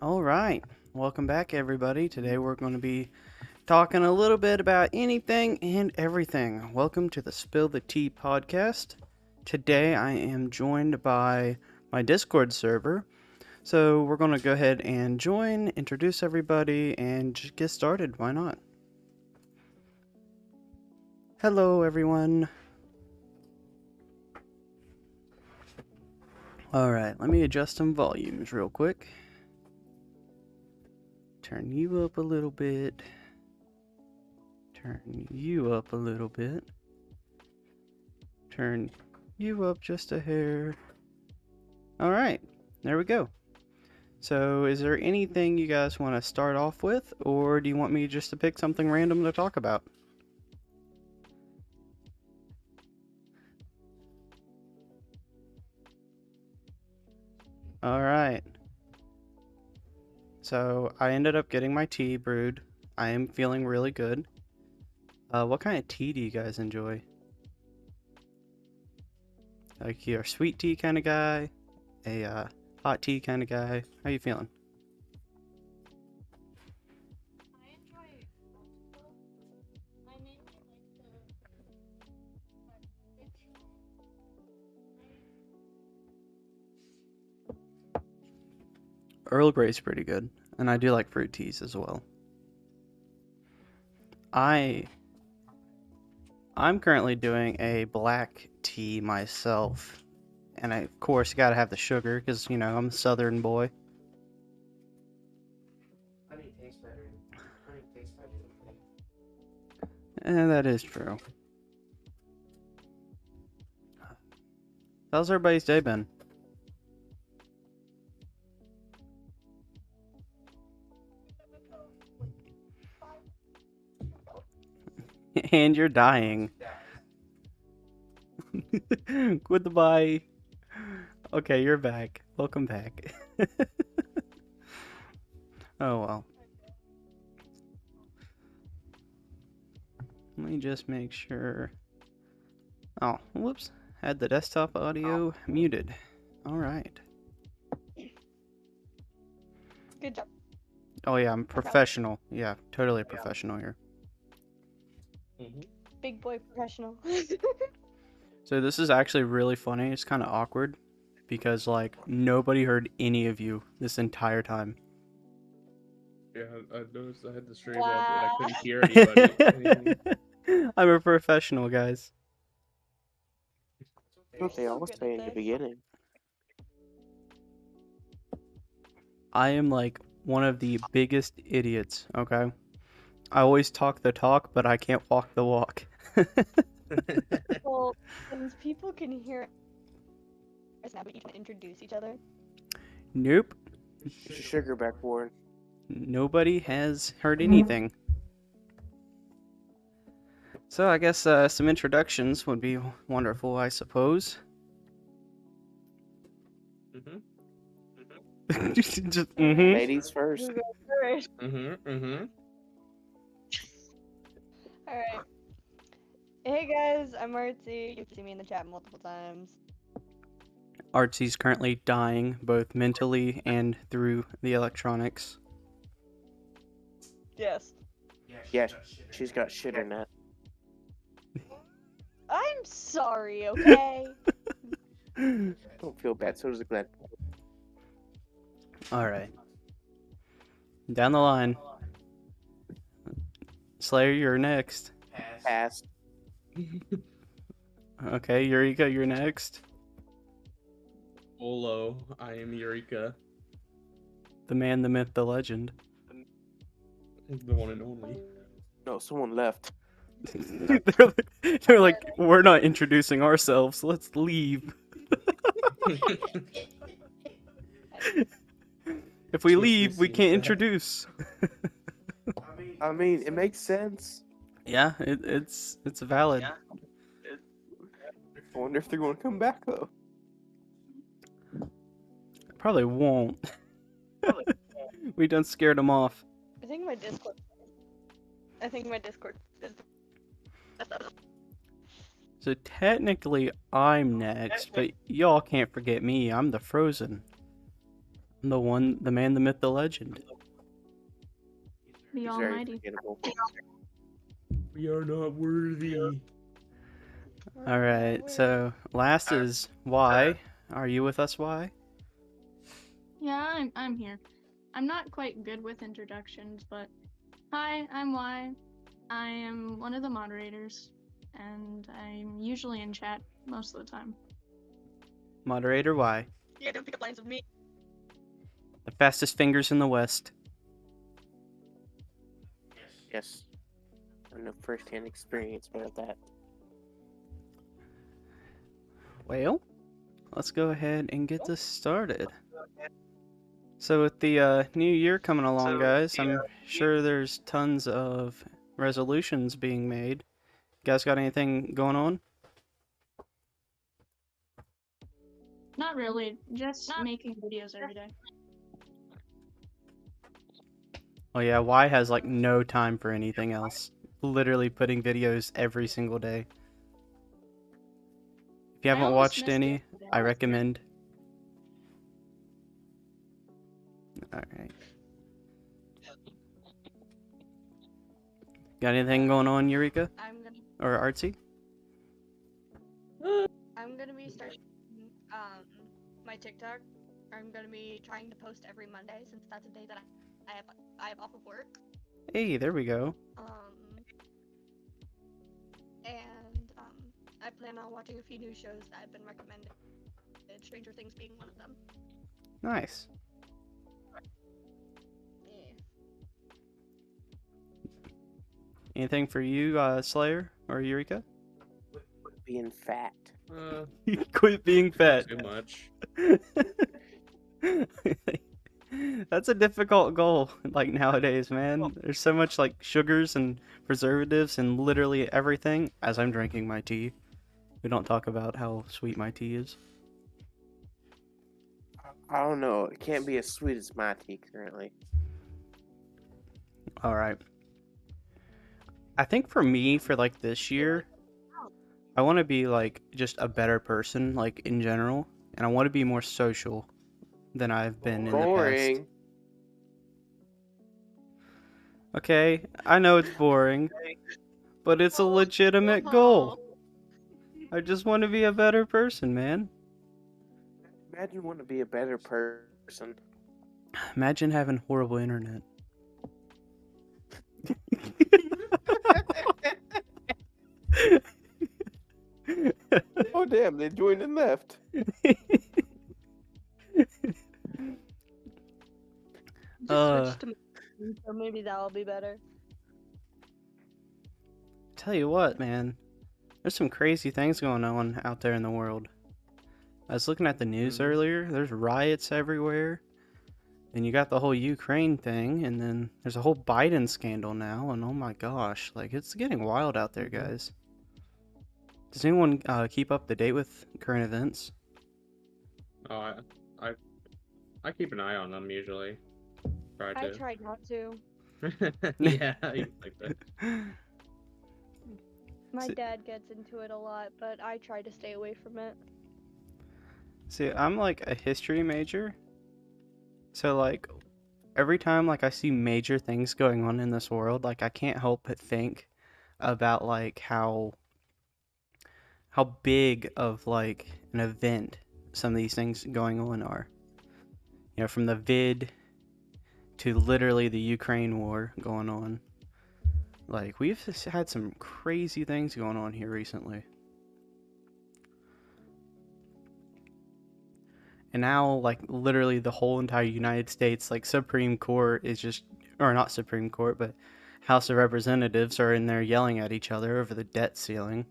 All right, welcome back, everybody. Today we're going to be talking a little bit about anything and everything. Welcome to the Spill the Tea podcast. Today I am joined by my Discord server. So we're going to go ahead and join, introduce everybody, and just get started. Why not? Hello, everyone. All right, let me adjust some volumes real quick. Turn you up a little bit. Turn you up a little bit. Turn you up just a hair. All right, there we go. So is there anything you guys want to start off with, or do you want me just to pick something random to talk about? All right. So I ended up getting my tea brewed. I am feeling really good. What kind of tea do you guys enjoy? Like you're a sweet tea kind of guy, a hot tea kind of guy. How you feeling? I enjoy multiple. I mainly like Earl Grey's pretty good, and I do like fruit teas as well. I'm currently doing a black tea myself, and I, of course, gotta have the sugar because I'm a Southern boy. Honey tastes better. Honey tastes better than honey. And that is true. How's everybody's day been? And you're dying. Goodbye. Okay, you're back. Welcome back. Oh well. Let me just make sure. Oh, whoops. Had the desktop audio muted. Alright. Good job. Oh yeah, I'm professional. Yeah, totally professional here. Big boy professional. So this is actually really funny. It's kind of awkward because like nobody heard any of you this entire time. Yeah, I noticed I had the stream up and I couldn't hear anybody. I'm a professional, guys. You're What they so all good at say in the this. beginning. I am like one of the biggest idiots, okay? I always talk the talk, but I can't walk the walk. Well, since people can hear us now, but you can introduce each other. Nope. Sugar backboard. Nobody has heard anything. So I guess some introductions would be wonderful, I suppose. Just, Ladies first. Who goes first? Alright. Hey guys, I'm Artsy. You can see me in the chat multiple times. Artsy's currently dying, both mentally and through the electronics. Yes. Yeah, she's got shit in that. I'm sorry, okay? Don't feel bad. So does Glenn. Alright. Down the line. Slayer, you're next. Pass. Okay, Eureka, you're next. Olo, I am Eureka, The man, the myth, the legend. the one and only. No, someone left. they're like, we're not introducing ourselves. Let's leave. If we leave, we can't introduce. I mean, it makes sense. Yeah, it's valid. I wonder if they're going to come back though. Probably won't. We done scared them off. I think my Discord. Is... So technically, I'm next, but y'all can't forget me. I'm the Frozen. I'm the one, the man, the myth, the legend. The He's very Almighty. forgettable. We are not worthy. All right, so last is Y. Are you with us, Y? Yeah, I'm here. I'm not quite good with introductions, but hi, I'm Y. I am one of the moderators, and I'm usually in chat most of the time. Moderator Y. Yeah, don't pick up lines with me. The fastest fingers in the West. Yes. I know first-hand experience about that. Well, let's go ahead and get this started. So with the new year coming along, guys, I'm sure there's tons of resolutions being made. You guys got anything going on? Not really, just making videos every day. Oh yeah, Y has like no time for anything else. Literally putting videos every single day. If you I haven't almost watched missed any, yesterday. I recommend. Alright. Got anything going on, Eureka? Or Artsy? I'm gonna be starting my TikTok. I'm gonna be trying to post every Monday since that's a day that I have off of work. Hey, there we go. And I plan on watching a few new shows that have been recommended. Stranger Things being one of them. Nice. Yeah. Anything for you, Slayer or Eureka? Being fat. Quit being fat. Too much. That's a difficult goal, like nowadays, man. There's so much like sugars and preservatives and literally everything. As I'm drinking my tea, we don't talk about how sweet my tea is. I don't know. It can't be as sweet as my tea currently. All right. I think for me, for like this year, I want to be like just a better person, like in general, and I want to be more social than I've been in the past. Boring. Okay, I know it's boring, but it's a legitimate goal. I just want to be a better person, man. Imagine wanting to be a better person. Imagine having horrible internet. Oh damn, they joined and left. Just switch to so maybe that'll be better. Tell you what, man. There's some crazy things going on out there in the world. I was looking at the news earlier. There's riots everywhere. And you got the whole Ukraine thing, and then there's a whole Biden scandal now, and oh my gosh, like it's getting wild out there, guys. Does anyone keep up to date with current events? Oh, I keep an eye on them usually. Try I to. tried not to. Yeah, like that. My dad gets into it a lot, but I try to stay away from it. See, I'm like a history major, so like every time like I see major things going on in this world, like I can't help but think about like how big of like an event some of these things going on are. You know, from the vid to literally the Ukraine war going on. Like we've just had some crazy things going on here recently. And now, like, literally the whole entire United States, like, Supreme Court is just, or not Supreme Court, but House of Representatives are in there yelling at each other over the debt ceiling.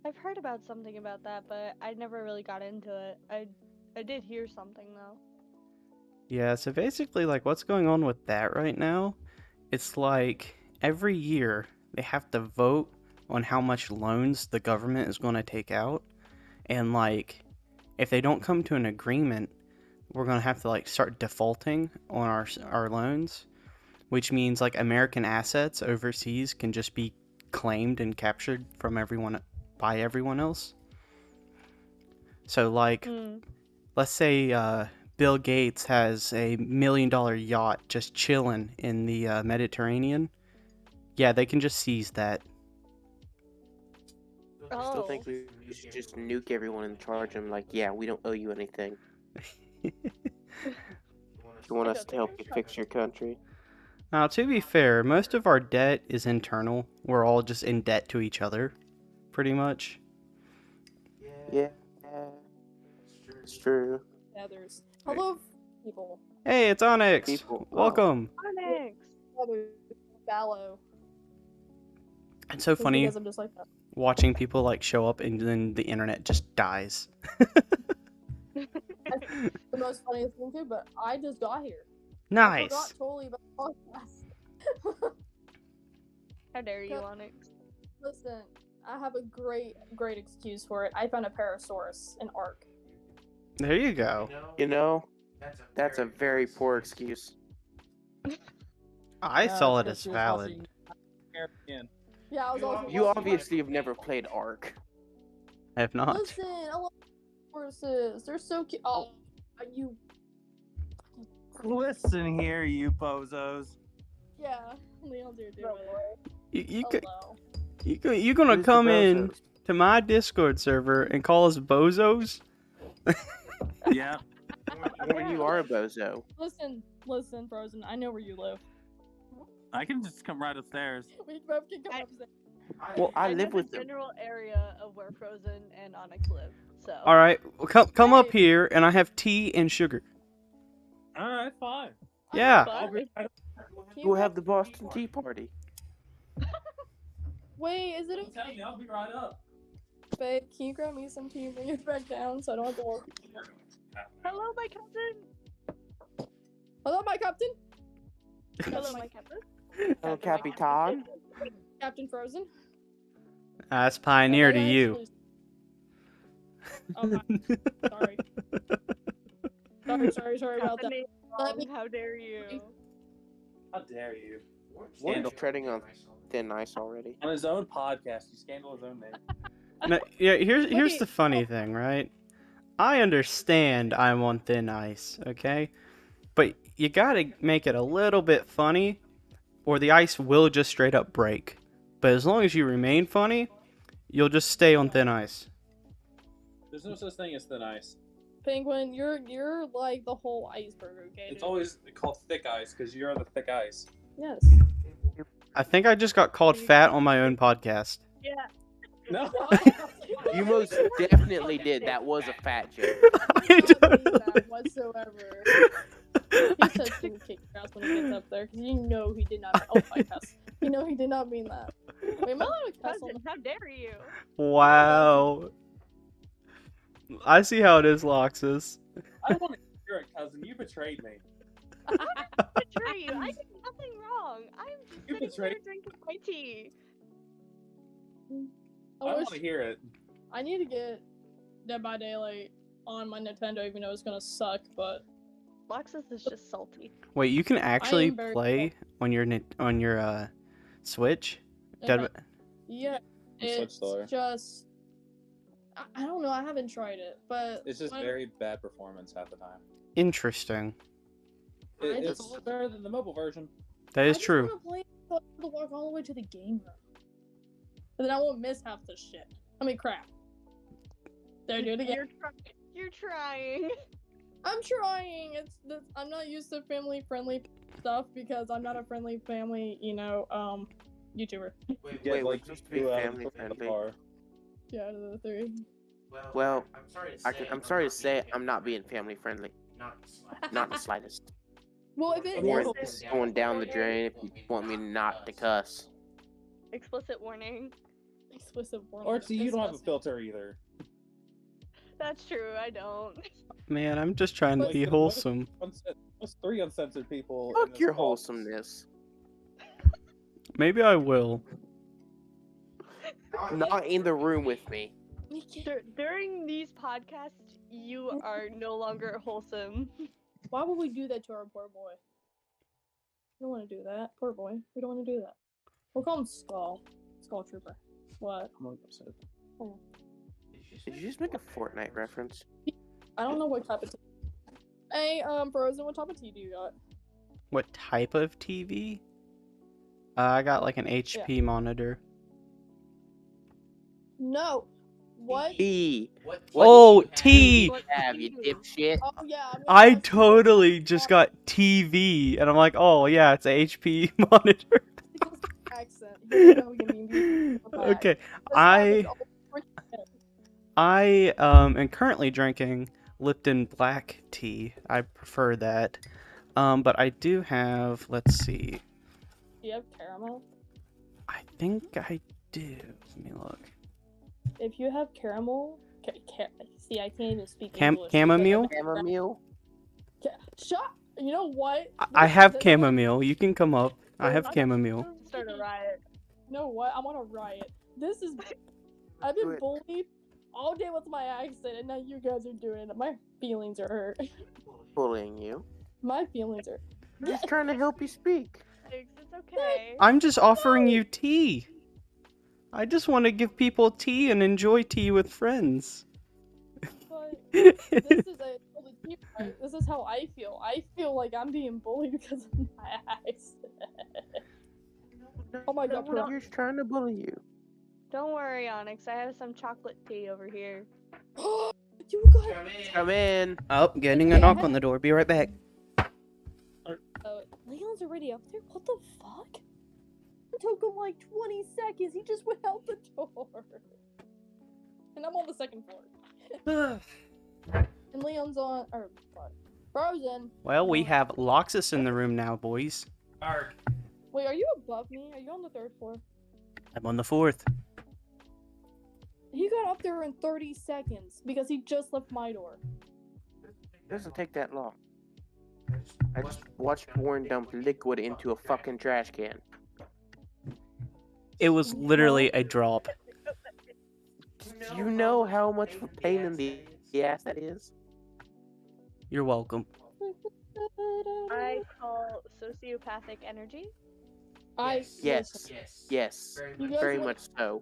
I've heard about something about that, but I never really got into it. I did hear something though. Yeah, so basically, like, what's going on with that right now? It's like every year they have to vote on how much loans the government is going to take out. And, like, if they don't come to an agreement, we're going to have to, like, start defaulting on our loans, which means, like, American assets overseas can just be claimed and captured from everyone by everyone else. So, like, let's say Bill Gates has a $1 million yacht just chilling in the Mediterranean. Yeah, they can just seize that. I still think we should just nuke everyone and charge them like, yeah, we don't owe you anything. You want us to help you fix your country? Now, to be fair, most of our debt is internal. We're all just in debt to each other, pretty much. Yeah, it's true. Others. Hello, people. Hey, it's Onyx. People, Welcome. Onyx. Others. Fallow. It's so funny Because I'm just like that. watching people like show up and then the internet just dies. The most funniest thing too, but I just got here. I Nice. forgot totally about the podcast. How dare you, Onyx? Listen, I have a great excuse for it. I found a Parasaurus in Ark. There you go. You know, that's a very poor excuse. I saw it as valid. Yeah, I was also You watching obviously have never played Ark. I have not. Listen, I love horses. They're so cute. Oh, you. Listen here, you bozos. Yeah, Leon, do it. You gonna Who's the come in bozos? to my Discord server and call us bozos? Yeah. When you are a bozo. Listen, Frozen. I know where you live. I can just come right upstairs. We both can come upstairs. Well, I know live with the them. general area of where Frozen and Onyx live. So. All right, come up Hey. here, and I have tea and sugar. Alright, fine. Yeah. Can you We'll have the Boston Tea Party. Wait, is it Don't tell me, I'll be right up. Babe, can you grab me some tea and bring it back down so I don't have to walk? Hello, my cousin. Hello, my captain. Hello, my captain. El Capitan. Captain Frozen. That's Pioneer to Okay, you. actually- Oh, sorry. Sorry about that. Captain Let me- Wrong, how dare you? How dare you? Scandal treading on thin ice already. On his own podcast, you scandal his own name. No, yeah, here's Wait, the funny thing, right? I understand I'm on thin ice, okay? But you gotta make it a little bit funny, or the ice will just straight up break. But as long as you remain funny, you'll just stay on thin ice. There's no such thing as thin ice. Penguin, you're like the whole iceberg, okay? It's dude? always called thick ice because you're the thick ice. Yes. I think I just got called fat on my own podcast. Yeah. No. You most definitely did. That was a fat joke. I I don't mean totally- that whatsoever. He I said he would kick your ass when he gets up there, because you know he did not. Oh my gosh, you know he did not mean that. Wait, am I allowed to cuss on Cousin, how dare you? Wow. I see how it is, Loxus. I don't want to hear it, cousin. You betrayed me. Betray you. I did nothing wrong. I'm just You sitting here betrayed- drinking my tea. I I want wish to hear it. I need to get Dead by Daylight on my Nintendo, even though it's gonna suck. But Loxus is just salty. Wait, you can actually very play on your Switch? Dead uh, yeah, I'm Switch it's Star. just I don't know. I haven't tried it, but It's just when- very bad performance half the time. Interesting. It's better than the mobile version. That is I true. just want to play so I have to walk all the way to the game room. But then I won't miss half the shit. I mean, crap. There, do it again. You're trying. I'm trying. I'm not used to family friendly stuff because I'm not a friendly family, YouTuber. Wait, we're supposed to be family friendly. Yeah, out of the three. Well, I'm sorry to say I'm not being family friendly. Not the slightest. Well, if it Warren, is, this is going down the drain if you want me not to cuss. Explicit warning. explicit warning. Or see, you don't have a disgusting. filter either. That's true. I don't. Man, I'm just trying to Like, be wholesome. There's 3 uncensored people. in Fuck this your call. wholesomeness. Maybe I will. Not in the room with me. During these podcasts, you are no longer wholesome. Why would we do that to our poor boy? We don't want to do that. Poor boy. We don't want to do that. We'll call him Skull. Skull Trooper. What? I'm really upset. Did you just make a Fortnite reference? I don't know what type of tea. Hey, Frozen, what type of tea do you got? What type of TV? I got like an HP monitor. No. What? T. Oh, do T! you have, you dipshit? Oh, yeah. I'm gonna I ask you totally what- just got TV, and I'm like, oh yeah, it's a HP monitor. accent. Here we go, you mean you- Okay, This happens all the freaking I am currently drinking Lipton black tea. I prefer that. But I do have, let's see. Do you have caramel? I think I do. Let me look. If you have caramel, see, I can't even speak Chamomile? English. because I have Chamomile? Shut. You know what? I have This- chamomile. You can come up. I have I'm- chamomile. Start a riot. You know what? I'm on a riot. This is. I've Do been it. bullied all day with my accent, and now you guys are doing it. My feelings are hurt. Bullying you. My feelings are. I'm just trying to help you speak. It's okay. I'm just offering you tea. I just want to give people tea and enjoy tea with friends. But this is a. Right? This is how I feel. I feel like I'm being bullied because of my accent. Oh my god, No, you're just trying to bully you. Don't worry, Onyx. I have some chocolate tea over here. you got. Come in. Oh, getting a knock on the door. Be right back. Leon's already up there? What the fuck? It took him like 20 seconds. He just went out the door. And I'm on the second floor. And Leon's on. Or, what? Frozen. Well, we have Loxus in the room now, boys. Wait, are you above me? Are you on the third floor? I'm on the 4th. He got up there in 30 seconds because he just left my door. It doesn't take that long. I just watched Warren dump liquid into a fucking trash can. It was literally a drop. Do you know how much of a pain in the ass that is? You're welcome. I call sociopathic energy. Yes. Yes. You guys Very want- much so.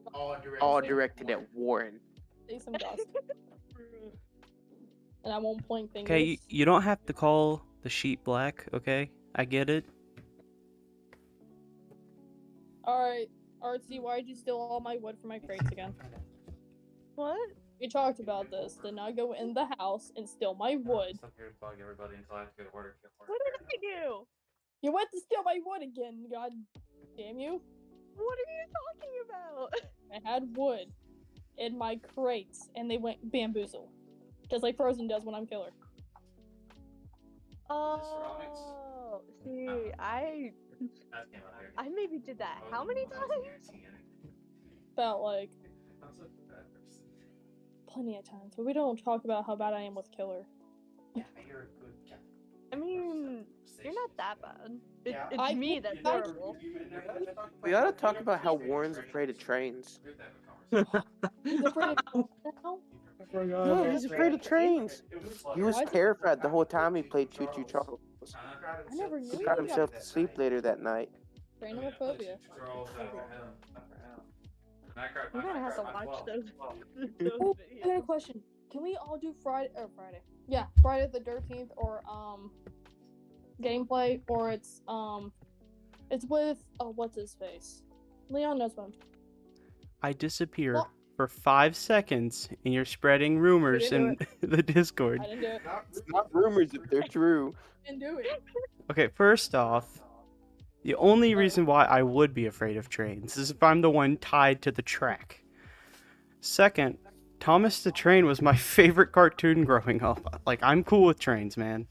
All directed at Warren. Say some gossip. And I won't point fingers. Okay, you don't have to call the sheep black, okay? I get it. Alright, Artsy, why'd you steal all my wood from my crates again? What? We talked about this. Then I go in the house and steal my wood. What did I do? You went to steal my wood again, god damn you. What are you talking about? I had wood in my crates and they went bamboozle. Just like Frozen does when I'm killer. Oh, see, I maybe did that. How many times? About like plenty of times. But we don't talk about how bad I am with killer. I mean, you're not that bad. It's I- me that's I- horrible. We ought to talk about how Warren's afraid of trains. He's afraid of now? Yeah, he's afraid of trains. He was terrified the whole time he played Choo Choo Charles. I never knew He you got got himself to sleep later that night. trainophobia. I'm gonna have to watch those Oh, I got a videos. question. Can we all do Friday? Yeah, Friday the 13th or gameplay, or it's with what's his face? Leon knows what I'm talking I disappear Well- for 5 seconds, and you're spreading rumors didn't in the Discord. I didn't do it. It's not rumors if they're true. Didn't do it. Okay, first off, the only reason why I would be afraid of trains is if I'm the one tied to the track. Second, Thomas the Train was my favorite cartoon growing up. Like, I'm cool with trains, man.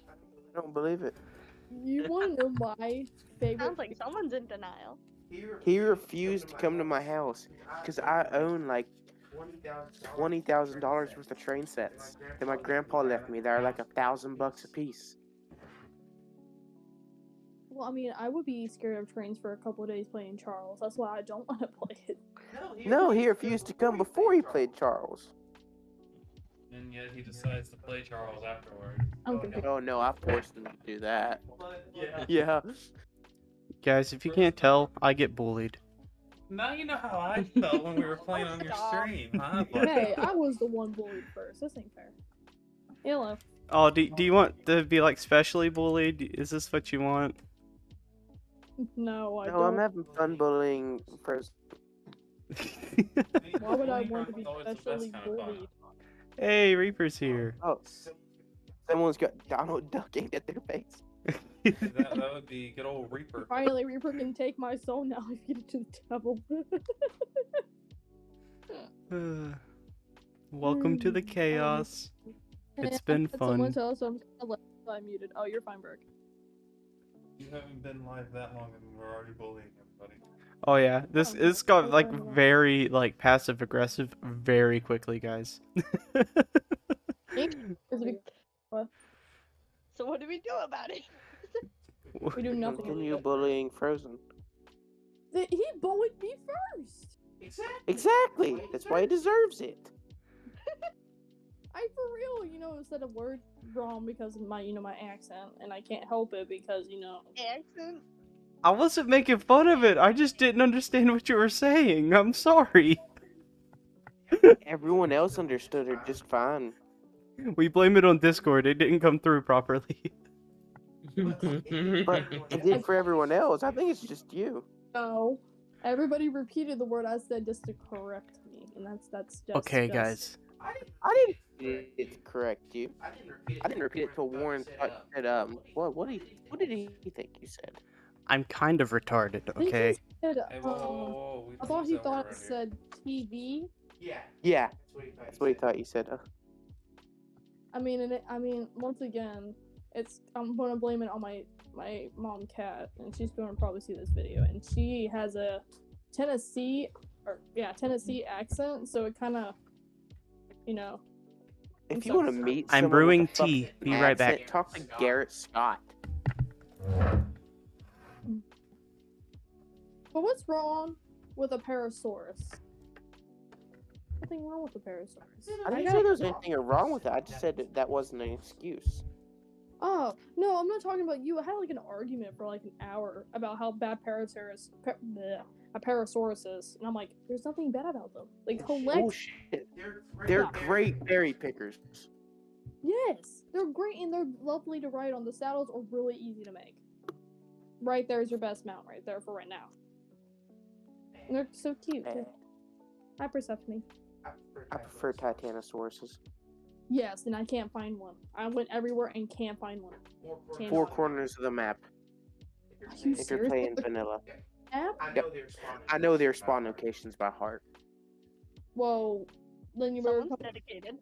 I don't believe it. You want to know my favorite? Sounds like someone's in denial. He refused to come to my house because I own like $20,000 worth of train sets that my grandpa left me. They're like $1,000 a piece. Well, I mean, I would be scared of trains for a couple of days playing Charles. That's why I don't want to play it. No, he refused to come before he played Charles. And yet he decides to play Charles afterward. I'm confused. Oh no, I forced him to do that. Yeah. Yeah. Guys, if you can't tell, I get bullied. Now you know how I felt when we were playing on your stream, huh? Hey, I was the one bullied first. This ain't fair. Hello. Oh, do you want to be, like, specially bullied? Is this what you want? No, I No, don't. I'm having fun bullying first. Why would I want to be Always the best specially kind of fun. bullied? Hey, Reaper's here. Oh, someone's got Donald Duck aimed at their face. That would be good old Reaper. Finally, Reaper can take my soul now if you get it to the devil. Welcome to the chaos. It's been Someone fun. tell us I'm muted. Oh, you're fine, Burke. You haven't been live that long and we're already bullying everybody. Oh yeah, this Oh, it's got like okay. very like passive aggressive very quickly, guys. So what do we do about it? We do nothing. Continue bullying Frozen. He bullied me first. Exactly. That's why he deserves it. I for real, said a word wrong because of my, my accent, and I can't help it because, Accent? I wasn't making fun of it. I just didn't understand what you were saying. I'm sorry. Everyone else understood her just fine. We blame it on Discord. It didn't come through properly. But it did for everyone else. I think it's just you. No. Everybody repeated the word I said just to correct me, and that's just Okay, just... guys. I didn't repeat it to correct you. I didn't repeat it till Warren said, what did he think you said? I'm kind of retarded, I think he okay? said, Hey, whoa, we I thought use he that thought word it around said TV. Yeah, that's what he thought you said. I mean, once again, I'm gonna blame it on my mom Kat, and she's gonna probably see this video, and she has a Tennessee accent, so it kind of, If you want to meet I'm someone brewing with a tea. fucking Be right accent, back. Talk to Garrett Scott. But what's wrong with a Parasaurus? Nothing wrong with a Parasaurus. I didn't say there was anything wrong with it. I just said that wasn't an excuse. Oh, no, I'm not talking about you. I had like an argument for like an hour about how bad a Parasaurus is. And I'm like, there's nothing bad about them. Like, collect. Bullshit. They're great berry pickers. Yes, they're great and they're lovely to ride on. The saddles are really easy to make. Right there's your best mount right there for right now. And they're so cute. Too. Hi, Persephone. I prefer Titanosauruses. Yes, and I can't find one. I went everywhere and can't find one. Four corners of the map. Are you If you're serious? playing vanilla. App? Yep. I know their spawn locations by heart. Whoa. Then you better Someone's come dedicated.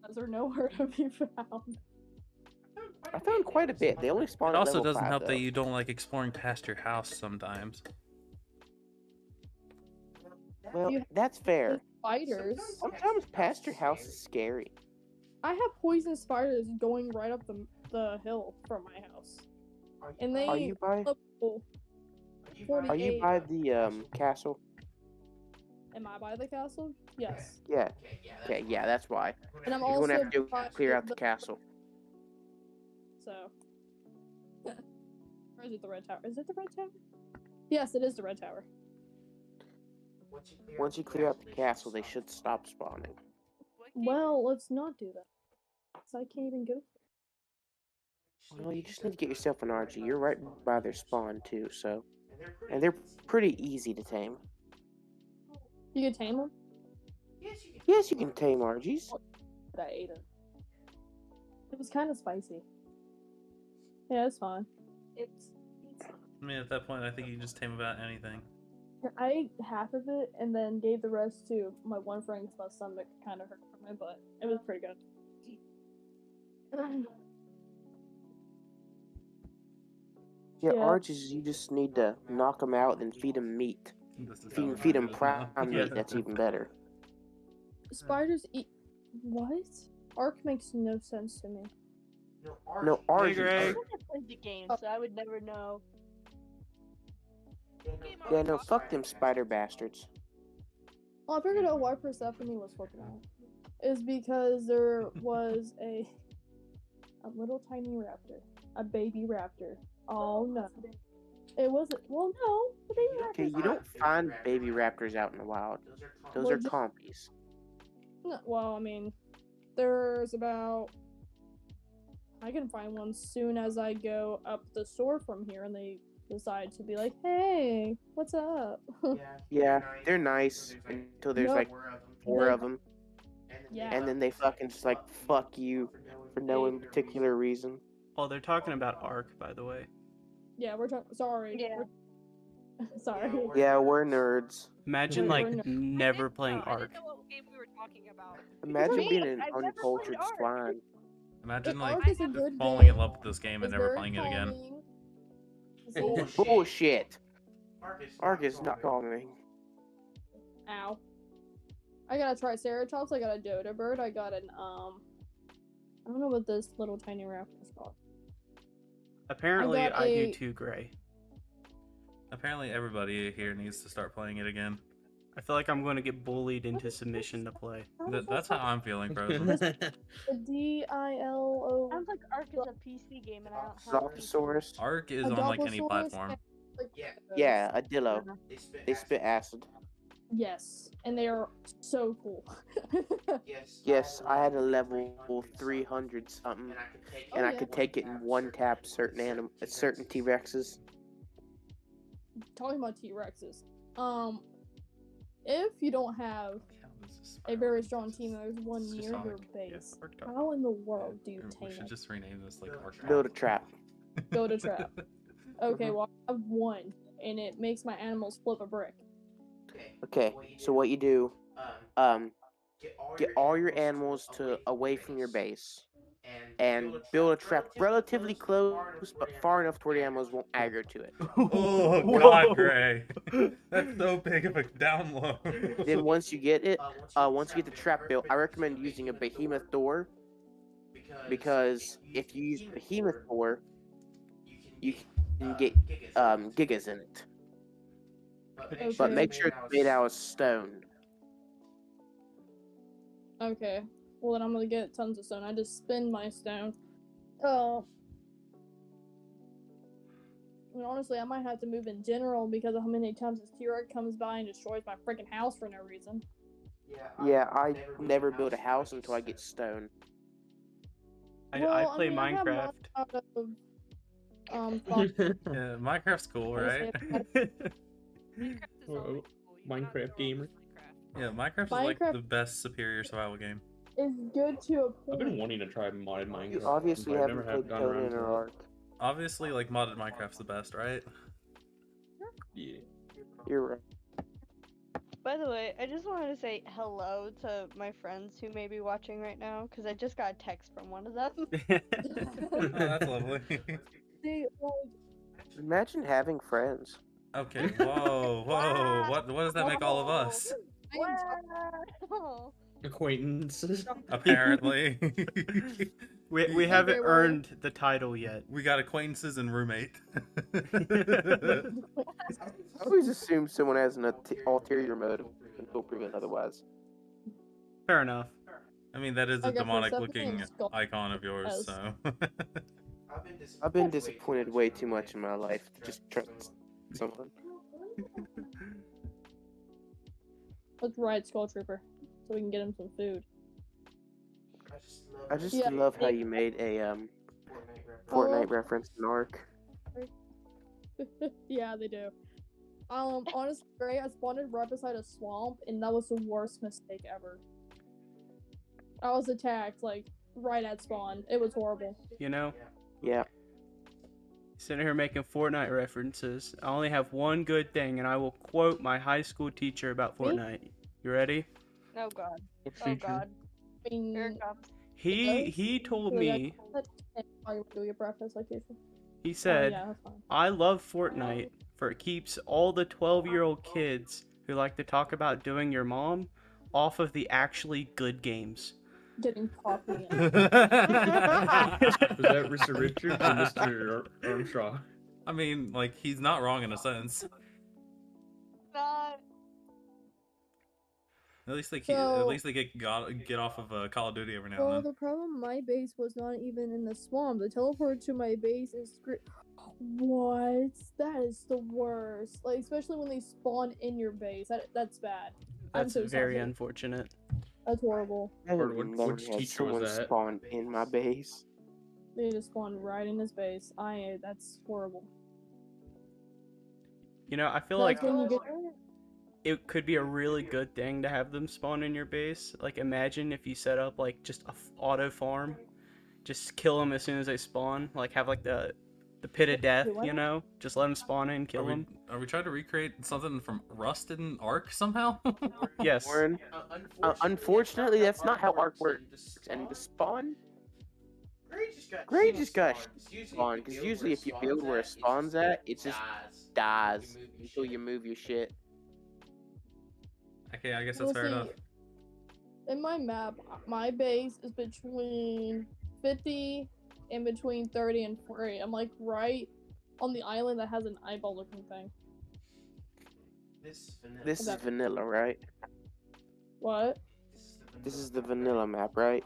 because they're nowhere to be found. I found quite a bit. They only spawn It at also level doesn't 5, help though. that you don't like exploring past your house sometimes. Well, You- that's fair. Spiders. Sometimes past your house is scary. I have poison spiders going right up the hill from my house. And they Are you by? level 48. Are you by the castle? Am I by the castle? Yes. Yeah. Okay. Yeah, that's why. And I'm You're also gonna have to by clear out the castle. So. Or is it the red tower? Is it the red tower? Yes, it is the red tower. Once you clear out the castle, they should stop spawning. Well, let's not do that. because I can't even go. Well, you just need to get yourself an RG. You're right by their spawn too, so, and they're pretty easy to tame. You can tame them? Yes, you can tame RGs. But I ate it. It was kind of spicy. Yeah, it's fine. I mean, at that point, I think you can just tame about anything. I ate half of it and then gave the rest to my one friend because my stomach kind of hurt from it, but it was pretty good. Yeah, Yeah. RGs, you just need to knock them out and feed them meat. This is how Feed them it is prime now. meat. That's even better. Spiders eat. What? Ark makes no sense to me. No, Hey, RGs. Greg. I never played the game, so I would never know. Yeah, no, fuck them spider bastards. Well, I figured out why Persephone was flipping out. Is because there was a little tiny raptor. A baby raptor. Oh no. It wasn't. Well, no. The baby Okay, raptor. you don't find baby raptors out in the wild. Those are compies. No, well, I mean, there's about. I can find one soon as I go up the store from here, and they decide to be like, "Hey, what's up?" Yeah, they're nice until there's Nope. like 4 of them, Yeah. and then they fucking just like fuck you for no in particular reason. Oh, they're talking about Ark, by the way. Yeah, we're talking. Sorry. Yeah. Sorry. Yeah, we're nerds. Imagine We're like not- never playing I didn't Ark. know what game we were talking about. Imagine Me? being an I've never uncultured played Ark. swine. Imagine like Ark is a good falling in game. love with this game and It's never very playing it again. calming. Bullshit. Ark is not calming. Ow. I got a Triceratops, I got a Dodo bird, I got an, I don't know what this little tiny raptor's called. Apparently, got I a- do too, Gray. Apparently, everybody here needs to start playing it again. I feel like I'm going to get bullied into submission to play. That's how I'm feeling, Frozen. A D-I-L-O... Sounds like Ark is a PC game, and I don't have a PC. Zophosaurus. Ark is on like any Adoplosaurus platform. and, like, Yeah, a dillo. They spit acid. Yes, and they are so cool. Yes, I had a level 300 something, and I yeah. could take it in one tap. Certain T-Rexes. Talking about T-Rexes. If you don't have a very strong team, there's one near your base. How in the world do you We tame should it? just rename this like Ark. Build a trap. Build a trap. Okay, well, I have one, and it makes my animals flip a brick. Okay, so what you do, get all your animals to away from your base, and build a trap relatively close, but far enough to where the animals won't aggro to it. Oh Whoa. God, Gray, that's so big of a download. Then once you get it, once you get the trap built, I recommend using a behemoth door, because if you use behemoth door, you can get gigas in it. But Okay. make sure it's made out of stone. Okay. Well, then I'm gonna get tons of stone. I just spin my stone. And honestly, I might have to move in general because of how many times this T-Rex comes by and destroys my freaking house for no reason. Yeah, I never build a house until I get stone. I play mean, I have Minecraft. mine out of, Yeah, Minecraft's cool, right? Minecraft gamer. Yeah, Minecraft is like Minecraft- the best superior survival game. It's good to a I've point. been wanting to try modded Minecraft. You obviously but I haven't never have played gotten around Conan to or it. Ark. Obviously, like modded Minecraft's the best, right? Yeah. You're right. By the way, I just wanted to say hello to my friends who may be watching right now, because I just got a text from one of them. Oh, that's lovely. See, like, Imagine having friends. Okay, whoa. Wow. What does that make all of us? Wow. Acquaintances. Apparently. we haven't They were- earned the title yet. We got acquaintances and roommate. I always assume someone has an ulterior motive until proven otherwise. Fair enough. I mean, that is I a got demonic Persephone looking and Skull icon of yours, as- so. I've been disappointed way too much in my life to just trust someone. let's ride Skull Trooper so we can get him some food. I just Yeah. love how you made a Fortnite reference in Ark. Yeah, they do. Honestly, Gray, I spawned right beside a swamp, and that was the worst mistake ever. I was attacked, like, right at spawn. It was horrible. You know, Yeah. sitting here making Fortnite references. I only have one good thing, and I will quote my high school teacher about Me? Fortnite. You ready? Oh god. What Oh feature? god. I mean, Here it comes. He told me, While you do your breakfast, like usual. he said, yeah, that's fine. I love Fortnite for it keeps all the 12-year-old kids who like to talk about doing your mom off of the actually good games. Getting coffee. Was that Mr. Richards or Mr. Armstrong? I mean, like, he's not wrong in a sense. Not. At least they So- get off of Call of Duty every now Well, and then. the problem, my base was not even in the swamp. The teleport to my base is what? That is the worst. Like, especially when they spawn in your base. That's bad. I'm That's so very sorry. unfortunate. That's horrible. I Or have which never teacher had was someone that? spawn in my base. They just spawn right in his base. That's horrible. You know, I feel That's like when you get it could be a really good thing to have them spawn in your base. Like, imagine if you set up like just a auto farm, just kill them as soon as they spawn. Like, have like the pit of death, you know? Just let them spawn in, kill them. Are we trying to recreate something from Rust in Ark somehow? Yes. Warren, unfortunately, that's not how Ark works. And the spawn, Gray just got spawn because usually if you build where it spawns at, it just dies until you move your shit. Okay, I guess that's fair enough. In my map, my base is between 50 and between 30 and 40. I'm like right on the island that has an eyeball looking thing. This is vanilla, right? What? This is the vanilla map, right?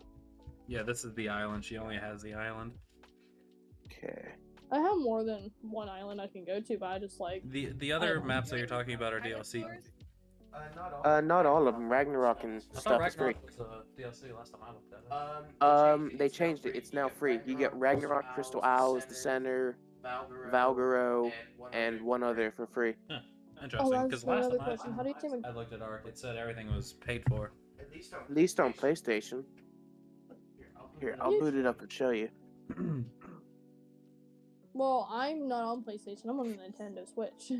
Yeah, this is the island. She only has the island. Okay. I have more than one island I can go to, but I just like The other maps that you're talking about are DLC. Not all of them. Ragnarok and I thought stuff is free. Ragnarok was DLC last time I looked at it. They changed it. It's now free. You get Ragnarok, Crystal Isles, the Center, Valgaro, and one other for free. Huh. Interesting, that's because my last other time question. How do you team I looked at Ark, it said everything was paid for. At least on PlayStation. Here, I'll boot it up and show you. Well, I'm not on PlayStation. I'm on the Nintendo Switch.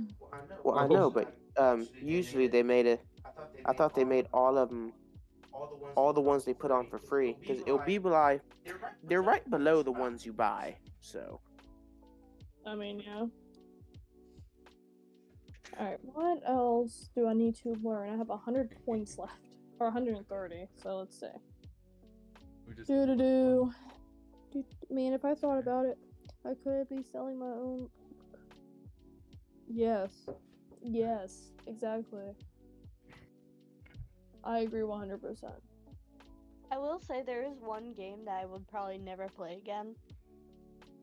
Well, I know, but usually they made it. I thought they made all of them, all the ones they put on for free, because it'll be like they're right below the ones you buy. So I mean, yeah. Alright, what else do I need to learn? I have 100 points left. Or 130, so let's see. Do. Man, if I thought about it, I could be selling my own. Yes. Yes, exactly. I agree 100%. I will say there is one game that I would probably never play again.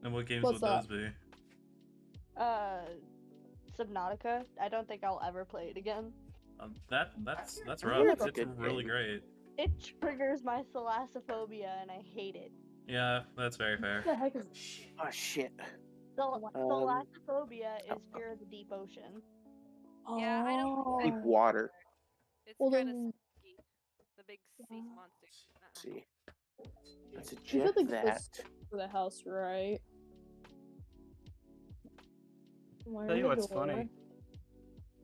And what games What's would those that? be? Subnautica. I don't think I'll ever play it again. That's Yeah, rough. that's a It's good really game. great. It triggers my thalassophobia and I hate it. Yeah, that's very fair. What the heck is oh shit. Thalassophobia is fear of the deep ocean. Yeah, I don't- Deep Oh. water. It's Well, kind of then- spooky. The big sea monster. Let's see. Let's You eject said that. for the house, right? Why Tell are you the what's door? funny.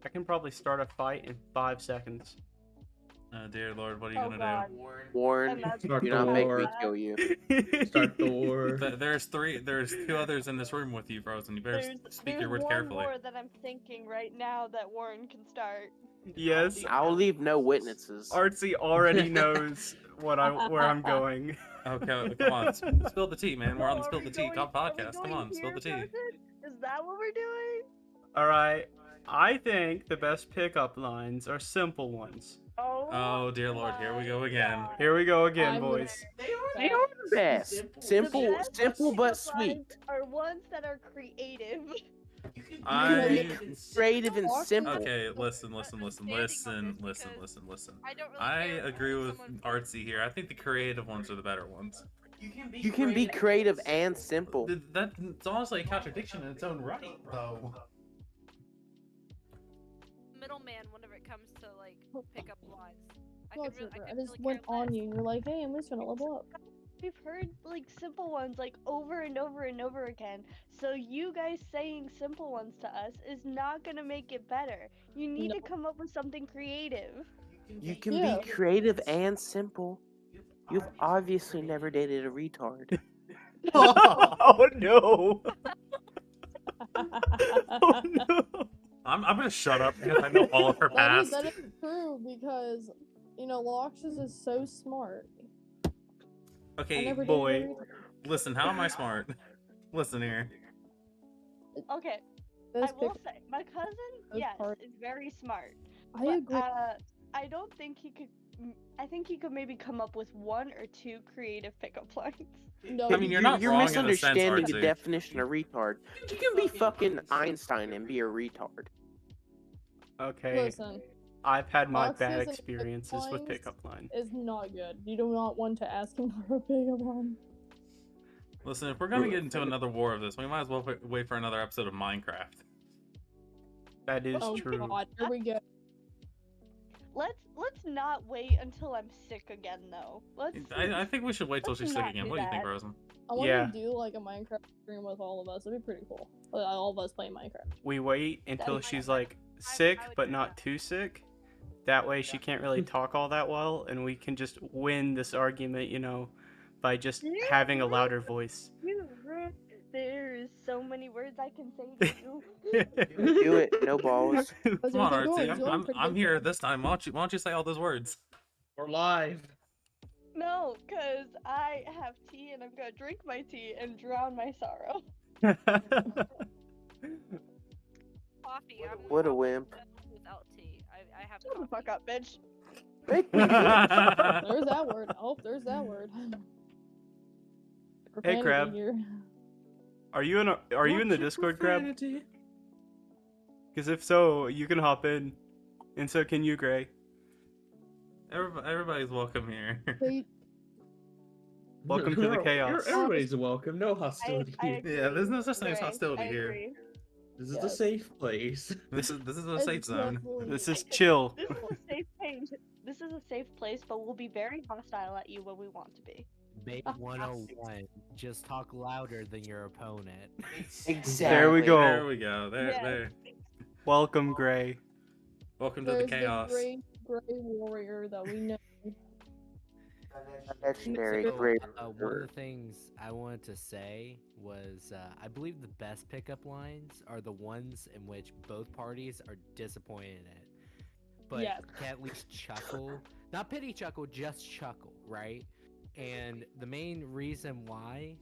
I can probably start a fight in 5 seconds. Dear Lord, what are you Oh gonna god. Warren, And that's Start do the not make me war. kill you. Start the war. do? There's two others in this room with you, Frozen. You better speak There's your words one carefully. more that I'm thinking right now that Warren can start. Yes, I'll leave no witnesses. Artsy already knows where I'm going. Okay, come on, spill the tea, man. We're on the Oh, Spill are the we Tea going- top are we podcast. Come going on, spill here, the tea. Frozen? Is that what we're doing? All right. I think the best pickup lines are simple ones. Oh dear Lord, here we go again. Here we go again, I'm boys. They are the best. Simple, best simple but pickup lines sweet. Are ones that are creative. I Creative and Walk simple. okay. Listen. I'm standing on this because I don't really I care agree if with someone Artsy here. I think the creative ones are the better ones. You can be creative and simple. That's honestly a contradiction in its own right, though. middleman whenever it comes to like pickup lines. I Well, could really, Trooper, I really just went care on less. you. You're like, hey, I'm just gonna level up. We've heard like simple ones like over and over and over again. So you guys saying simple ones to us is not gonna make it better. You need to No. come up with something creative. You can Yeah. be creative and simple. You've obviously never dated a retard. Oh no! Oh no! I'm gonna shut up because I know all of her past. that is true because Loxus is so smart. I Okay, never boy. dated a listen. How am I smart? Listen here. Okay, This I will pick- say my cousin, Those yes, parts- is very smart. I But agree. I don't think he could. I think he could maybe come up with one or two creative pickup lines. No, I mean, you're not You're wrong in a sense, misunderstanding the Artsy. definition of retard. You can be fucking Einstein and be a retard. Okay, listen, I've had my Foxes bad and experiences with pickup pickup lines. is not good. You do not want to ask him for a pickup line. Listen, if we're gonna get into another war of this, we might as well wait for another episode of Minecraft. That is Oh true. God, here we go. Let's not wait until I'm sick again though. I think we should wait till Let's she's sick not again. do What do you think, that. Rosen? I want Yeah. to do like a Minecraft stream with all of us. It'd be pretty cool. All of us playing Minecraft. We wait until That'd be she's fun. like sick, I would but do not that. too sick. That way she can't really talk all that well, and we can just win this argument, by just having a louder voice. There's so many words I can say to you. Do it, no balls. How's Come on, everything going? Artsy. It's going I'm pretty I'm good. here this time. Why don't you say all those words? We're live. No, cause I have tea and I'm gonna drink my tea and drown my sorrow. Coffee. I'm What a probably wimp. better without tea. I have Shut the coffee. fuck up, bitch. Make me bitch. There's that word. Oh, there's that word. Hey, Profanity Crab. here. Are you in the Discord, Crab? Because if so, you can hop in, and so can you, Gray. Everybody's welcome here. Wait, Welcome to the chaos. Everybody's welcome. No hostility. I here. Yeah, there's no such thing as Gray, hostility I here. agree. This is a Yes. safe place. This is a it's safe zone. definitely- This is chill. This is a safe place. This is a safe place, but we'll be very hostile at you when we want to be. Babe 101. Just talk louder than your opponent. Exactly. There we go. There we go. There, Yes. there. Welcome, Gray. Welcome to the There's chaos. the great gray warrior that we know. Legendary So, great. one of the things I wanted to say was I believe the best pickup lines are the ones in which both parties are disappointed in it. But Yes. can at least chuckle. Not pity chuckle, just chuckle, right? And the main reason why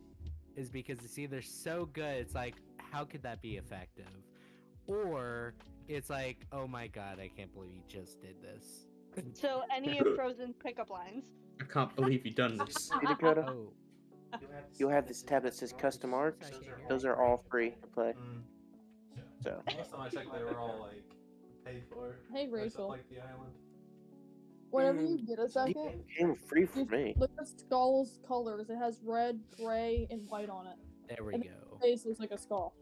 is because it's either so good, it's like, how could that be effective? Or it's like, oh my god, I can't believe you just did this. So any of Frozen's pickup lines. I can't believe you've done this. See, Dakota? Oh, You'll have this tab that says custom arts. Those are all free to play. So Last time I checked, they were all like paid for. Hey, Except, Rachel. like the island. Whenever you get a second, came free for just me. look at Skull's colors. It has red, gray, and white on it. there we And go. Face looks like a skull.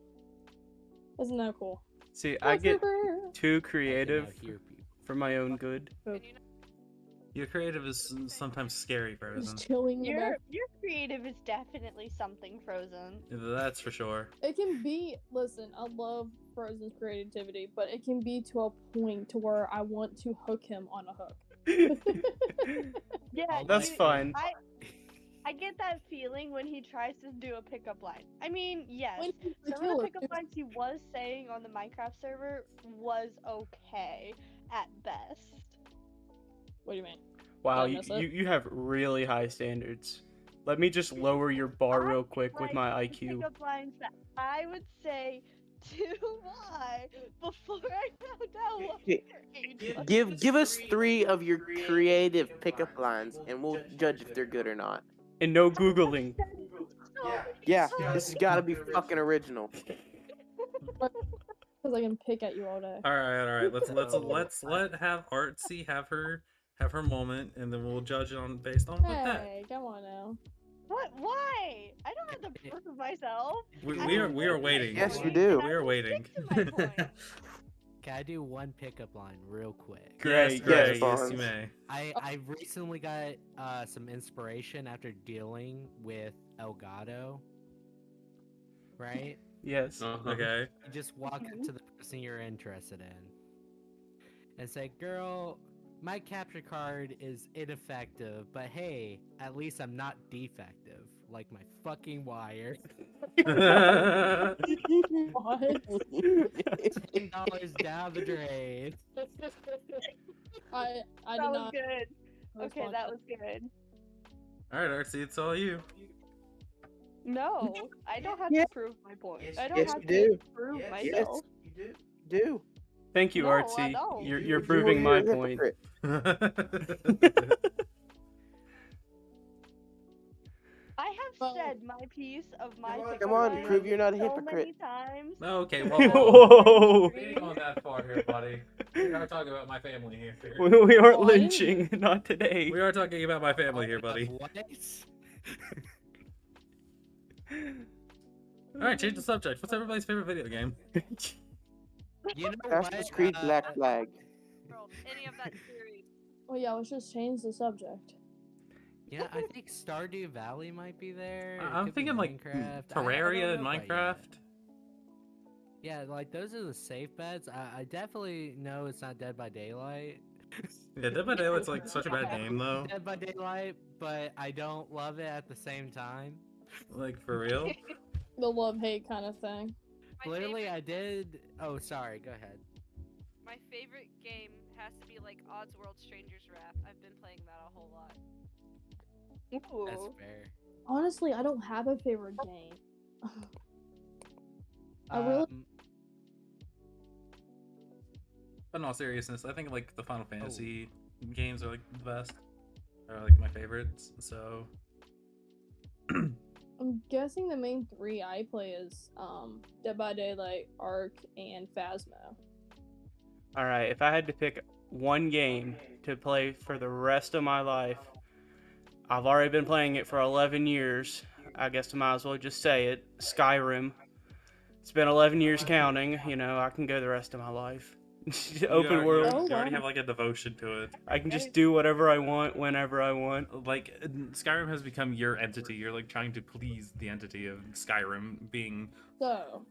Isn't that cool? See, I get Super. too I can creative now hear people. for my own good. Your creative is sometimes scary, Just Frozen. chilling in the back. Your creative is definitely something, Frozen. That's for sure. It can be. Listen, I love Frozen's creativity, but it can be to a point to where I want to hook him on a hook. Yeah, That's fine. I get that feeling when he tries to do a pickup line. I mean, yes, When he's the some of the killer, pickup dude. lines he was saying on the Minecraft server was okay at best. What do you mean? Wow, Did I you, miss it? you have really high standards. Let me just lower your bar real quick with Like, my the IQ. Pickup lines that I would say to Y before I found out what Gi- your age was. Give us 3 of your creative pickup lines, and we'll judge if they're good or not. And no Googling. Yeah, this has got to be fucking original. I can pick at you all day. All right. Let's Oh. have Artsy have her moment, and then we'll judge it on based on with that. Hey, come on now. What? Why? I don't have to prove myself. We are waiting. Yes, you do. We are waiting. Stick to my point. Can I do one pickup line real quick? Great, Yes, yes, you Barnes. may. I recently got some inspiration after dealing with Elgato. Right? Yes. Okay. You just walk up to the person you're interested in and say, "Girl, my capture card is ineffective, but hey, at least I'm not defective, like my fucking wire." What? $10 down the drain. I did That was not good. Okay, respond that to was good. All right, Artsy, it's all you. No, I don't have Yeah. to prove my point. I don't Yes, have you to do. prove Yes, myself. you do. Thank you, No, I Artsy. don't. You're proving my You're a point. hypocrite. I have Well- said my piece of my pickup Come on, line prove you're not a so hypocrite. many times. Okay, Whoa. we ain't going that far here, buddy. We are talking about my family here. We aren't What? lynching, not today. We are talking about my family here, buddy. What? All right, change the subject. What's everybody's favorite video game? You know Assassin's what? Creed Black Flag. World, any of that series. Oh yeah, let's just change the subject. Yeah, I think Stardew Valley might be there. It I'm could be thinking like Minecraft. I Terraria don't and know quite Minecraft. yet. Yeah, like those are the safe bets. I definitely know it's not Dead by Daylight. Yeah, Dead by Daylight's like such a bad game though. Dead by Daylight, but I don't love it at the same time. Like for real. The love-hate kind of thing. My Literally, favorite, I did. Oh, sorry. Go ahead. my favorite game has to be like Oddworld Stranger's Wrath. I've been playing that a whole lot. That's Ooh. fair. Honestly, I don't have a favorite game. I really But in all seriousness, I think like the Final Fantasy games are like the best. Are like my favorites. So I'm guessing the main three I play is Dead by Daylight, Ark, and Phasmo. All right, if I had to pick one game to play for the rest of my life, I've already been playing it for 11 years. I guess I might as well just say it. Skyrim. It's been 11 years counting. You know, I can go the rest of my life. Open world. Oh, You already wow. have like a devotion to it. I can just do whatever I want, whenever I want. Like Skyrim has become your entity. You're like trying to please the entity of Skyrim being. So,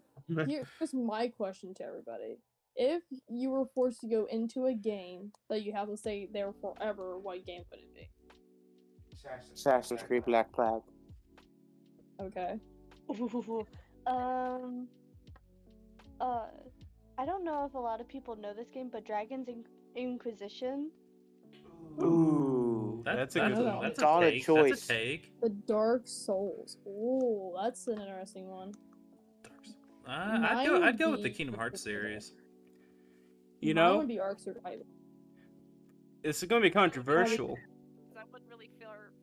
here's my question to everybody. If you were forced to go into a game that you have to stay there forever, what game would it be? Assassin's Creed Black Flag. Okay. I don't know if a lot of people know this game, but Dragon's Inquisition. Ooh. That's a good one. That's Solid a take. choice. That's a take. The Dark Souls. Ooh, that's an interesting one. I'd go with the Mine Kingdom would Hearts be- series. You Mine know, would be Ark Survival. it's going to be controversial. 'Cause I wouldn't really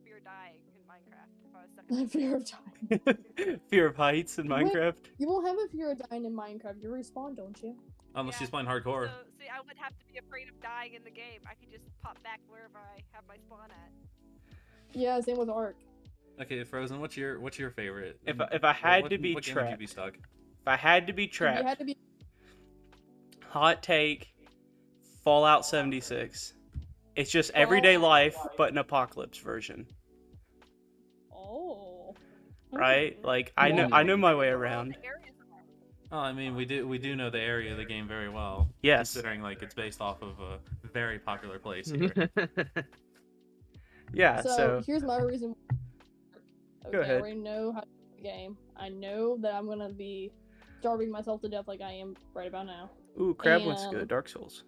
fear dying in Minecraft if I was stuck in Fear of dying. Fear of heights in Wait. Minecraft. You won't have a fear of dying in Minecraft. You respawn, don't you? Unless Yeah, she's playing hardcore. So, see, I wouldn't have to be afraid of dying in the game. I could just pop back wherever I have my spawn at. Yeah, same with Ark. Okay, Frozen. What's your favorite? If I had What- to be what game would you trapped, be stuck? if I had to be If you trapped, had to be hot take, Fallout 76. It's just everyday life, but an apocalypse version, Oh. right? Like I know my way around. The areas Oh, I mean, we do know the area of the game very well. Yes. Considering like it's based off of a very popular place here. Yeah. So here's my reason. Okay, ahead. I already know how to play the game. I know that I'm gonna be starving myself to death like I am right about now. ooh, Crab one's And- good. Dark Souls.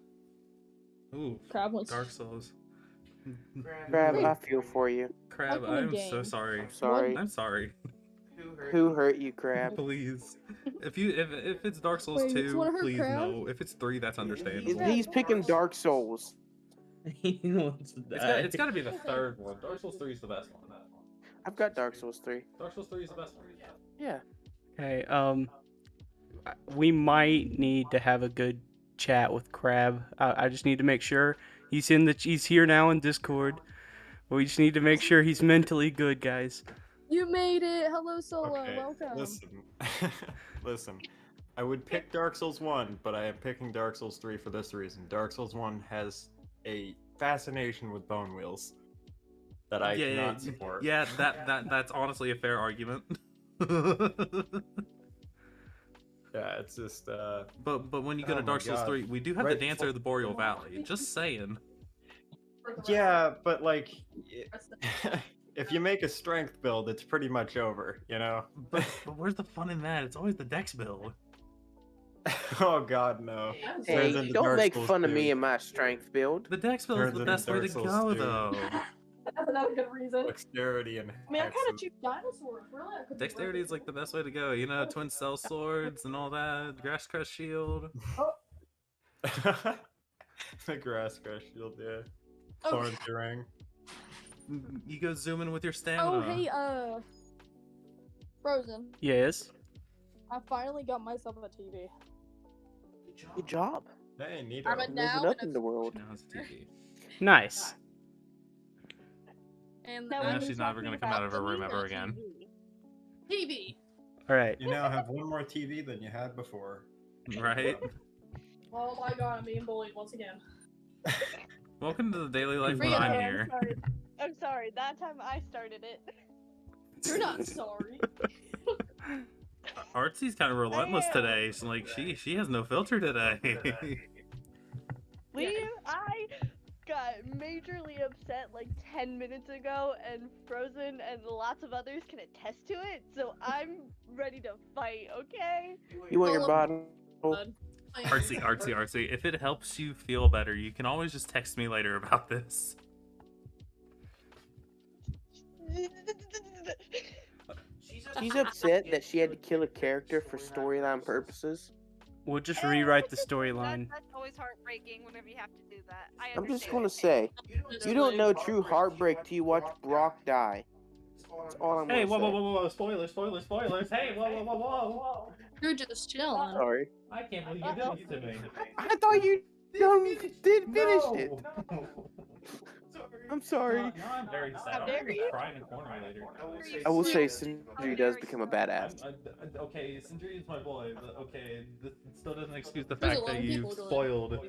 Ooh, Crab wants. Dark Souls. Crab, I feel for you. Crab, What kind of I'm so game? sorry. I'm sorry. I'm sorry. Who hurt you, Crab? Please. If it's Dark Souls Wait, you just 2, wanna hurt please Crab? no. If it's 3, that's understandable. He's picking Dark Souls. He wants to die. It's got to be the third one. Dark Souls 3 is the best one. I've got Dark Souls 3. Dark Souls 3 is the best one. Yeah. Okay. we might need to have a good chat with Crab. I just need to make sure he's here now in Discord. We just need to make sure he's mentally good, guys. You made it. Hello, Solo. Okay, Welcome. listen. I would pick Dark Souls 1, but I am picking Dark Souls 3 for this reason. Dark Souls 1 has a fascination with bone wheels that I cannot support. Yeah, that's honestly a fair argument. Yeah, it's just But when you go oh to my Dark Souls God. 3, we do have Right the Dancer of the Boreal Valley. Just saying. yeah, but like if you make a strength build, it's pretty much over, you know? But where's the fun in that? It's always the Dex build. Oh God, no. Hey, Turns into don't Dark make Souls fun of 2. me and my strength build. The Dex build is Turns the into best way Dark to Souls go, 2. though. That's another good reason. Dexterity and I mean, I kind hexes. of choose dinosaurs. Really, I could. Dexterity is like the best way to go. You know, twin cell swords and all that. Grass crest shield. The grass crush shield, yeah. Thorn ring. You go zooming with your Oh, stamina. hey, Frozen. Yes. I finally got myself a TV. Good job. Hey, neato. I'm a Moving now up and in the world. Now it's a TV. Nice. And Now, Nah, when she's you're never talking gonna come out about of her room TV, ever again. TV. All right. You now have one more TV than you had before. Right? Oh my god, I'm being bullied once again. Welcome to the daily life when Free I'm it. here. I'm sorry. That time I started it. You're not sorry. Artsy's kind of relentless am. today. So, like she has no filter today. Liam, I got majorly upset like 10 minutes ago, and Frozen and lots of others can attest to it, so I'm ready to fight, okay? You want your bottle? Artsy. If it helps you feel better, you can always just text me later about this. She's upset that she had to kill a character for storyline purposes. We'll just rewrite the storyline. That's always heartbreaking whenever you have to do that. I'm just gonna say, you don't know true heartbreak till you watch Brock die. That's all I'm Hey, gonna say. whoa! Spoilers! Hey, whoa! You're just chilling. Sorry. I can't believe you did this to me. I thought you did finish it. I'm sorry. No, I'm very sad. How I'm dare gonna you? cry in a corner later. I will say Sindri does become a badass. Okay, Sindri is my boy, but okay, this still doesn't excuse the There's a fact lot that of you people going. spoiled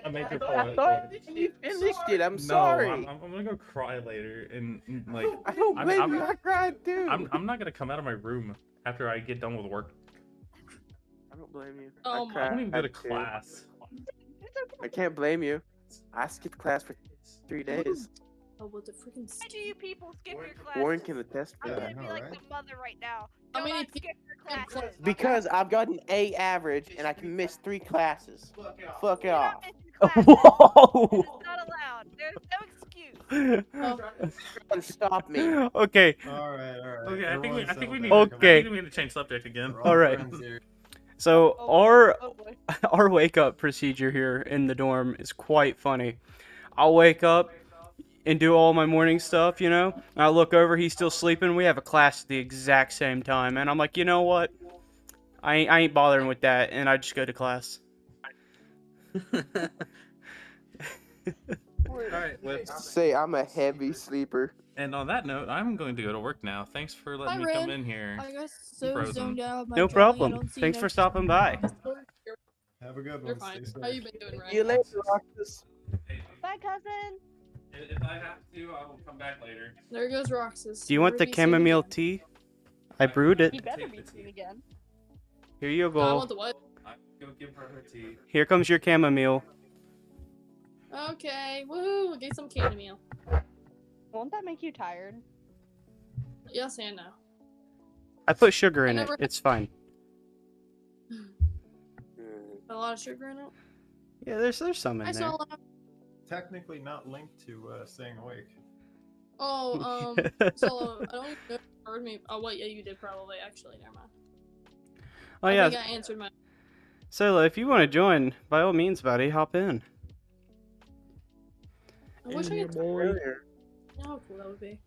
a major I part. thought you finished it. I'm sorry. No, I'm gonna go cry later, and like I don't blame I'm- you. I cried too. I'm not gonna come out of my room after I get done with work. I don't blame you. Oh I my- I don't even go to cried, too. class. I can't blame you. I skipped class for 3 days. Oh, what the freaking. Why do you people skip your classes? Warren can attest I'm to gonna that. be like the mother right now. How Go many on, people skip your classes. Because I've got an A average and I can miss 3 classes. Fuck You're off. not missing classes. Whoa! It is not allowed. There's no excuse. And stop me. Okay. Alright. Okay, I think we need. Okay. I think we need to change subject again. All right. So our Oh boy. our wake up procedure here in the dorm is quite funny. I'll wake up and do all my morning stuff, you know. And I look over, he's still sleeping. We have a class at the exact same time, and I'm like, you know what? I ain't bothering with that, and I just go to class. Alright, Say I'm a heavy sleeper. and on that note, I'm going to go to work now. Thanks for letting Hi, me come Ren. in here. I got so Frozen. zoned out. No problem. Thanks for stopping by. Have a good You're one. fine. Stay How safe. you been doing, See you Ren? later, Roxas. Bye, cousin. If I have to, I will come back later. There goes Roxas. Do you want the Never be seen chamomile again. tea? I brewed He it. better be seen again. Here you I go. want the what? I go give her her tea. Here comes your chamomile. Okay, woohoo! Get some chamomile. Won't that make you tired? Yes and no. I put sugar I in it. never- It's fine. A lot of sugar in it. Yeah, there's some in I there. saw a lot. Technically not linked to staying awake. Oh, Solo, I don't even know if you heard me. Oh, wait, yeah, you did probably, actually. Never mind. Oh I yeah. think I answered my. Solo, if you want to join, by all means, buddy, hop in. I wish I could. Earlier. How cool that would be.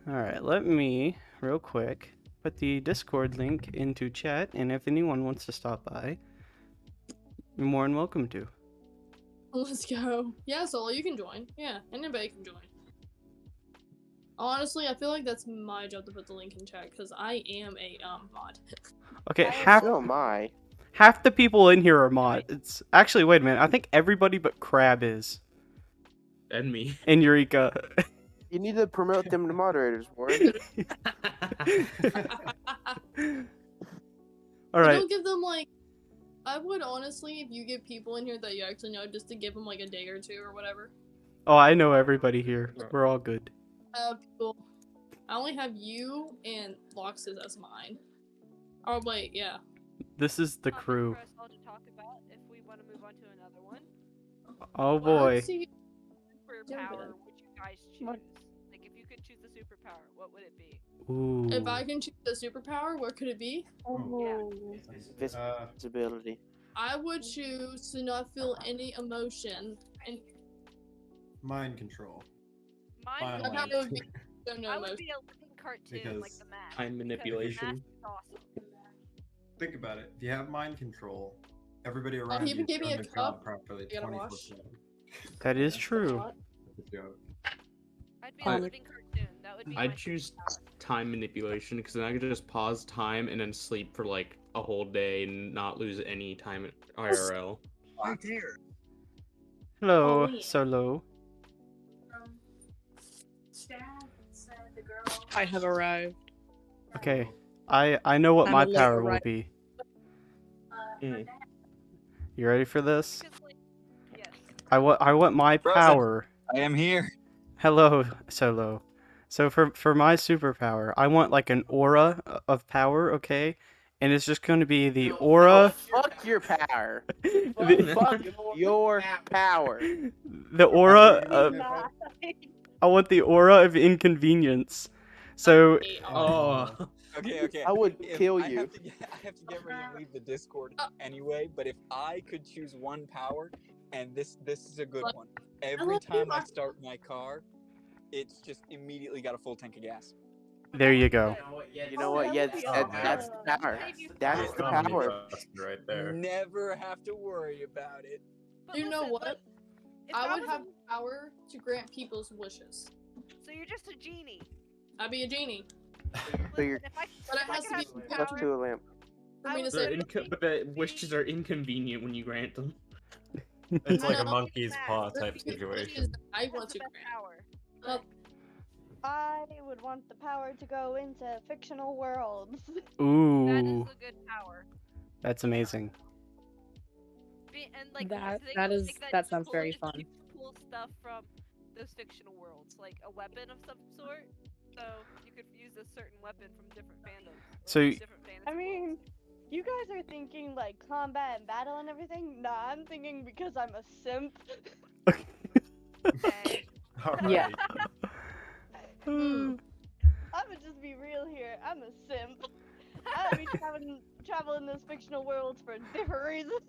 All right, let me real quick put the Discord link into chat, and if anyone wants to stop by, you're more than welcome to. Let's go. Yeah, Solo, you can join. Yeah, anybody can join. Honestly, I feel like that's my job to put the link in chat because I am a mod. Okay, So am I. half the people in here are mod. It's actually, wait a minute. I think everybody but Crab is. And me. And Eureka. You need to promote them to moderators, Warren. All right. Don't give them like. I would honestly, if you get people in here that you actually know, just to give them like a day or two or whatever. Oh, I know everybody here. We're all good. People. I only have you and Loxus as mine. Oh wait, yeah. This is the crew. For us all to talk about if we want to move on to another one. Oh boy. Superpower would you guys choose? Like, if you could choose a superpower, what would it be? Ooh. If I can choose a superpower, what could it be? Visibility. I would choose to not feel any emotion and Mind control. Mine Finally. would be, I would be a living cartoon like Because the Mask. Time because manipulation. The Mask is awesome. Think about it. If you have mind control, everybody he around even you gave me doing a their cup. job properly You gotta 24/7. wash. That is true. Good job. I'd be a living cartoon. That would be my I'd choose time manipulation because then I could just pause time and then sleep for like a whole day and not lose any time at IRL. Right there. Hello, Oh, yeah. Solo. I have arrived. Okay. I know what I'm my a late power will arrival. be. Mm. You ready for this? Because, like, yes. I want my Frozen. power. I am here. Hello, Solo. So for my superpower, I want like an aura of power, okay? And it's just going to be the aura. Fuck your power. the, Fuck your power. the aura of. Nah. I want the aura of inconvenience. So Oh. Okay. I would kill I you. have to get ready and leave the Discord anyway. But if I could choose one power, and this is a good one. Every time I start my car, it's just immediately got a full tank of gas. there you go. You know what? Yeah, that's the power. That's the power. Right there. Never have to worry about it. But You know listen, what? but if I would was have a- power to grant people's wishes. So you're just a genie. I'd be a genie. So you're Listen, if I, But it if I has could to be have some stuck power, to a lamp. For me to They're say, But the wishes are inconvenient when you grant them. It's like a No. monkey's paw type wishes situation. I that's want the to best grant. power. Well, I would want the power to go into fictional worlds. That is Ooh, a good power. that's amazing. And like That- they that can is- take that and sounds pull very it- fun. You can pull stuff from those fictional worlds, like a weapon of some sort. So you could use a certain weapon from different fandoms. So or y- different fantasy I mean, worlds. you guys are thinking like combat and battle and everything. Nah, I'm thinking because I'm a simp. Okay. Alright. Yeah. I'ma just be real here. I'm a simp. I'll be traveling those fictional worlds for different reasons.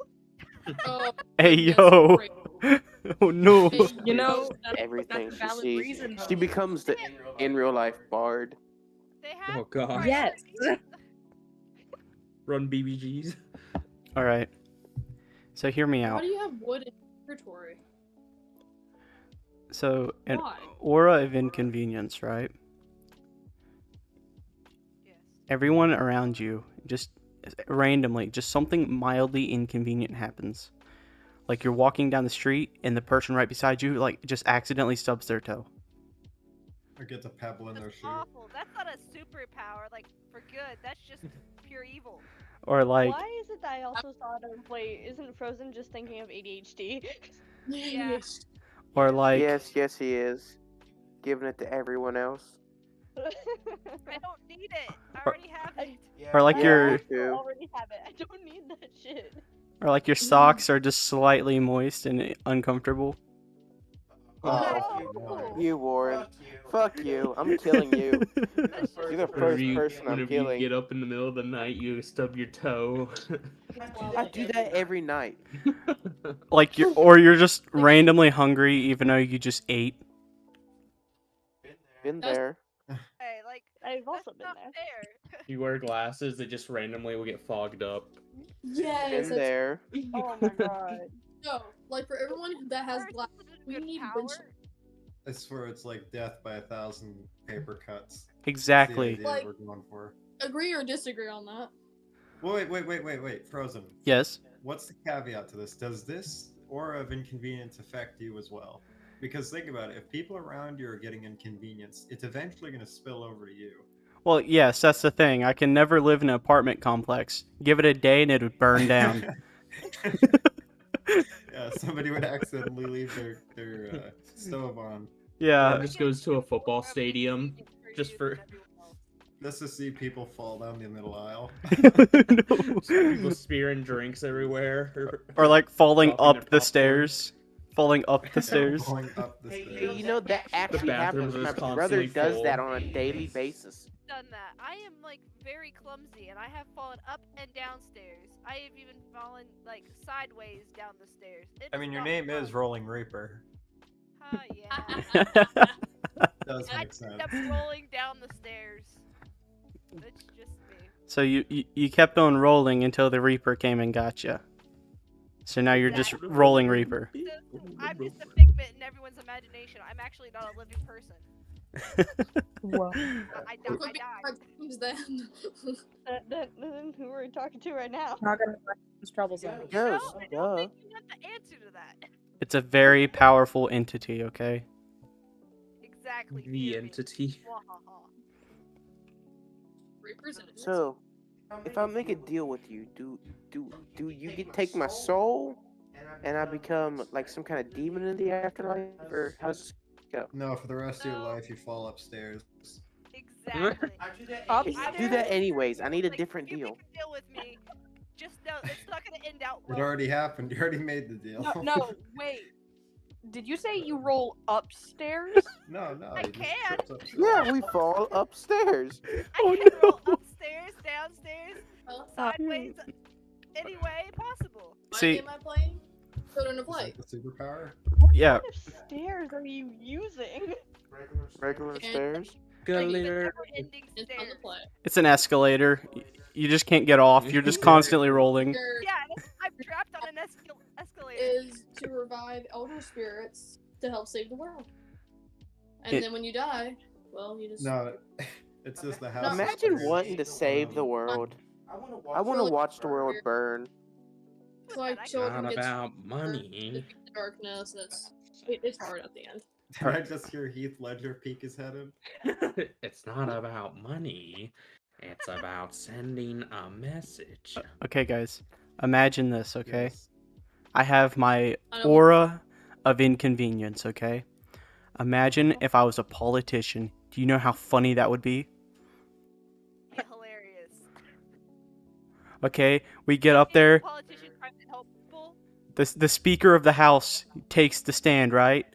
oh, Hey goodness yo. gracious. Oh no. Hey, You know, Everything that's a she valid sees. reason, She though. becomes the in real life bard. They have Oh god. Yes. Run BBGs. All right. So hear me Why out. do you have wood in your territory? So an Why? aura of inconvenience, right? Yes. Everyone around you, just randomly, just something mildly inconvenient happens. Like you're walking down the street and the person right beside you, like, just accidentally stubs their toe. Or gets a pebble in their That's shoe. awful. That's not a superpower, like for good. That's just pure evil. Or like, Why is it that I also thought of wait, isn't Frozen just thinking of ADHD? Yeah. or like, Yes, he is. Giving it to everyone else. I don't need it. I already have it. or like Yeah, your, me too. already have it. I don't need that shit. or like your socks are just slightly moist and uncomfortable. Oh, you Warren. Fuck you. I'm killing you. You're the first person I'm Whenever you killing. get up in the middle of the night, you stub your toe. I do that every night. Like you're just randomly hungry even though you just ate. Been there. Hey, like I've also been Not there. fair. You wear glasses, they just randomly will get fogged up. Yes, Been that's there. Oh my god. no. Like for everyone that has Ours glass, isn't a we good need power. I swear it's like death by 1,000 paper cuts. Exactly. That's the idea Like- we're going for. agree or disagree on that. Wait, Frozen. Yes. What's the caveat to this? Does this aura of inconvenience affect you as well? Because think about it, if people around you are getting inconvenienced, it's eventually going to spill over to you. Well, yes, that's the thing. I can never live in an apartment complex. Give it a day and it would burn down. Yeah, somebody would accidentally leave their stove on. Yeah. Or just goes to a football stadium just for Just to see people fall down the middle aisle. people spearing drinks everywhere. Or like falling dropping their up the popcorn. stairs. Falling up the stairs. Falling up the stairs. Hey, you know that actually bathrooms happens. are just My brother constantly does that full. on a daily basis. Done that. I am like very clumsy, and I have fallen up and downstairs. I have even fallen like sideways down the stairs. It I mean, your not name fun. is Rolling Reaper. Yeah. Does I make just sense. kept rolling down the stairs. It's just me. So you kept on rolling until the Reaper came and got you. So now you're just Exactly. rolling Reaper. So, I'm just a figment in everyone's imagination. I'm actually not a living person. Whoa. I died. Then. Then who are we talking to right now? Not gonna find troubles then. Yes, I duh. don't think you have the answer to that. It's a very powerful entity, okay? Exactly. The hear me. entity. Wahaha. Reapers and So, if I make a deal with you, do you take my soul, and I become like some kind of demon in the afterlife, or how's this go? No, for the rest of your No. life, you fall upstairs. Exactly. Okay, do that anyways. I need a Like, different if you deal. make a deal with me, just know it's not gonna end out It well. already happened. You already made the deal. No, wait. Did you say you roll upstairs? No, I you just can. tripped upstairs. Yeah, we fall upstairs. I can roll upstairs, downstairs, sideways, any way possible. See, Am I playing? Children of Is that Light. the superpower? yeah. What kind of stairs are you using? Regular And- stairs. Escalator. Ending It's fun to stairs. play. It's an escalator. You just can't get off. You're just constantly rolling. Here Yeah, I'm trapped on an escalator. is to revive elder spirits to help save the world. And It- then when you die, well, you just. No, it's just the house. of Imagine spirits. wanting to save the world. I want to watch the world burn. It's like children Not get about money. defeat the darkness. And it's hard at the end. Did I just hear Heath Ledger peek his head in? It's not about money. It's about sending a message. Okay, guys. Imagine this, okay? Yes. I have my I don't- aura of inconvenience, okay? Imagine if I was a politician. Do you know how funny that would be? Hilarious. Okay, we get up there. Politician trying to help people. The Speaker of the House takes the stand, right?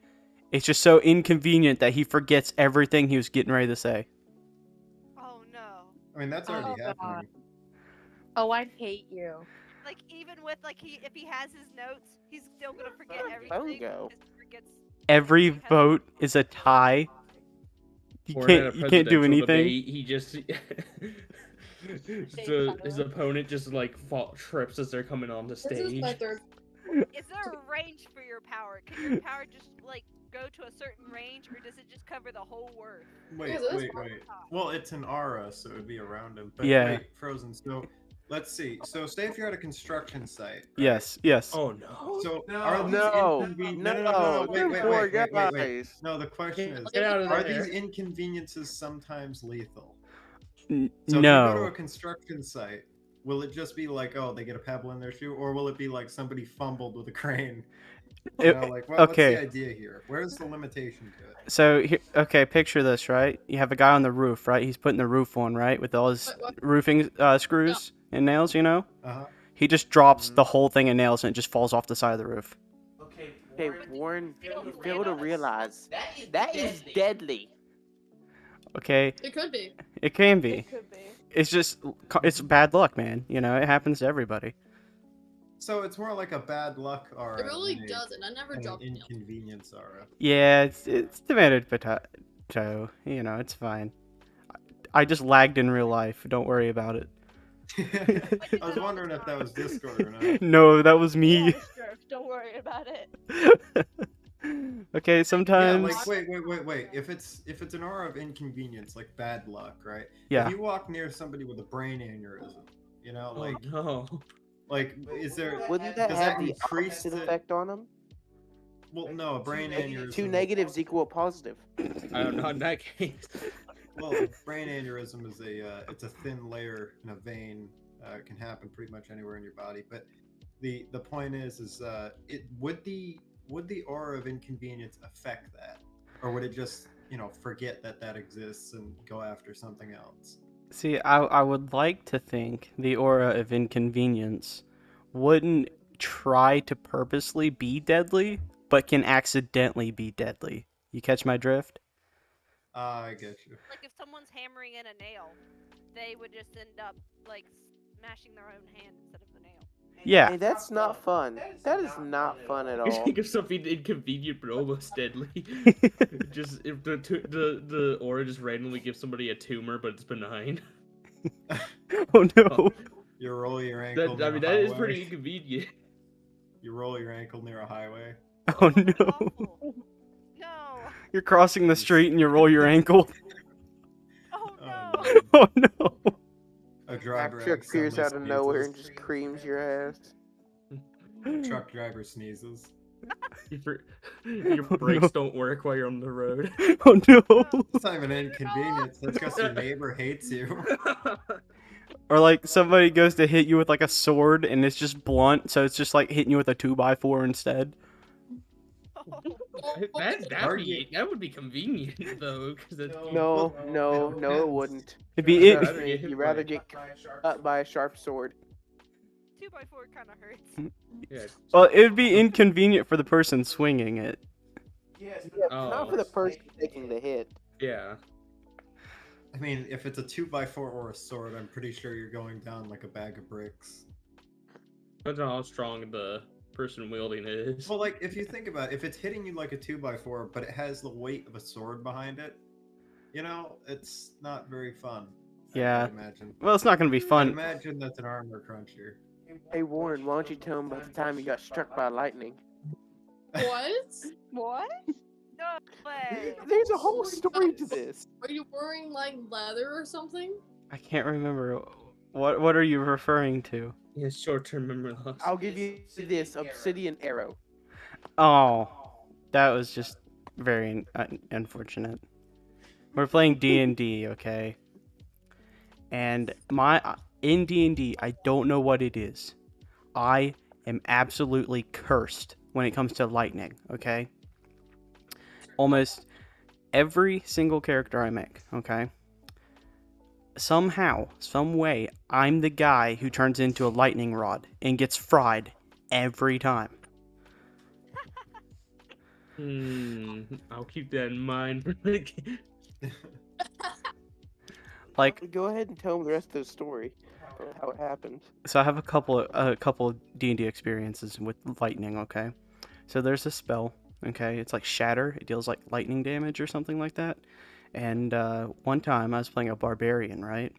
It's just so inconvenient that he forgets everything he was getting ready to say. Oh no. I mean, that's already Oh, God. happening. Oh, I hate you. Like even with like if he has his notes, he's still gonna forget everything. Bongo. because he forgets Every everything has- vote is a tie. You Or in a can't do presidential anything. debate, he just so his opponent just like trips as they're coming on the This is stage. my third. Is there a range for your power? Can your power just like go to a certain range, or does it just cover the whole word? Wait. Yeah, that's Well, it's an aura, so it would be around him. But Yeah. wait, Frozen. So, let's see. So, say if you're at a construction site. right? Yes, yes. Oh no! So, No. are these No, no, you wait. poor guys. No, the question is, Get out of are there. these inconveniences sometimes lethal? N- So if you go to a no. construction site, will it just be like, oh, they get a pebble in their shoe, or will it be like somebody fumbled with a crane? You It- know, like, what's okay. the idea here? Where's the limitation to it? So, okay, picture this, right? You have a guy on the roof, right? He's putting the roof on, right? With all his What? roofing screws and nails, you know? Uh-huh. He just drops the whole thing of nails and it just falls off the side of the roof. Okay, Warren, you fail to realize that is deadly. Okay? It could be. It can be. It could be. It's just, it's bad luck, man. You know, it happens to everybody. So it's more like a bad luck aura. It really than doesn't. I never an dropped a nail. inconvenience aura. Yeah, it's tomato potato. You know, it's fine. I just lagged in real life. Don't worry about it. I was wondering if that was Discord or not. No, that was me. Don't worry about it. Okay, Yeah, sometimes. like wait. If it's an aura of inconvenience, like bad luck, right? Yeah. If you walk near somebody with a brain aneurysm, you know, like no. Like, is there? Wouldn't that does have that the increase opposite the? effect on them? Well, no, a brain aneurysm. Two negatives equal a positive. Not in that case. Well, brain aneurysm is it's a thin layer in a vein. It can happen pretty much anywhere in your body. But the point is it would the aura of inconvenience affect that, or would it just forget that exists and go after something else? See, I would like to think the aura of inconvenience wouldn't try to purposely be deadly, but can accidentally be deadly. You catch my drift? I get you. Like if someone's hammering in a nail, they would just end up like smashing their own hand instead of the nail. Yeah. Hey, that's not fun. That is not fun at all. Think of something inconvenient but almost deadly. Just if the aura just randomly gives somebody a tumor, but it's benign. Oh no! You roll your ankle. That near a is pretty highway. inconvenient. You roll your ankle near a highway. Oh no! No. You're crossing the street and you roll your ankle. Oh no! Oh no! A driver Truck appears out of accidentally nowhere and sneezes. just creams your ass. A truck driver sneezes. Your brakes don't work while you're on the road. Oh no! It's not even an inconvenience. That's because your neighbor hates you. Or like somebody goes to hit you with like a sword and it's just blunt, so it's just like hitting you with a 2x4 instead. That would be convenient though, because No, it wouldn't. It'd be it. Trust me, you'd rather get cut by a sharp sword. 2x4 kind of hurts. Yeah. Well, it'd be inconvenient for the person swinging it. Yeah, not for the person taking the hit. Yeah. I mean, if it's a 2x4 or a sword, I'm pretty sure you're going down like a bag of bricks. Depends on how strong the person wielding it is. Well, like, if you think about it, if it's hitting you like a 2x4, but it has the weight of a sword behind it, it's not very fun. Yeah. I imagine. Well, it's not going to be fun. I imagine that's an armor cruncher. Hey Warren, why don't you tell him about the time you got struck by lightning? What? What? No way. There's a whole story to this. Are you wearing like leather or something? I can't remember. What are you referring to? Yeah, short-term memory loss. I'll give you this obsidian arrow. Oh, that was just very unfortunate. We're playing D&D, okay? And in D&D, I don't know what it is. I am absolutely cursed when it comes to lightning, okay? Almost every single character I make, okay? Somehow, some way, I'm the guy who turns into a lightning rod and gets fried every time. I'll keep that in mind. Like, go ahead and tell him the rest of the story, how it happened. So I have a couple of D&D experiences with lightning, okay? So there's a spell, okay? It's like Shatter. It deals like lightning damage or something like that. And one time I was playing a barbarian, right?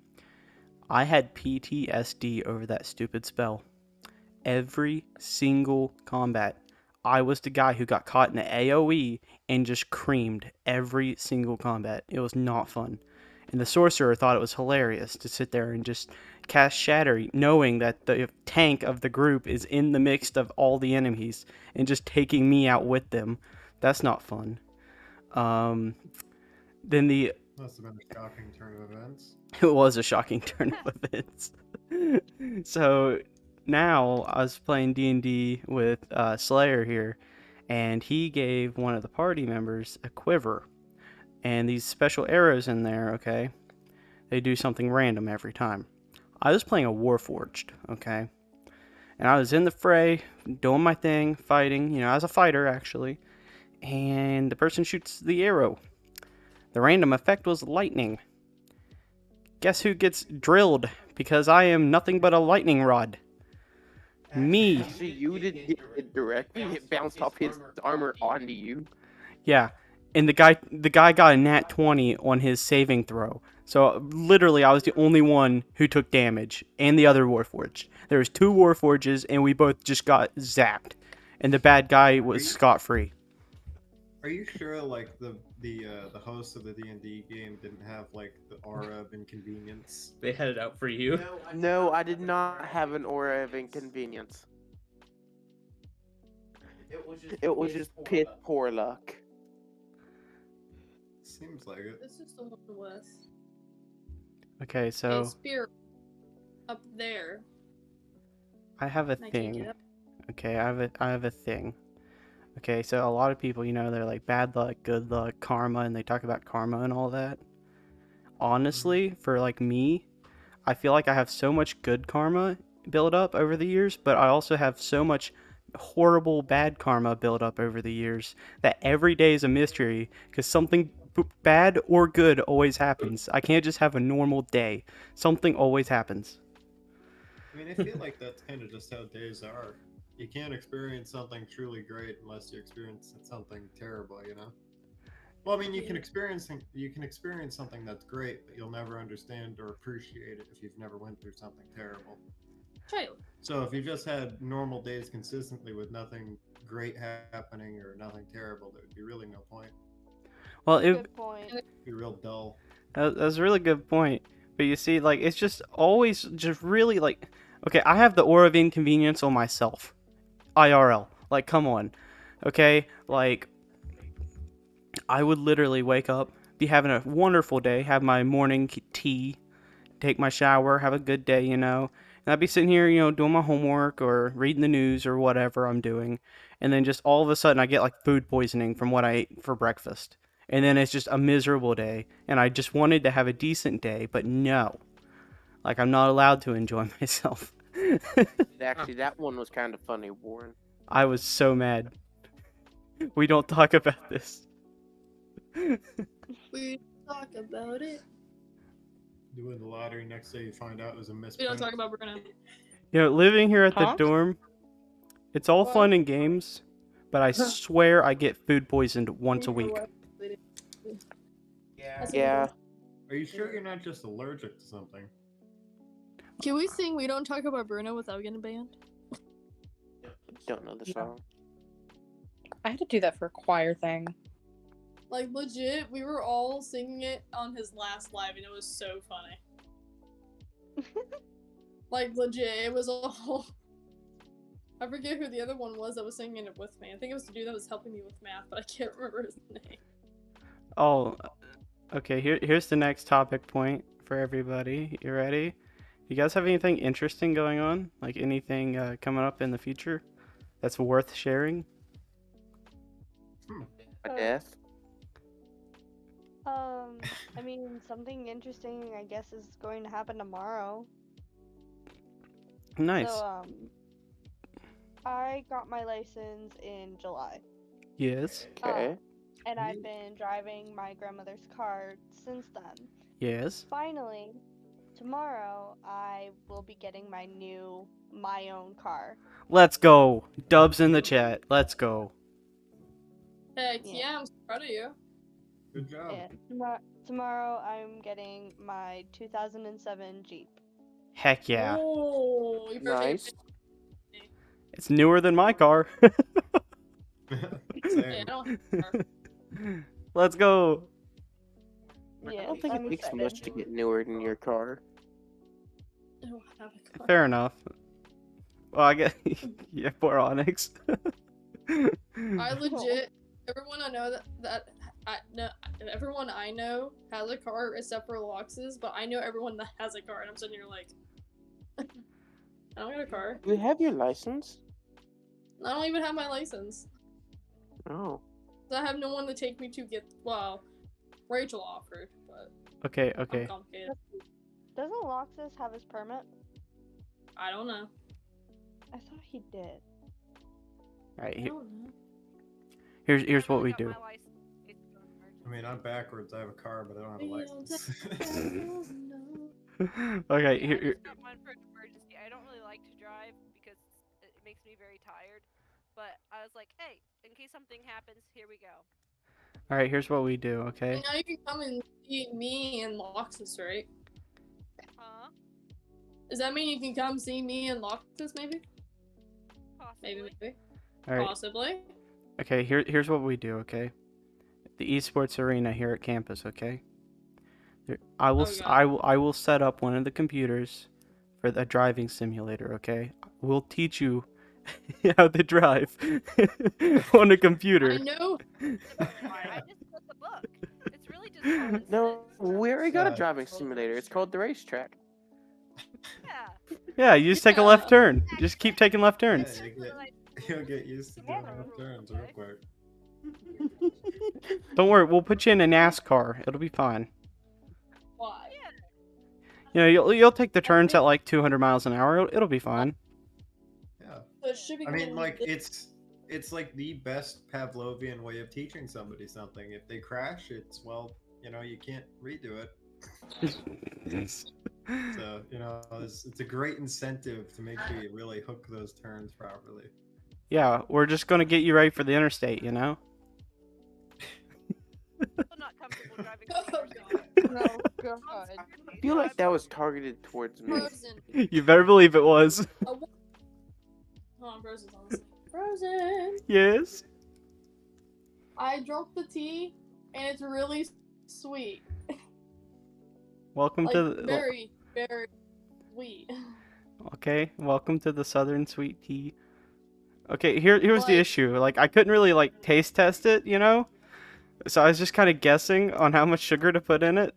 I had PTSD over that stupid spell. Every single combat, I was the guy who got caught in the AoE and just creamed every single combat. It was not fun. And the sorcerer thought it was hilarious to sit there and just cast Shatter, knowing that the tank of the group is in the midst of all the enemies and just taking me out with them. That's not fun. Then the... Must have been a shocking turn of events. It was a shocking turn of events. So now I was playing D&D with Slayer here, and he gave one of the party members a quiver. And these special arrows in there, okay, they do something random every time. I was playing a Warforged, okay, and I was in the fray, doing my thing, fighting, as a fighter, actually, and the person shoots the arrow. The random effect was lightning. Guess who gets drilled because I am nothing but a lightning rod? Me. So you didn't get it directly, it bounced off his armor onto you. Yeah. And the guy got a nat 20 on his saving throw. So literally, I was the only one who took damage, and the other Warforged. There was 2 Warforges, and we both just got zapped, and the bad guy was scot free. Are you sure, like the host of the D&D game didn't have like the aura of inconvenience? They had it out for you. No, I did not have an aura of inconvenience. It was just piss poor luck. Seems like it. This is the one with Okay, a so spear up there. I have a I can't thing. get up. Okay, I have a thing. Okay, so a lot of people, they're like bad luck, good luck, karma, and they talk about karma and all that. Honestly, for like me, I feel like I have so much good karma built up over the years, but I also have so much horrible bad karma built up over the years that every day is a mystery because something bad or good always happens. I can't just have a normal day. Something always happens. I mean, I feel like that's kind of just how days are. You can't experience something truly great unless you experience something terrible, you know? Well, I mean, you can experience something that's great, but you'll never understand or appreciate it if you've never went through something terrible. Child. So if you just had normal days consistently with nothing great happening or nothing terrible, there would be really no point. Well, Good point. It'd be real dull. That's a really good point. But you see, like, it's just always just really like, okay, I have the aura of inconvenience on myself. IRL. Like, come on. Okay? Like, I would literally wake up, be having a wonderful day, have my morning tea, take my shower, have a good day, and I'd be sitting here, doing my homework or reading the news or whatever I'm doing, and then just all of a sudden I get like food poisoning from what I ate for breakfast. And then it's just a miserable day, and I just wanted to have a decent day, but no. Like, I'm not allowed to enjoy myself. Actually, that one was kind of funny, Warren. I was so mad. We don't talk about this. We talk about it. You win the lottery, next day you find out it was a We misprint. don't talk about Bruno. Living here at the Huh? dorm, it's all fun and games, but I swear I get food poisoned once a week. Yeah. Are you sure you're not just allergic to something? Can we sing We Don't Talk About Bruno without getting banned? Don't know the song. I had to do that for a choir thing. Like, legit, we were all singing it on his last live, and it was so funny. Like, legit, it was all... I forget who the other one was that was singing it with me. I think it was the dude that was helping me with math, but I can't remember his name. Oh, okay, here's the next topic point for everybody. You ready? You guys have anything interesting going on? Like anything coming up in the future that's worth sharing? A death? I mean, something interesting, I guess, is going to happen tomorrow. Nice. So, I got my license in July. Yes. Okay. And I've been driving my grandmother's car since then. Yes. Finally, tomorrow, I will be getting my own car. Let's go. Dubs in the chat. Let's go. Heck yeah, I'm so proud of you. Good job. Yeah. Tomorrow, I'm getting my 2007 Jeep. Heck yeah. Oh, you Nice. It's newer than my car. Yeah, I don't have a car. Let's go. Yeah, I don't think it takes much to get newer than your car. I don't have a car. Fair enough. Well, I guess yeah, poor Onyx. I legit, everyone I know everyone I know has a car except for Lox's, but I know everyone that has a car, and I'm sitting here like, I don't got a car. Do you have your license? I don't even have my license. Oh. So I have no one to take me to get. Well, Rachel offered, but Okay. I'm complicated. Doesn't Loxus have his permit? I don't know. I thought he did. Alright, I don't know. here's what we do. I mean, I'm backwards. I have a car, but I don't have a license. Okay, I here. just got mine for an emergency. I don't really like to drive because it makes me very tired. But I was like, hey, in case something happens, here we go. All right, here's what we do, okay? Now you can come and see me and Loxus, right? Huh? Does that mean you can come see me and Loxus, maybe? Possibly. Maybe. All right. Possibly. Okay, here's what we do, okay? The esports arena here at campus, okay? I will I will set up one of the computers for the driving simulator, okay? We'll teach you how to drive on a computer. I know. I just read the book. It's really just common No, we already got a Yeah. driving simulator. It's called the racetrack. Yeah. Yeah, you just take a left turn. Just keep taking left turns. You'll get used to doing left turns real quick. Don't worry, we'll put you in a NASCAR. It'll be fine. Why? You know, you'll take the turns at like 200 miles an hour. It'll be fine. Yeah. So it should be I mean, really like good. it's like the best Pavlovian way of teaching somebody something. If they crash, it's you can't redo it. So it's a great incentive to make sure you really hook those turns properly. Yeah, we're just gonna get you ready for the interstate, you know? I'm not comfortable driving. Oh god. I feel like that was targeted towards me. Frozen. You better believe it was. Hold on, Frozen's on. Frozen. Yes. I drunk the tea, and it's really sweet. Welcome Like, to the very, very sweet. Okay, welcome to the Southern Sweet Tea. Okay, here's the issue. Like, I couldn't really like taste test it, you know? So I was just kind of guessing on how much sugar to put in it.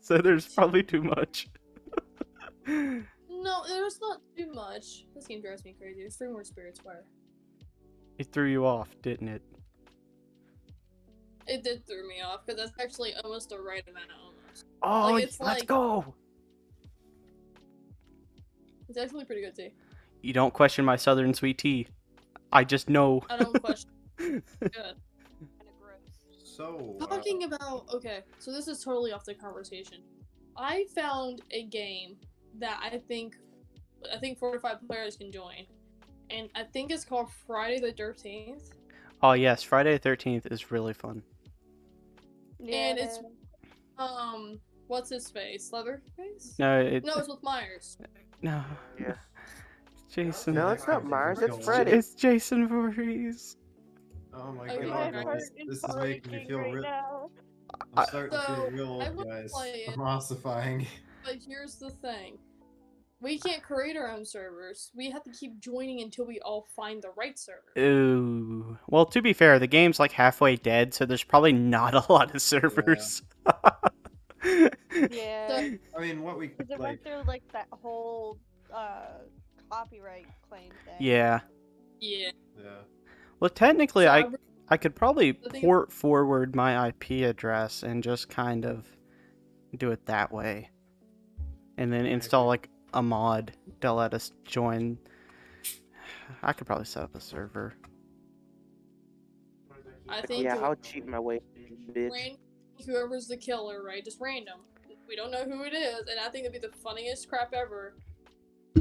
So there's probably too much. No, there's not too much. This game drives me crazy. There's 3 more spirits fire. It threw you off, didn't it? It did throw me off, because that's actually almost the right amount almost. Oh, Like, it's let's like- go! It's actually pretty good tea. You don't question my Southern Sweet Tea. I just know. I don't question. Good. So Talking about okay, so this is totally off the conversation. I found a game that I think 4 to 5 players can join, and I think it's called Friday the 13th. Oh yes, Friday the 13th is really fun. And it's what's his face? Leatherface? No, it's with Myers. No. Yeah. Jason. No, it's not Myers. It's Freddy. It's Jason Voorhees. Oh my Okay, god, my guys, this is making me feel real. now. I'm starting to feel So, real I old, would guys. play it. I'm ossifying. But here's the thing. We can't create our own servers. We have to keep joining until we all find the right server. Ooh. Well, to be fair, the game's like halfway dead, so there's probably not a lot of servers. Yeah. I mean, what we Because it like. went through like that whole copyright claim thing. Yeah. Yeah. Yeah. Well, technically, So I could probably the thing- port forward my IP address and just kind of do it that way. And then install like a mod to let us join. I could probably set up a server. I think Yeah, I'll cheat my way, bitch. whoever's the killer, right? Just random. We don't know who it is, and I think it'd be the funniest crap ever.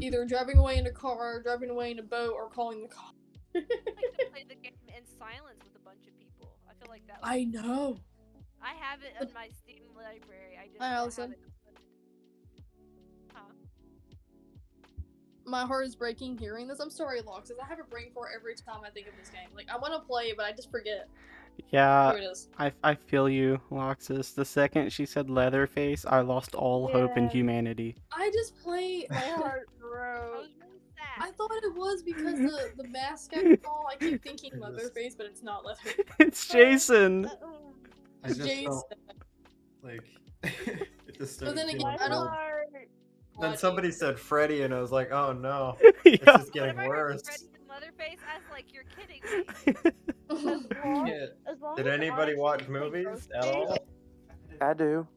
Either driving away in a car, driving away in a boat, or calling the cops. I like to play the game in silence with a bunch of people. I feel like that. I know. I have it in my Steam library. I just Hi, don't Allison. have it. Huh? My heart is breaking hearing this. I'm sorry, Lox, I have a brain fart every time I think of this game. Like, I want to play it, but I just forget. Yeah, Here it is. I feel you, Loxus. The second she said Leatherface, I lost all hope in Yeah. humanity. I just play. My heart broke. I thought it was because the mask I saw. I keep thinking Leatherface, but it's not Leatherface. It's Jason. I just Jason. felt like it just But started then again, feeling I don't. old. Then somebody said Freddy, and I was like, oh no, Yeah. it's just What getting if I heard worse. Freddy and Leatherface? I was like, you're kidding me. Did anybody watch movies at all? I do.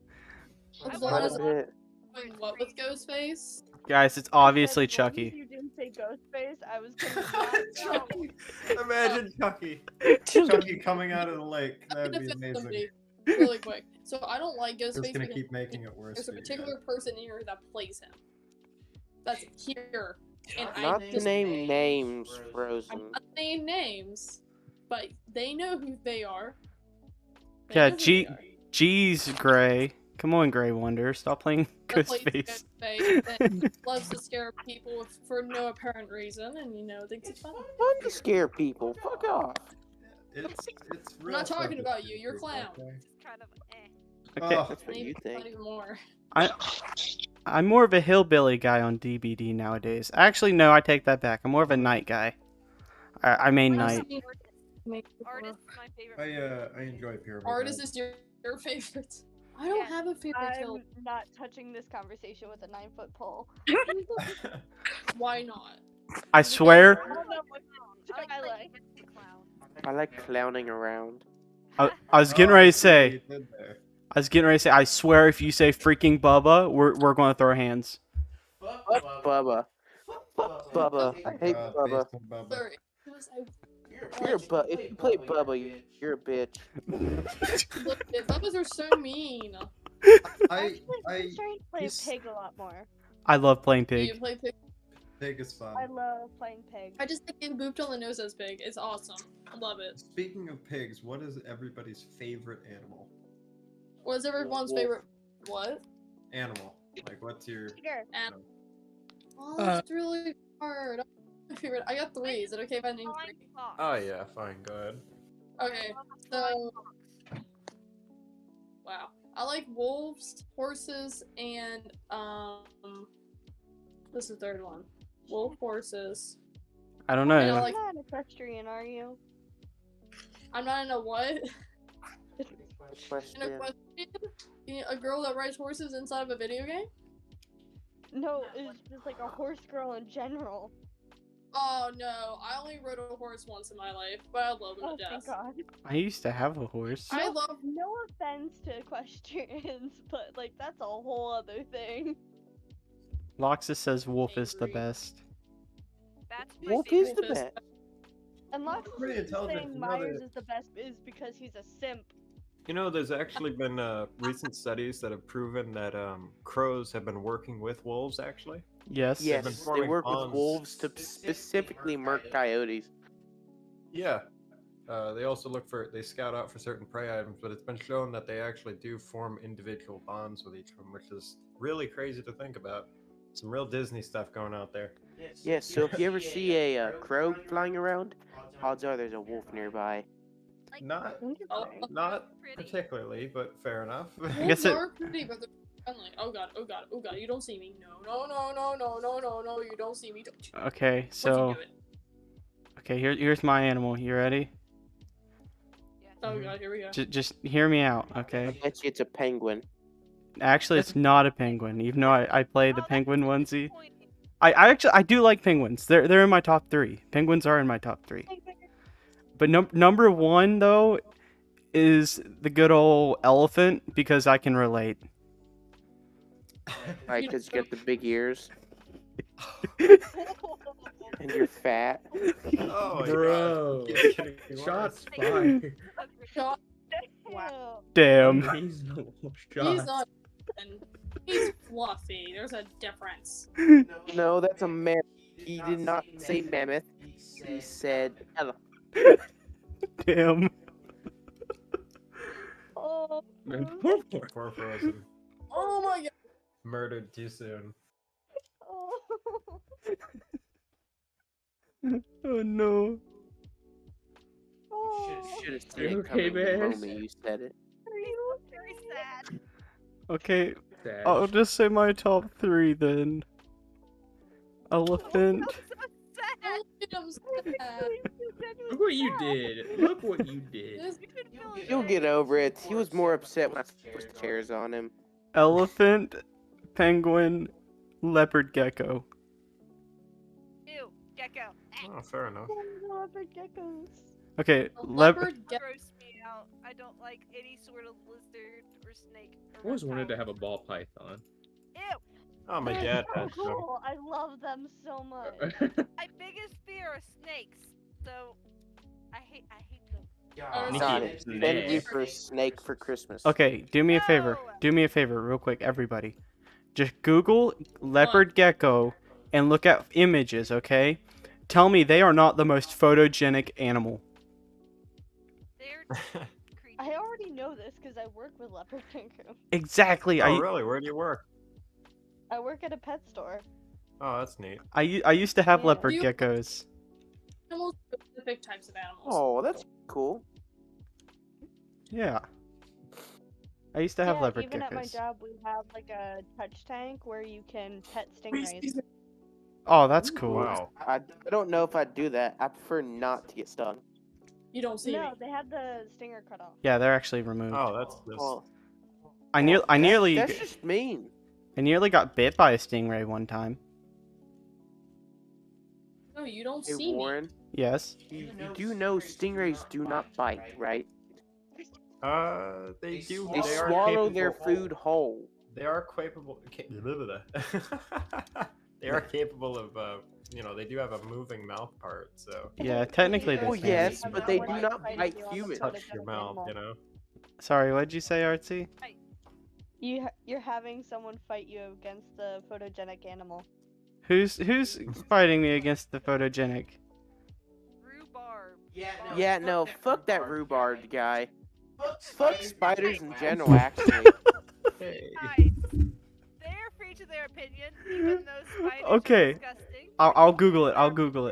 As Quite long a as bit. I'm what with Ghostface? Guys, it's obviously As long as Chucky. you didn't say Ghostface, I was gonna not Imagine Chucky coming out of the lake. I'm That'd gonna be fit amazing. somebody really quick. So I don't like Ghostface. It's gonna because keep making it worse. There's a for you particular guys. person in here that plays him. That's here. And Not I to just name names, I'm Frozen. not saying names. but they know who they are. They Yeah, know who they are. G's Gray. Come on, Gray Wonder. Stop playing That plays Ghostface. Ghostface that loves to scare people for no apparent reason, and thinks it's fun. Fun to scare people. Fuck off. It's I'm real not fun talking to about scare you. You're a people, clown. okay? Just kind of Okay. Oh, That's what Maybe you not think. even more. I'm more of a hillbilly guy on DBD nowadays. Actually, no, I take that back. I'm more of a night guy. I mean night. Artist is my favorite. I enjoy Pyramid Artist Head. is your favorite. I don't have a favorite hill. I'm not touching this conversation with a 9-foot pole. Why not? I swear. I don't know what I like. I like clowning around. I was getting ready to say. I swear, if you say freaking Bubba, we're going to throw hands. Fuck Bubba. Fuck Bubba. I hate Bubba. Sorry. If you play Bubba, you're a bitch. Look, Bubbas are so mean. I'm starting to play Pig a lot more. I love playing Do you Pig. play Pig? Pig is fun. I love playing Pig. I just think booped on the nose as Pig. It's awesome. I love it. Speaking of pigs, what is everybody's favorite animal? What's everyone's favorite? What? Animal. Like, what's your? Oh, that's really hard. My favorite. I got 3. Is it okay if I name 3? Oh yeah, fine, go ahead. Okay, so wow, I like wolves, horses, and what's the third one? Wolf, horses. I don't know. And I You're like. not an equestrian, are you? I'm not in a what? In a Question. question? A girl that rides horses inside of a video game? No, it's just like a horse girl in general. Oh no, I only rode a horse once in my life, but I love them Oh, to thank death. God. I used to have a horse. I love. No offense to equestrians, but like that's a whole other thing. Loxus says Wolf is the best. That's Wolf is the best. And Lox Pretty is intelligent. saying You know Myers that- is the best is because he's a simp. You know, there's actually been recent studies that have proven that crows have been working with wolves. Actually. Yes. Yes, been they forming work with bonds. wolves to specifically murk coyotes. Yeah. They also they scout out for certain prey items, but it's been shown that they actually do form individual bonds with each one, which is really crazy to think about. Some real Disney stuff going out there. Yes, so if you ever see a crow flying around, odds are there's a wolf nearby. Not particularly, but fair enough. Wolves are pretty, but they're friendly. Oh god, oh god, oh god, you don't see me. No, you don't see me. Okay, so. Okay, here's my animal. You ready? Oh god, here we go. Just hear me out, I okay? bet you it's a penguin. Actually, it's not a penguin, even though I play the penguin onesie. I do like penguins. They're in my top 3. Penguins are in my top 3. But number 1 though is the good old elephant because I can relate. Like, because you got the big ears. And you're fat. Oh, Bro. Shots fired. Wow. Damn. He's no He's shot. not. He's fluffy. There's a difference. No, that's a mammoth. He did not say mammoth. He said elephant. Damn. Oh. Poor Frozen. Oh my god. Murdered too soon. Oh. Oh no. Should have seen You it coming okay, the Bears? moment you said it. Very sad. Okay, Sad. I'll just say my top 3 then. Elephant. Look what you did. Look what you did. You'll get over it. He was more upset when I pushed chairs on him. Elephant, penguin, leopard gecko. Ew, gecko. Oh, fair enough. Leopard geckos. Okay, Leopard gecko. Gross me out. I don't like any sort of lizard or snake. I always wanted to have a ball python. Ew. Oh, my They're dad so had some. cool. I love them so much. My biggest fear are snakes. So I hate them. Got Nikki, it. snake. Send you for a snake for Christmas. Okay, do me a favor. Do me a favor, real quick, everybody. Just Google leopard gecko and look at images, okay? Tell me they are not the most photogenic animal. I already know this because I work with leopard kangaroo. Exactly. Oh, really? Where do you work? I work at a pet store. Oh, that's neat. I used to have Yeah. leopard Do you- geckos. Animals, specific types of animals. Oh, that's cool. Yeah. I used to have Yeah, leopard even at my geckos. job, we have like a touch tank where you can pet stingrays. Oh, that's cool. Wow. I don't know if I'd do that. I prefer not to get stung. You don't see No, me. they had the stinger cut off. Yeah, they're actually removed. Oh, that's this. Well, I that's nearly just mean. got bit by a stingray one time. No, you don't Hey, see Warren, me. Yes. you do know stingrays do not bite, right? They do. They are swallow their capable- food whole. They are capable. They are capable of. They do have a moving mouth part, so. Yeah, technically they Well, can. yes, but they do not bite humans. Touch your mouth, you know. Sorry, what'd you say, Artsy? You're having someone fight you against the photogenic animal. Who's fighting me against the photogenic? Rhubarb. Yeah, no, fuck that rhubarb guy. Fuck spiders in general, actually. Guys, they're free to their opinion, even though spiders Okay. are disgusting. I'll Google it. I'll Google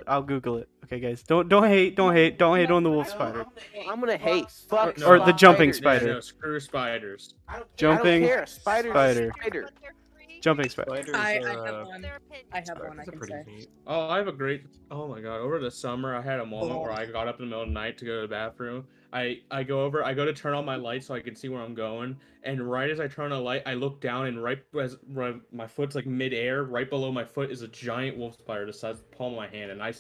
it. Okay, guys, don't hate on the wolf spider I'm gonna hate. Fuck or the jumping spiders. spider. No, screw spiders. Jumping I don't care. Spider's spider. a spider. Jumping spider. Spiders I are, have one. I have one. I spiders are can pretty say. neat. Oh, I have a great. Oh my god! Over the summer, I had a moment where I got up in the middle of the night to go to the bathroom. I go to turn on my light so I can see where I'm going, and right as I turn on the light, I look down, and right my foot's like midair, right below my foot is a giant wolf spider the size of the palm of my hand, and I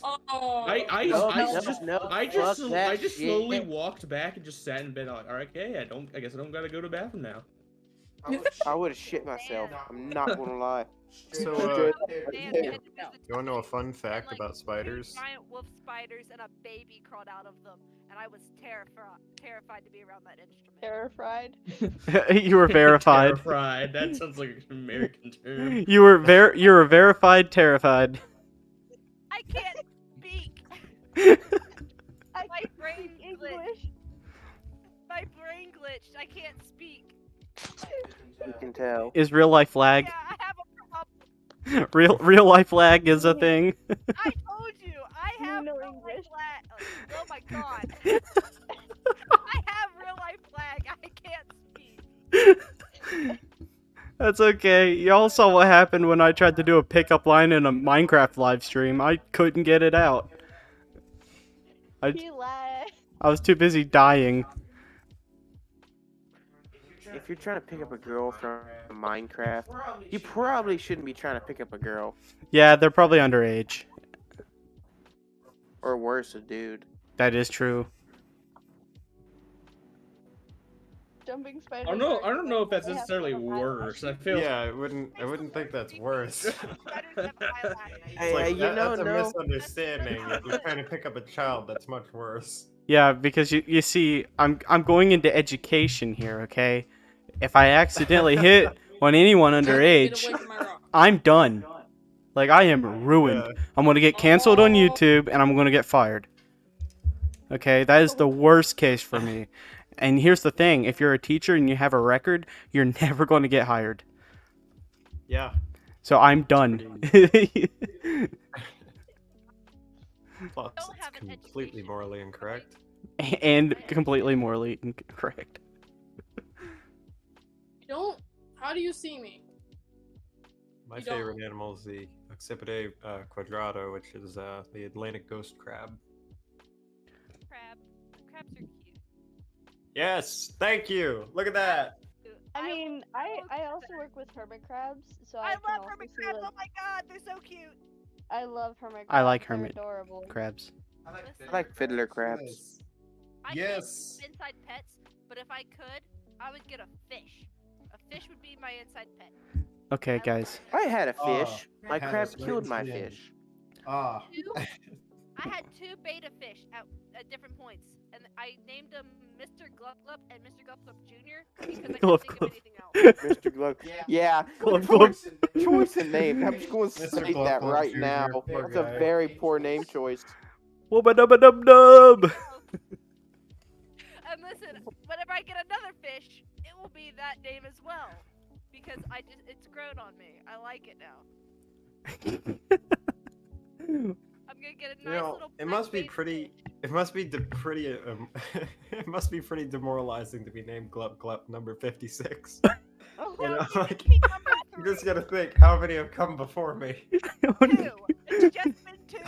just slowly walked back and just sat in bed like, all right, okay, I guess I don't gotta go to the bathroom now. I would have shit myself. I'm not gonna lie. So, Man, you want to know a fun fact about spiders? Giant wolf spiders and a baby crawled out of them, and I was terrified to be around that instrument. Terrified. You were verified. Terrified. That sounds like an American term. You were verified terrified. I can't speak. My brain glitched. My brain glitched. I can't speak. You can tell. Is real life lag? Yeah, I have a problem. Real life lag is a thing. I told you, I have know real life English. lag. Oh my god. I have real life lag. I can't speak. That's okay. Y'all saw what happened when I tried to do a pickup line in a Minecraft live stream. I couldn't get it out. He lagged. I was too busy dying. If you're trying to pick up a girl from Minecraft, you probably shouldn't be trying to pick up a girl. Yeah, they're probably underage. Or worse, a dude. That is true. Jumping spiders. I don't know if that's necessarily worse. I feel. Yeah, I wouldn't think that's worse. Hey, Like, you know, that's a no. misunderstanding. If you're trying to pick up a child, that's much worse. Yeah, because you see, I'm going into education here, okay? If I accidentally hit on anyone underage, I'm done. Like, I am ruined. Yeah. I'm gonna get canceled on YouTube, and I'm gonna get fired. Okay, that is the worst case for me. And here's the thing, if you're a teacher and you have a record, you're never going to get hired. Yeah. So I'm done. Plus, it's completely morally incorrect. And completely morally incorrect. You don't. How do you see me? My You don't. favorite animal is the Occipidae quadrata, which is the Atlantic ghost crab. Crabs are cute. Yes, thank you. Look at that. I mean, I also work with hermit crabs, so I can love also hermit see, crabs. like- Oh my god, they're so cute. I love hermit crabs. I like They're hermit adorable. crabs. I like fiddler crabs. I Yes. can't keep inside pets, but if I could, I would get a fish. A fish would be my inside pet. Okay, guys. I had a Ah, fish. My had a crab sweet killed my skin. fish. Ah. I had two beta fish at different points, and I named them Mr. Glub Glub and Mr. Glub Glub Jr. because I couldn't Glub think Glub. of anything else. Mr. Glug. Yeah. Glub Glub. Choice in name. I'm just going to Mr. say Glug that Glug right Jr., now. poor That's a guy. very poor name choice. Wubba dubba dub dub. And listen, whenever I get another fish, it will be that name as well. Because it's grown on me. I like it now. I'm gonna get a nice little. It must be pretty. It must be pretty. It must be pretty demoralizing to be named Glup Glup number 56. You know, like you just gotta think, how many have come before me? Two. It's just been two.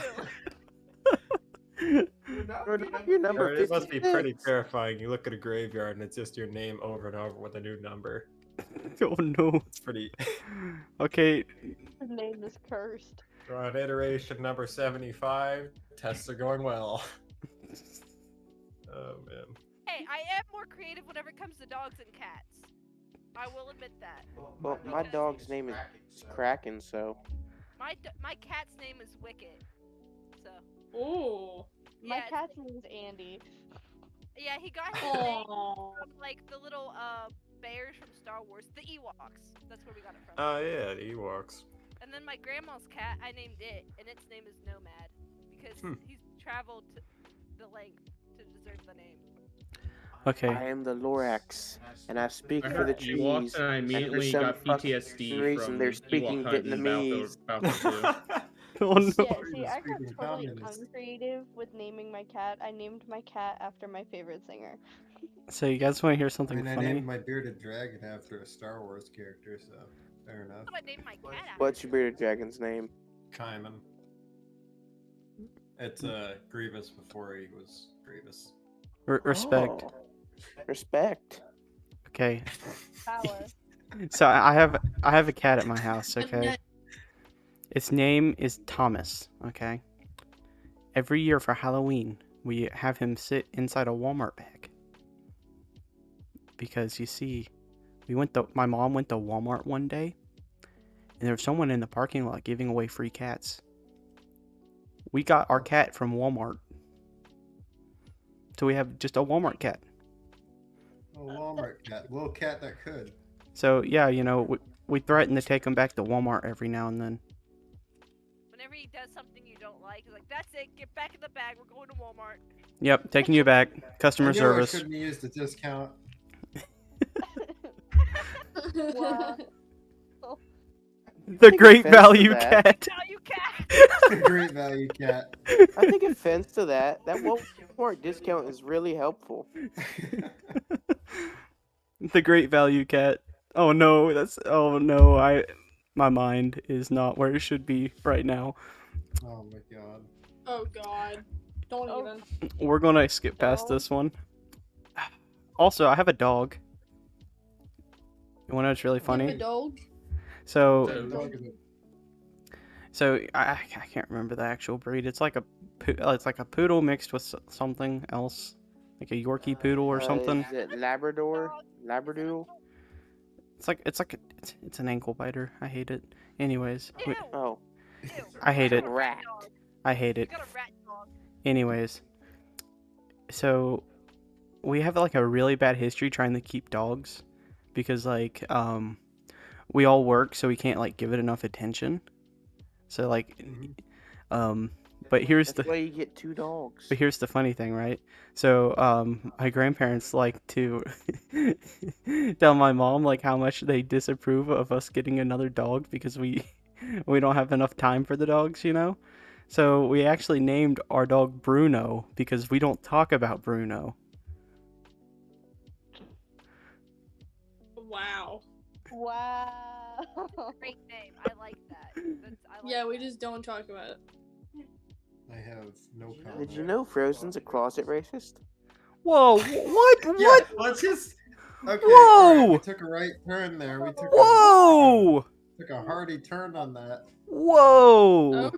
You're number It must be 56. pretty terrifying. You look at a graveyard and it's just your name over and over with a new number. Oh no. It's pretty. Okay. His name is cursed. We're on iteration number 75. Tests are going well. Oh man. Hey, I am more creative whenever it comes to dogs and cats. I will admit that. Well, my dog's name is Kraken, so. My cat's name is Wicket. So. Ooh. My Yeah, cat's name is Andy. Yeah, he got his name Aww. from like the little bears from Star Wars, the Ewoks. That's where we got it from. Oh yeah, the Ewoks. And then my grandma's cat, I named it, and its name is Nomad because he's traveled the length to deserve the name. Okay. I am the Lorax, and I speak for the trees. Ewoks, and I immediately got PTSD reason from they're speaking Ewok hunting Vietnamese. Oh no. Yeah, see, I got totally uncreative with naming my cat. I named my cat after my favorite singer. So you guys want to hear something I funny? named my bearded dragon after a Star Wars character, so fair enough. I named my cat after. What's your bearded dragon's name? Kaiman. It's Grievous before he was Grievous. Respect. Oh, respect. Okay. Power. So I have a cat at my house, okay? Its name is Thomas, okay? Every year for Halloween, we have him sit inside a Walmart bag. Because you see, my mom went to Walmart one day, and there was someone in the parking lot giving away free cats. We got our cat from Walmart. So we have just a Walmart cat. A Walmart cat. Little cat that could. So yeah, you know, we threaten to take him back to Walmart every now and then. Whenever he does something you don't like, he's like, "That's it. Get back in the bag. We're going to Walmart." Yep, taking you back. Customer I knew service. I couldn't use the discount. Wow. The Great offense to Value that. Cat. Value cat. The Great Value Cat. I take offense to that. That Walmart discount is really helpful. The Great Value Cat. Oh no, my mind is not where it should be right now. Oh my god. Oh god. Don't even. We're gonna skip past this one. Also, I have a dog. You wanna know what's really You have a funny? dog? So I can't remember the actual breed. It's like a poodle mixed with something else, like a Yorkie poodle or something. Is it Labrador? Labradoodle? It's an ankle biter. I hate it. Anyways, Oh. I hate it. Rat. I hate it. You got a rat dog. Anyways, so we have like a really bad history trying to keep dogs because like we all work, so we can't like give it enough attention. So like but here's That's why you get 2 dogs. But here's the funny thing, right? So my grandparents like to tell my mom like how much they disapprove of us getting another dog because we don't have enough time for the dogs, you know? So we actually named our dog Bruno because we don't talk about Bruno. Wow. Wow. Great name. I like that. Yeah, we just don't talk about it. I have no comment. Did you know Frozen's a closet racist? Whoa! What? Yeah, What? let's just. Okay. Whoa! Alright, we took a right turn there. We took Whoa! took a hearty turn on that. Whoa! Oh.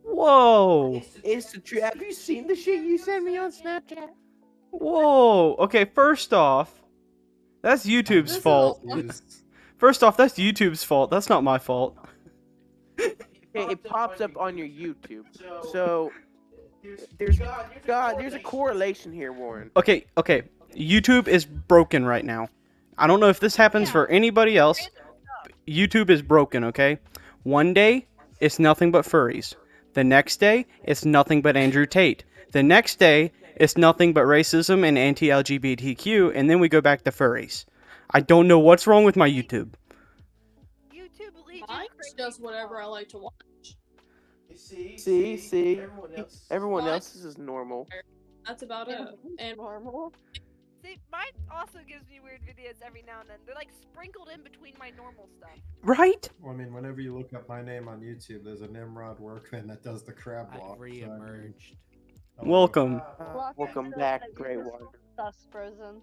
Whoa! Have you seen the shit you sent me on Snapchat? Whoa! Okay, first off, that's YouTube's fault. First off, that's YouTube's fault. That's not my fault. It pops up on your YouTube. So there's a correlation here, Warren. Okay. YouTube is broken right now. I don't know if this happens for anybody else. But YouTube is broken, okay? One day, it's nothing but furries. The next day, it's nothing but Andrew Tate. The next day, it's nothing but racism and anti-LGBTQ, and then we go back to furries. I don't know what's wrong with my YouTube. YouTube leads you Mine's crazy. just whatever I like to watch. See, everyone Mine- else's is normal. That's about it. And normal. See, mine also gives me weird videos every now and then. They're like sprinkled in between my normal stuff. Right? Well, I mean, whenever you look up my name on YouTube, there's a Nimrod workman that does the crab walk. I've re-emerged. Welcome. Welcome back, Grey One. Sus, Frozen.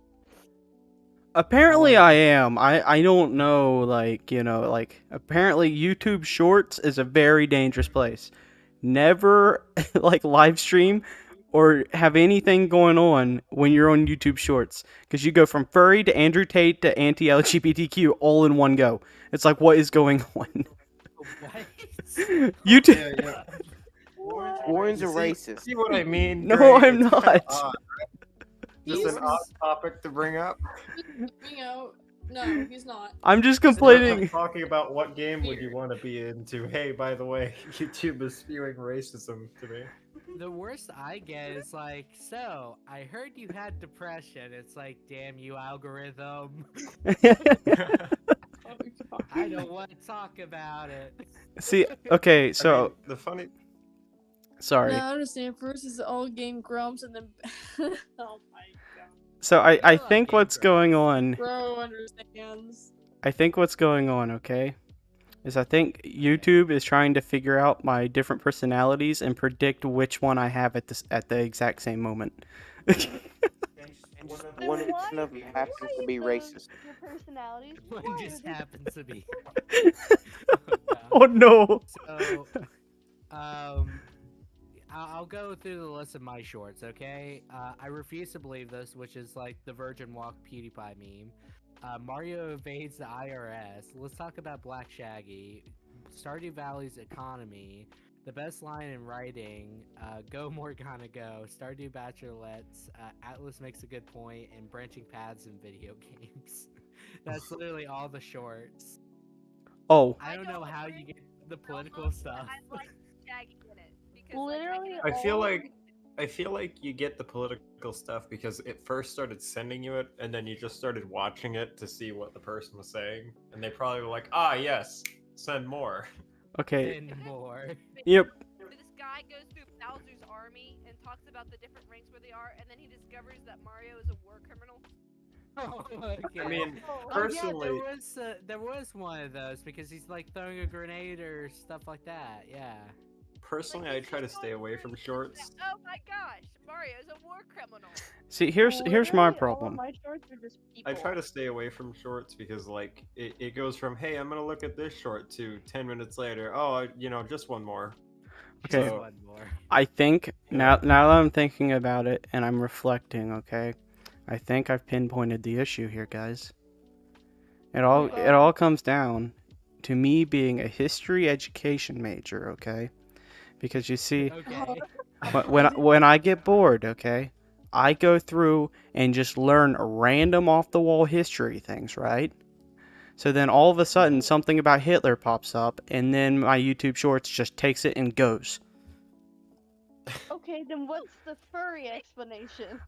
Apparently I am. I don't know, like, apparently YouTube Shorts is a very dangerous place. Never, like, live stream or have anything going on when you're on YouTube Shorts. Because you go from furry to Andrew Tate to anti-LGBTQ all in one go. It's like, what is going on? YouTube... Yeah. Warren's a racist. See what I mean? No, Gray? I'm It's kinda not. odd, right? Just an odd topic to bring up. No, he's not. I'm just I'm complaining. talking about what game would you want to be into. Hey, by the way, YouTube is spewing racism to me. The worst I get is like, so I heard you had depression. It's like, damn you, algorithm. I don't want to talk about it. See, okay, so... I mean, the funny... Sorry. No, I understand. First is all game grumps, and then oh my god. So I think what's going on... Bro understands. I think what's going on, okay, is I think YouTube is trying to figure out my different personalities and predict which one I have at the exact same moment. One of them happens to be racist. Your personalities. One just happens to be. Oh no. So, I'll go through the list of my shorts, okay? I refuse to believe this, which is like the Virgin Walk PewDiePie meme. Mario evades the IRS. Let's talk about Black Shaggy. Stardew Valley's economy. The best line in writing. Go Morgana Go. Stardew Bachelorettes. Atlas makes a good point. And branching paths in video games. That's literally all the shorts. Oh. I don't know how you get the political stuff. I like Shaggy in it because Literally, like, I feel like you get the political stuff because it first started sending you it, and then you just started watching it to see what the person was saying, and they probably were like, "Ah, yes, send more." Okay. Send more. Yep. This guy goes through Bowser's army and talks about the different ranks where they are, and then he discovers that Mario is a war criminal. Okay. I mean, Oh, personally, yeah, there was one of those because he's like throwing a grenade or stuff like that. Yeah. personally, I try to stay away from shorts. Oh my gosh, Mario's a war criminal. See, here's my problem. My shorts are just people. I try to stay away from shorts because, like, it goes from, hey, I'm gonna look at this short to 10 minutes later, oh, just one more. Okay. So, One more. I think now that I'm thinking about it and I'm reflecting, okay, I think I've pinpointed the issue here, guys. It all comes down to me being a history education major, okay? Because you see, Okay. when I get bored, okay, I go through and just learn random off the wall history things, right? So then all of a sudden something about Hitler pops up, and then my YouTube Shorts just takes it and goes. Okay, then what's the furry explanation?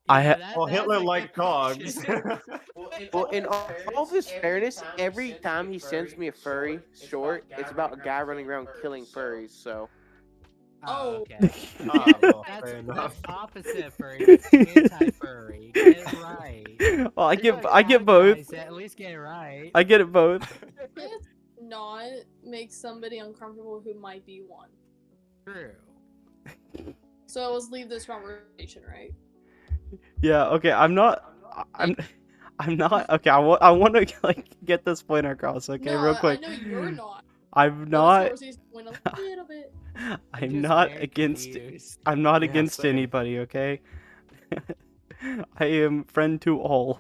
Well, Hitler liked dogs. Well, in all this fairness, every time he sends me a furry short, it's about a guy running around killing furries. So. Oh, okay. Well, That's fair enough. opposite furry. That's anti-furry. Get it right. Well, I You're get like, both. guys, at least get it right. I get it both. It's not make somebody uncomfortable who might be one. True. So let's leave this conversation, right? Yeah. Okay. I'm not. Okay. I want to like get this point across. Okay, No, real quick. I know you're not. I'm But not. this conversation went a little bit. I'm just not very against. confused. I'm not Yeah, against same. anybody. Okay. I am friend to all,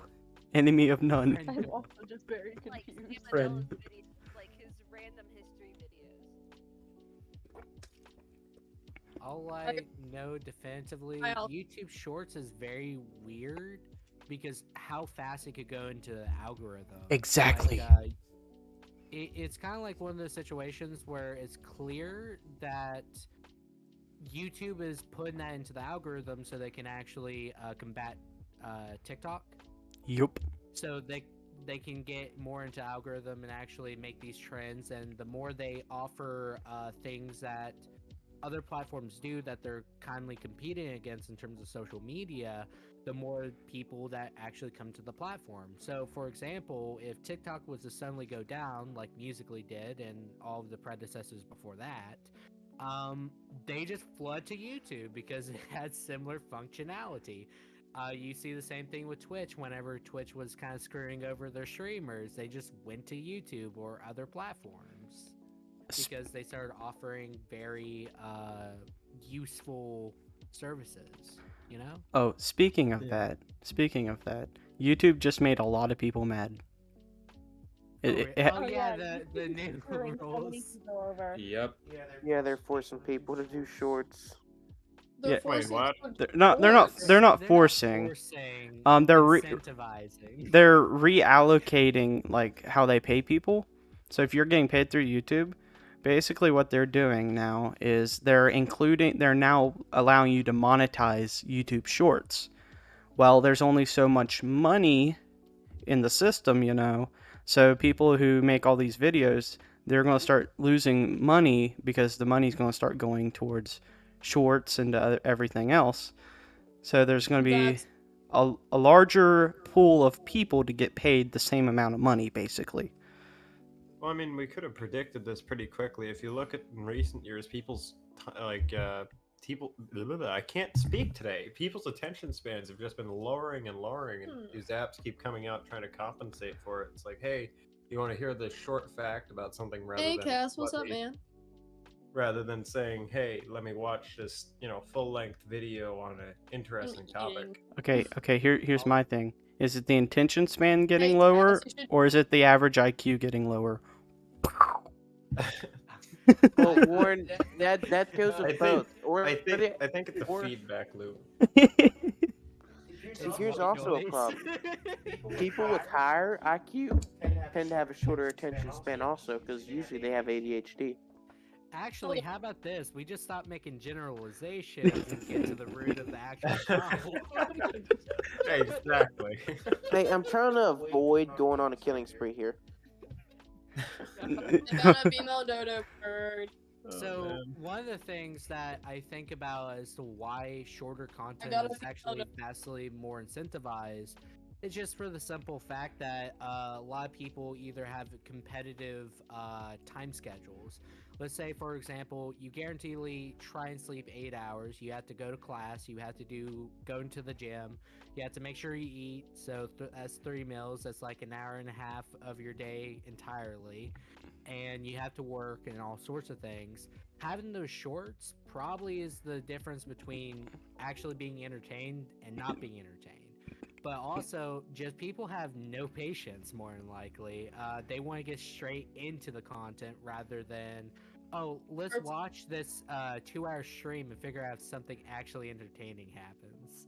enemy of none. I'm also just very Like confused. Sam Friend. Adele's videos, like his random history videos. All I know definitively, I'll- YouTube Shorts is very weird because how fast it could go into the algorithm. Exactly. Like, it's kind of like one of those situations where it's clear that YouTube is putting that into the algorithm so they can actually combat TikTok. Yup. So they can get more into algorithm and actually make these trends. And the more they offer things that other platforms do that they're kindly competing against in terms of social media, the more people that actually come to the platform. So, for example, if TikTok was to suddenly go down like Musically did and all of the predecessors before that, they just flood to YouTube because it has similar functionality. You see the same thing with Twitch. Whenever Twitch was kind of screwing over their streamers, they just went to YouTube or other platforms because they started offering very useful services. You know? Oh, speaking of that, YouTube just made a lot of people mad. The new rules. Yep. Yeah, they're forcing people to do shorts. Yeah. Wait, what? They're not forcing. Incentivizing. They're reallocating like how they pay people. So if you're getting paid through YouTube, basically what they're doing now is they're now allowing you to monetize YouTube Shorts. Well, there's only so much money in the system, you know. So people who make all these videos, they're going to start losing money because the money's going to start going towards shorts and everything else. So there's going to be a larger pool of people to get paid the same amount of money, basically. Well, I mean, we could have predicted this pretty quickly. If you look at in recent years, people's I can't speak today. People's attention spans have just been lowering and lowering, and these apps keep coming out trying to compensate for it. It's like, hey, you want to hear the short fact about something rather Hey, than Cass, what's up, man? rather than saying, hey, let me watch this, full-length video on an interesting topic. Okay. Here's my thing. Is it the attention span getting Hey, lower, Cass, you should- or is it the average IQ getting lower? Well, Warren, that goes with both. I think it's a feedback loop. See, here's also a problem. People with higher IQ tend to have a shorter attention span also, because usually they have ADHD. Actually, how about this? We just stop making generalizations and get to the root of the actual problem. Exactly. Hey, I'm trying to avoid going on a killing spree here. Got a female dodo bird. So one of the things that I think about as to why shorter content got a is actually vastly more incentivized is just for the simple fact that a lot of people either have competitive time schedules. Let's say, for example, you guaranteedly try and sleep 8 hours. You have to go to class. You have to go into the gym. You have to make sure you eat. So that's 3 meals. That's like an hour and a half of your day entirely. And you have to work and all sorts of things. Having those shorts probably is the difference between actually being entertained and not being entertained. But also, just people have no patience, more than likely. They want to get straight into the content rather than, oh, let's watch this 2-hour stream and figure out if something actually entertaining happens.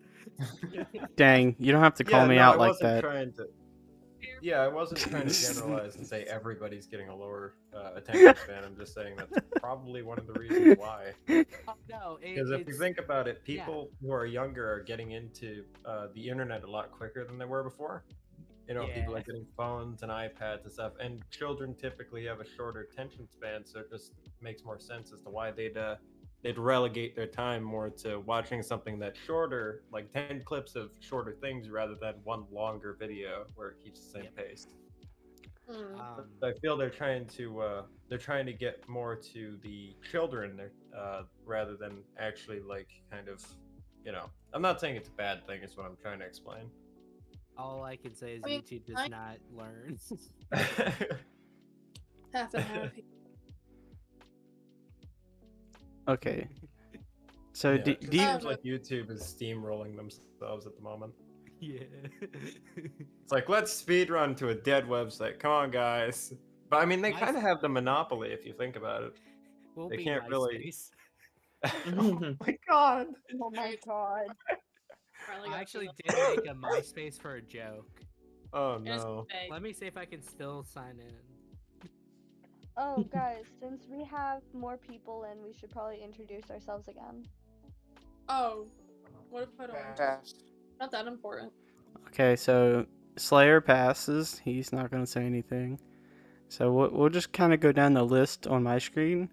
Dang, you don't have to call me out like that. I wasn't trying to generalize and say everybody's getting a lower attention span. I'm just saying that's probably one of the reasons why. No, because if you think about it, people who are younger are getting into the internet a lot quicker than they were before. People are getting phones and iPads and stuff, and children typically have a shorter attention span, so it just makes more sense as to why they'd relegate their time more to watching something that's shorter, like 10 clips of shorter things rather than one longer video where it keeps the same pace. I feel they're trying to get more to the children rather than actually I'm not saying it's a bad thing, is what I'm trying to explain. All I can say is YouTube does not learn. Half and half. Okay. So it seems like YouTube is steamrolling themselves at the moment. Yeah. It's like, let's speed run to a dead website. Come on, guys. But I mean, they kind of have the monopoly if you think about it. They can't really. Oh my god. Oh my god. I actually did make a MySpace for a joke. Oh no. Let me see if I can still sign in. Oh, guys, since we have more people in, we should probably introduce ourselves again. Oh, what if I don't? Pass. Not that important. Okay, so Slayer passes. He's not going to say anything. So we'll just kind of go down the list on my screen.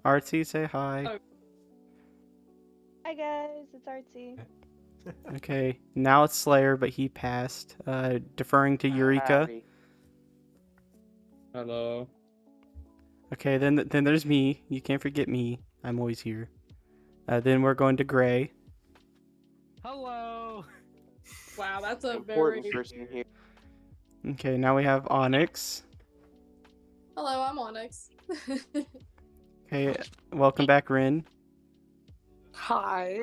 Artsy, say hi. Oh. Hi, guys. It's Artsy. Okay, now it's Slayer, but he passed. Deferring to Eureka. Howdy. Hello. Okay, then there's me. You can't forget me. I'm always here. Then we're going to Gray. Hello. Wow, that's a Important very. person here. Okay, now we have Onyx. Hello, I'm Onyx. Okay, welcome back, Rin. Hi.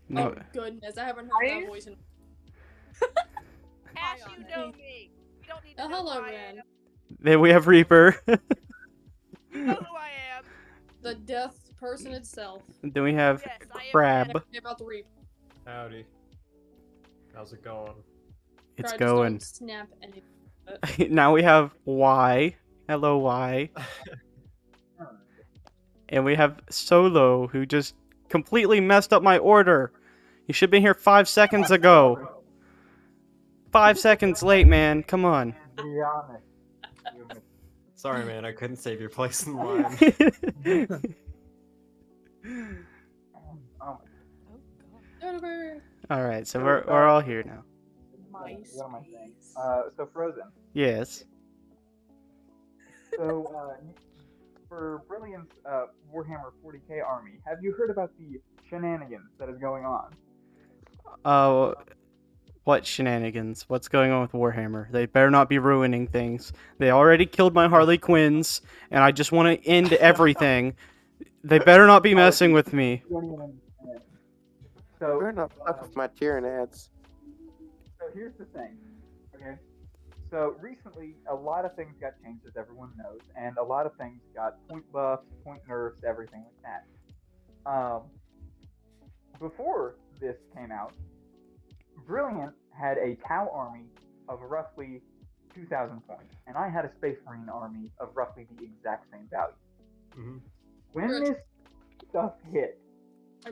No, Oh goodness, I haven't heard Hi. that voice in. Ash, you know me. You don't need to Oh, know hello, who I Ren. am. then we have Reaper. You know who I am. The death person itself. Then we have Yes, I am Crab. Hey, about the reap. Howdy. How's it going? It's Crab, going. Just don't snap any. Now we have Y. Hello, Y. And we have Solo, who just completely messed up my order. You should have been here 5 seconds ago. 5 seconds late, man. Come on. Be honest. Sorry, man, I couldn't save your place in line. Oh Alright, so we're all here now. my. What am I saying? So Frozen. Yes. So for Brilliant's Warhammer 40k army, have you heard about the shenanigans that is going on? What shenanigans? What's going on with Warhammer? They better not be ruining things. They already killed my Harley Quinns, and I just want to end everything. They better not be messing with me. You don't even understand. So We're not fuck with my Tyranids. So here's the thing, okay? So recently, a lot of things got changed, as everyone knows, and a lot of things got point buffs, point nerfs, everything like that. Before this came out, Brilliant had a Tau army of roughly 2,000 points, and I had a Space Marine army of roughly the exact same value. Mm-hmm. When this stuff hit,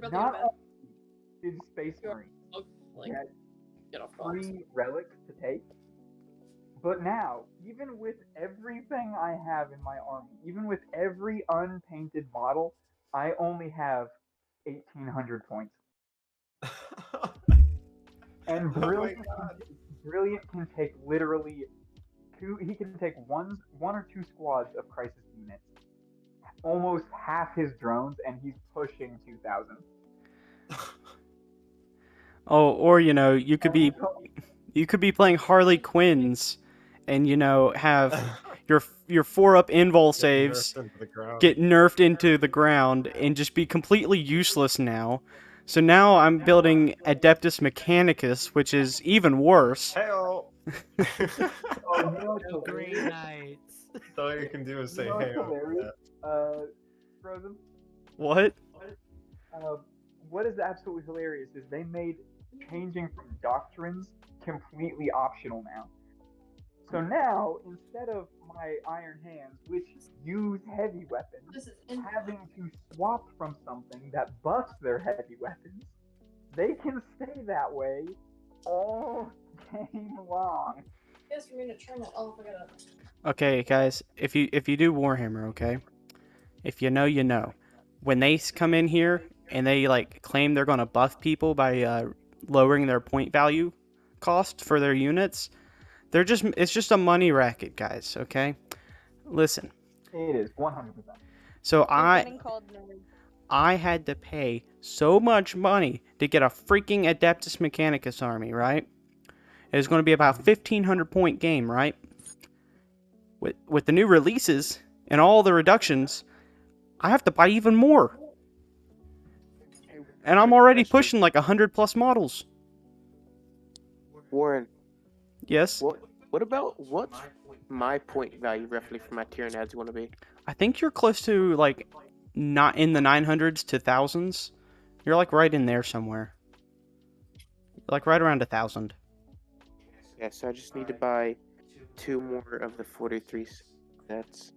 not only did Space Marine get free relics to take, but now, even with everything I have in my army, even with every unpainted model, I only have 1,800 points. And Brilliant can take literally he can take one or two squads of Crisis units, almost half his drones, and he's pushing 2,000. Oh, or you could be playing Harley Quinns, and have your 4-up invul saves get nerfed into the ground and just be completely useless now. So now I'm building Adeptus Mechanicus, which is even worse. Hell. Green Knights. That's all you can do is say You know what's hey. hilarious? Frozen? What? What is absolutely hilarious is they made changing from doctrines completely optional now. So now, instead of my Iron Hands, which use heavy weapons, having to swap from something that buffs their heavy weapons, they can stay that way all game long. Yes, for me to turn that off, I gotta. Okay, guys, if you do Warhammer, okay? If you know, you know. When they come in here and they claim they're gonna buff people by lowering their point value cost for their units, it's just a money racket, guys, okay? Listen. It is 100%. So nerds. I had to pay so much money to get a freaking Adeptus Mechanicus army, right? It's going to be about 1,500 point game, right? With the new releases and all the reductions, I have to buy even more. And I'm already pushing 100 plus models. Warren. Yes? What about what's my point value roughly for my Tyranids going to be? I think you're close to not in the 900s to thousands. You're right in there somewhere. Right around 1,000. Yeah, so I just need to buy 2 more of the 43 sets.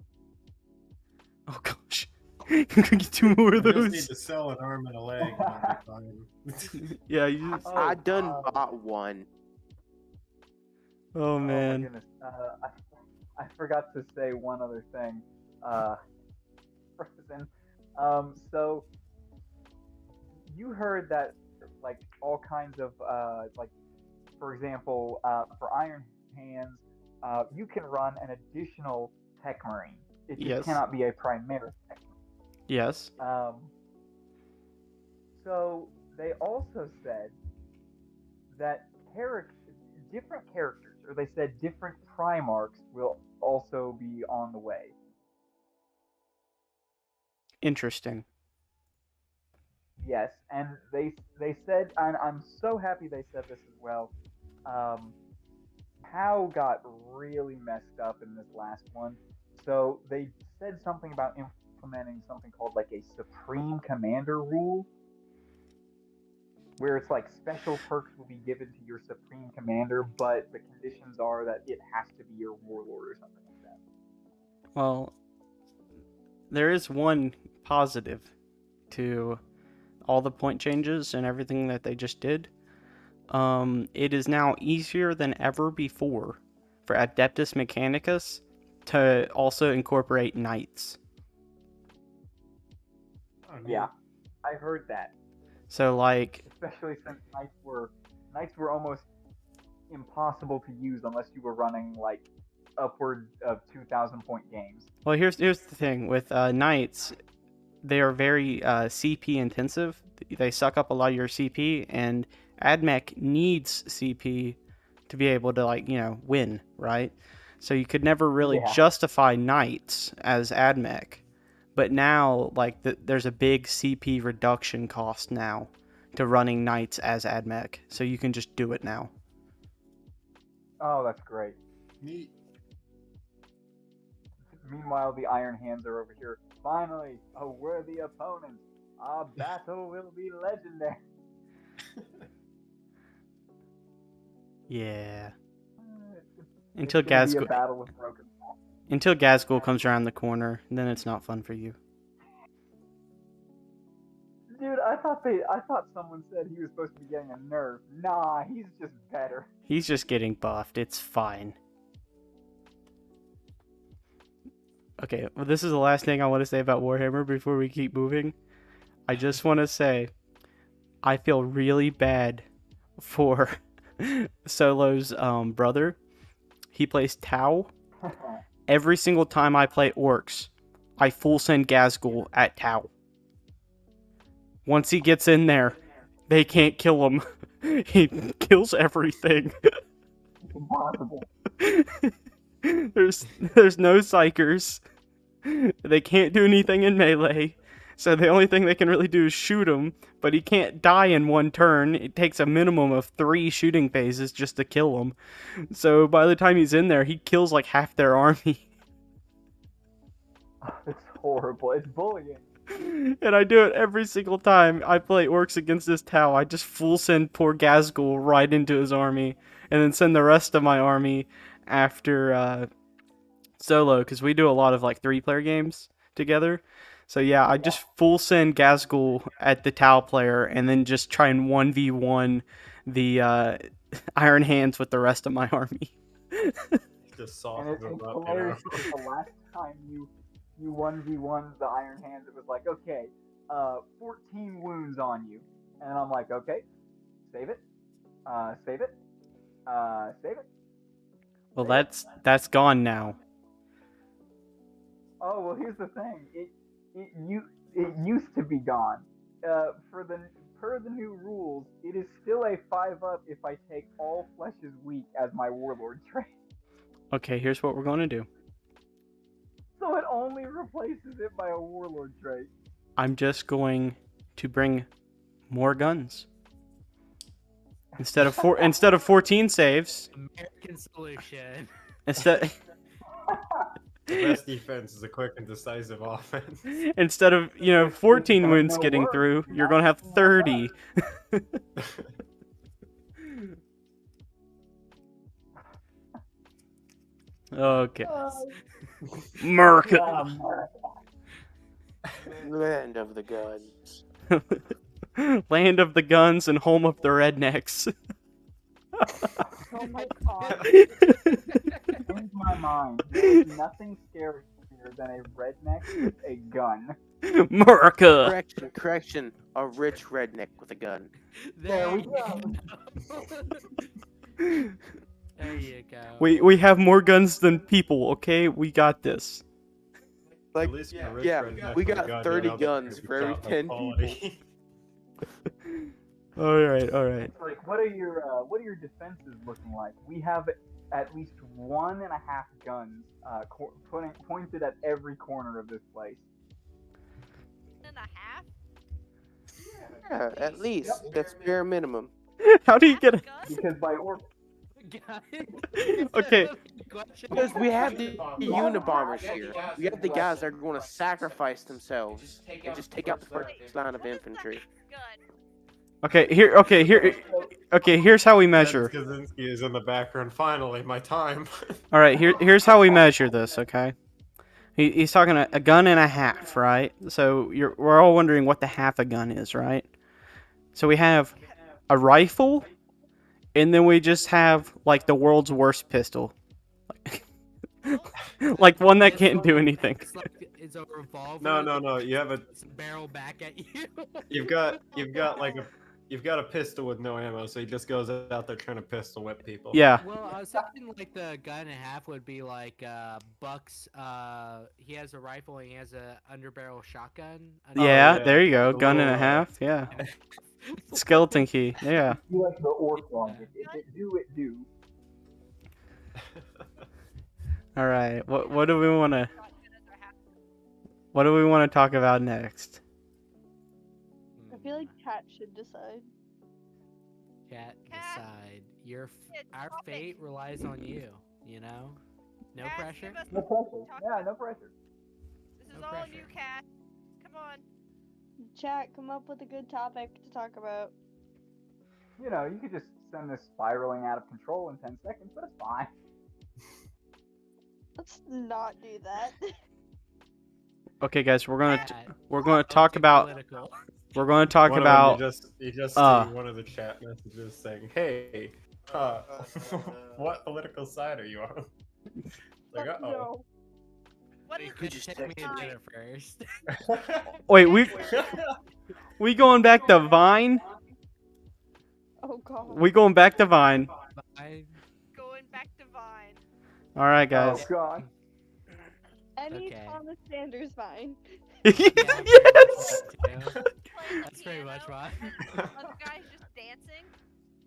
Oh gosh. You can get 2 more of I just need those. to sell an arm and a leg and I'll be fine. Yeah, you just... I done bought one. Oh Oh my man. goodness. I forgot to say one other thing. Frozen. So you heard that like all kinds of like, for example, for Iron Hands, you can run an additional Tech Marine. It just Yes. cannot be a Primaris Tech Yes. Marine. So they also said that different characters, or they said different Primarchs will also be on the way. Interesting. Yes, and they said, and I'm so happy they said this as well. How got really messed up in this last one. So they said something about implementing something called like a Supreme Commander rule, where it's like special perks will be given to your Supreme Commander, but the conditions are that it has to be your Warlord or something like that. Well, there is one positive to all the point changes and everything that they just did. It is now easier than ever before for Adeptus Mechanicus to also incorporate knights. Yeah, I heard that. So like, especially since knights were almost impossible to use unless you were running like upward of 2,000 point games. well, here's the thing with knights, they are very CP intensive. They suck up a lot of your CP, and AdMech needs CP to be able to, like, win, right? So you could never really justify knights as AdMech. But now, like, there's a big CP reduction cost now to running knights as AdMech. So you can just do it now. Oh, that's great. Neat. Meanwhile, the Iron Hands are over here. Finally, a worthy opponent. Our battle will be legendary. Yeah. It's gonna be a battle with broken. Until Gazgul comes around the corner, then it's not fun for you. Dude, I thought someone said he was supposed to be getting a nerf. Nah, he's just better. He's just getting buffed. It's fine. Okay, well, this is the last thing I want to say about Warhammer before we keep moving. I just want to say, I feel really bad for Solo's brother. He plays Tau. Every single time I play Orcs, I full send Gazgul at Tau. Once he gets in there, they can't kill him. He kills everything. Impossible. There's no psychers. They can't do anything in melee. So the only thing they can really do is shoot him, but he can't die in one turn. It takes a minimum of 3 shooting phases just to kill him. So by the time he's in there, he kills like half their army. It's horrible. It's bullying. And I do it every single time I play Orcs against this Tau. I just full send poor Gazgul right into his army, and then send the rest of my army after Solo, because we do a lot of like 3-player games together. So yeah, I just full send Gazgul at the Tau player, and then just try and 1v1 the Iron Hands with the rest of my army. Just And it's hilarious because the last time you 1v1 the Iron Hands, it was like, okay, 14 wounds on you. And I'm like, okay, save it, save it, save it. Well, that's gone now. Oh, well, here's the thing. It used to be gone. Per the new rules, it is still a 5-up if I take all flesh is weak as my warlord trait. Okay, here's what we're going to do. So it only replaces it by a warlord trait. I'm just going to bring more guns. Instead of 14 saves. American solution. Instead The best defense is a quick and decisive offense. Instead of, 14 wounds getting through, you're going to have 30. Okay. America. Land of the guns. Land of the guns and home of the rednecks. Oh my god. Blows my mind. There is nothing scarier than a redneck with a gun. America. Correction. A rich redneck with a gun. There we go. There you go. We have more guns than people. Okay, we got this. Like, At least a rich yeah, redneck we with a got gun, 30 you know, guns that for every shot like 10 quality. people. All right. Like, what are your defenses looking like? We have at least 1.5 guns pointed at every corner of this place. 1.5? Yeah, at least. That's bare minimum. How do you get a... Because by order. Okay. Because we have the Unabombers here. We have the guys that are going to sacrifice themselves and just take out the first line of infantry. Okay, here's how we measure. Kaczynski is in the background. Finally, my time. All right, here's how we measure this. Okay, he's talking a gun and a half, right? So we're all wondering what the half a gun is, right? So we have a rifle, and then we just have like the world's worst pistol, like one that can't do anything. It's a revolver. No. You have a barrel back at you. You've got a pistol with no ammo, so he just goes out there trying to pistol whip people. Yeah. Well, I was thinking like the gun and a half would be like Buck's. He has a rifle and he has a underbarrel shotgun. Yeah, there you go. Gun and a half. Yeah. Skeleton key. Yeah. You like the orc logic. If it do. All right. What do we want to talk about next? I feel like Cat should decide. Cat, decide. Our fate relies on you. You know, no pressure. No pressure. Yeah, no pressure. This is all you, Cat. Come on. Chat, come up with a good topic to talk about. You know, you could just send this spiraling out of control in 10 seconds, but it's fine. Let's not do that. Okay, guys, we're gonna talk about. We're going to talk One of about. them, you just see one of the chat messages saying, "Hey, what political side are you on?" Like, No. What is Could just take me to dinner first. Wait, we going back to Vine? Oh god. We going back to Vine? Going back to Vine. All right, guys. Oh god. Any Thomas Sanders Vine. Yes. That's pretty much why. Other guys just dancing.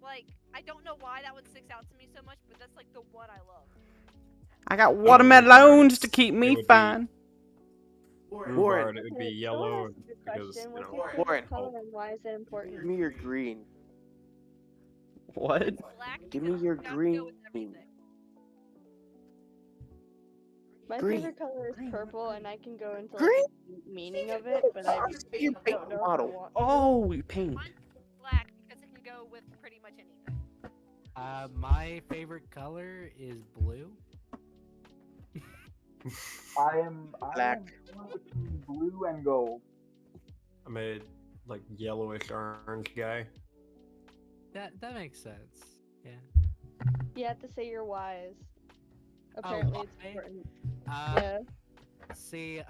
Like, I don't know why that one sticks out to me so much, but that's like the one I love. I got watermelons to keep me fine. Warren, it would be yellow because Question. What's you your know. favorite color and why is it important? Give me your green. What? Give me your green. My Green. favorite color is purple, and I can go into like Green? the deep meaning of it, but I Your paint don't know if I model. want. Oh, we paint. Black because it can go with pretty much anything. My favorite color is blue. I am Black. between blue and gold. I'm a like yellowish orange guy. That makes sense. Yeah. You have to say your whys. Apparently, it's why? important. Yeah. See,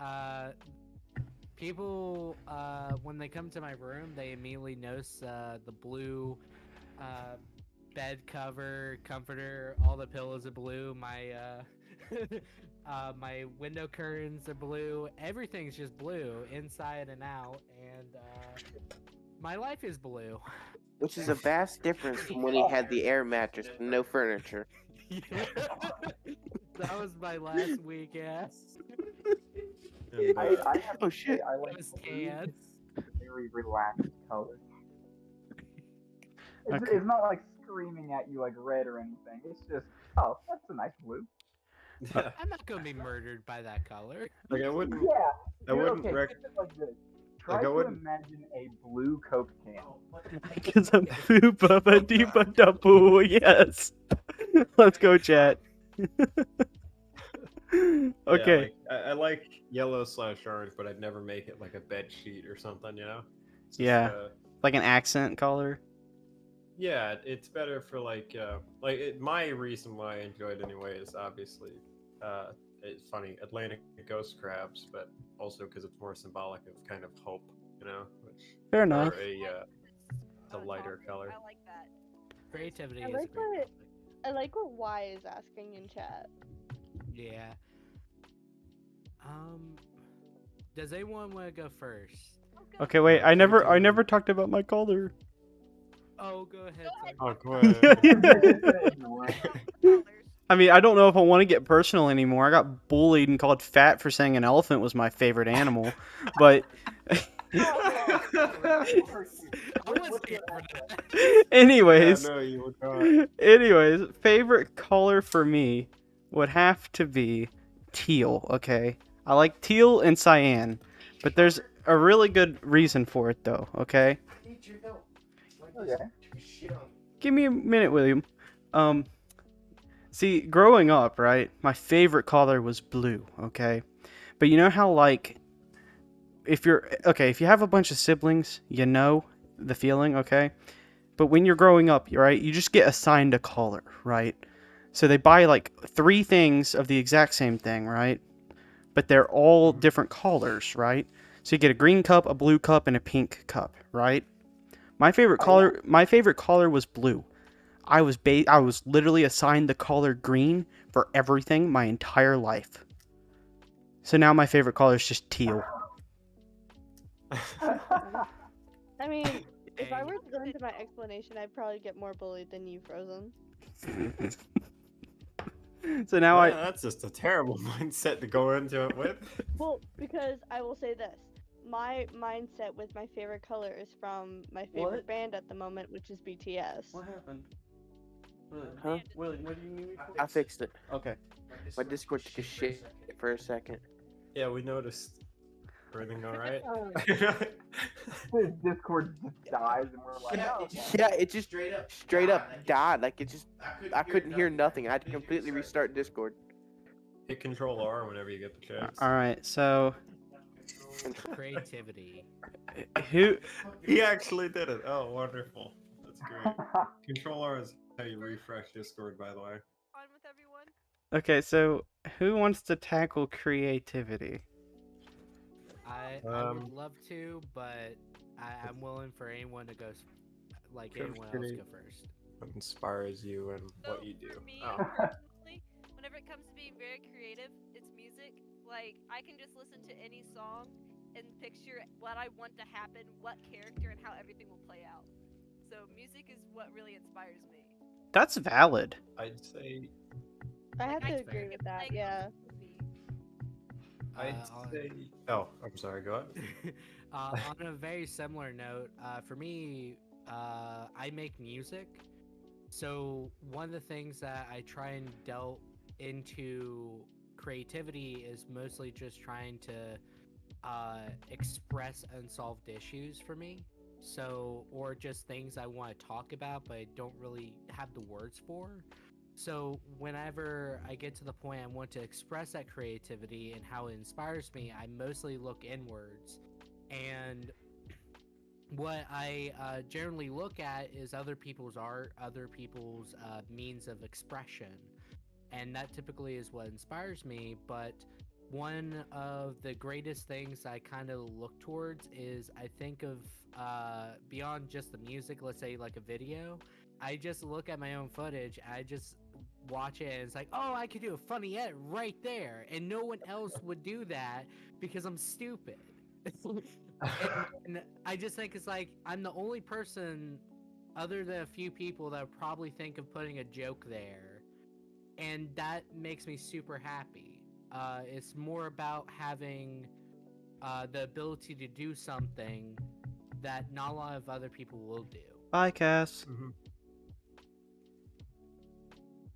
people, when they come to my room, they immediately notice the blue bed cover, comforter, all the pillows are blue. My my window curtains are blue. Everything's just blue, inside and out, and my life is blue. Which is a vast difference from when he had the air mattress and no furniture. That was my last week, ass. I have Oh to say, shit. I like blue. It's a very relaxed color. It's not like screaming at you like red or anything. It's just, oh, that's a nice blue. I'm not gonna be murdered by that color. Like I wouldn't. Yeah. I wouldn't okay, rec- think of it like this. Try Like, I to wouldn't- imagine a blue Coke can. Because I'm boo baba deepa da boo. Yes. Let's go, chat. Okay. Yeah, like, I like yellow/orange, but I'd never make it like a bed sheet or something, you know? It's just, Yeah, like an accent color. yeah, it's better for my reason why I enjoy it anyway is obviously, it's funny, Atlantic ghost crabs, but also because it's more symbolic of kind of hope, you know, which Fair are enough. a lighter color. I like that. Creativity I is a like great what topic. I like what Y is asking in chat. Yeah. Does anyone want to go first? Okay, wait. I never talked about my color. Oh, go ahead. Oh, go ahead. I mean, I don't know if I want to get personal anymore. I got bullied and called fat for saying an elephant was my favorite animal, but. Anyways, Yeah, no, you would not. anyways, favorite color for me would have to be teal. Okay, I like teal and cyan, but there's a really good reason for it though. Okay. Okay. Give me a minute, William. See, growing up, right, my favorite color was blue, okay? But you know how, like, if you have a bunch of siblings, you know the feeling, okay? But when you're growing up, right, you just get assigned a color, right? So they buy, like, 3 things of the exact same thing, right? But they're all different colors, right? So you get a green cup, a blue cup, and a pink cup, right? My favorite color was blue. I was literally assigned the color green for everything my entire life. So now my favorite color is just teal. I mean, if I were to go into my explanation, I'd probably get more bullied than you, Frozen. So now that's just a terrible mindset to go into it with. Well, because I will say this. My mindset with my favorite color is from my favorite band at the moment, which is BTS. What happened? Huh? William, what do you need? I fixed it. Okay. My Discord took a shit for a second. Yeah, we noticed. Everything all right? His Discord just dies, and we're like, oh. Yeah, it just straight up died. Like, I couldn't hear nothing. I had to completely restart Discord. Hit Control R whenever you get the chance. All right, so creativity. Who? He actually did it. Oh, wonderful. That's great. Control R is how you refresh Discord, by the way. On with everyone. Okay, so who wants to tackle creativity? I would love to, but I'm willing for anyone to go, anyone else go first. What inspires you and what you do? For me, Oh. personally, whenever it comes to being very creative, it's music. Like, I can just listen to any song and picture what I want to happen, what character, and how everything will play out. So music is what really inspires me. That's valid. I'd say. I have to agree with that. Yeah. I'd say. Oh, I'm sorry. Go ahead. On a very similar note, for me, I make music. So one of the things that I try and delve into creativity is mostly just trying to express unsolved issues for me. So, or just things I want to talk about, but I don't really have the words for. So whenever I get to the point I want to express that creativity and how it inspires me, I mostly look inwards. And what I generally look at is other people's art, other people's means of expression. And that typically is what inspires me. But one of the greatest things I kind of look towards is I think of beyond just the music, let's say like a video, I just look at my own footage, I just watch it and it's like, oh, I could do a funny edit right there, and no one else would do that because I'm stupid. and I just think it's like I'm the only person other than a few people that would probably think of putting a joke there, and that makes me super happy. It's more about having the ability to do something that not a lot of other people will do. Bye, Cass. Mm-hmm.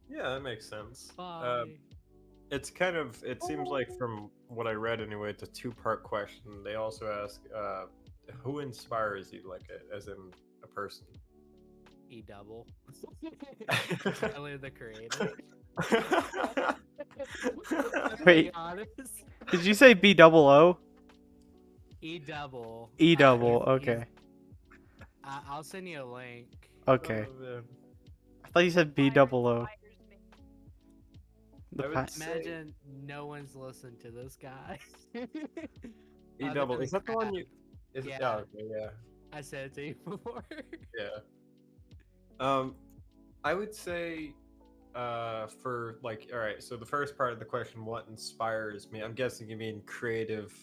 Yeah, that makes sense. It's kind of, it seems like from what I read anyway, it's a 2-part question. They also ask, who inspires you, like, as in a person? E-double. Tyler the Creator. Wait. Did you say B double O? E double. E double. Okay. I'll send you a link. Okay. Oh, man. I thought you said B double O. I would Imagine no one's listened to this guy. E Other double. than Is that the one Crab. you? Is Yeah. Oh, okay, yeah. I said it to you before. Yeah. I would say, for like, all right. So the first part of the question, what inspires me? I'm guessing you mean creative,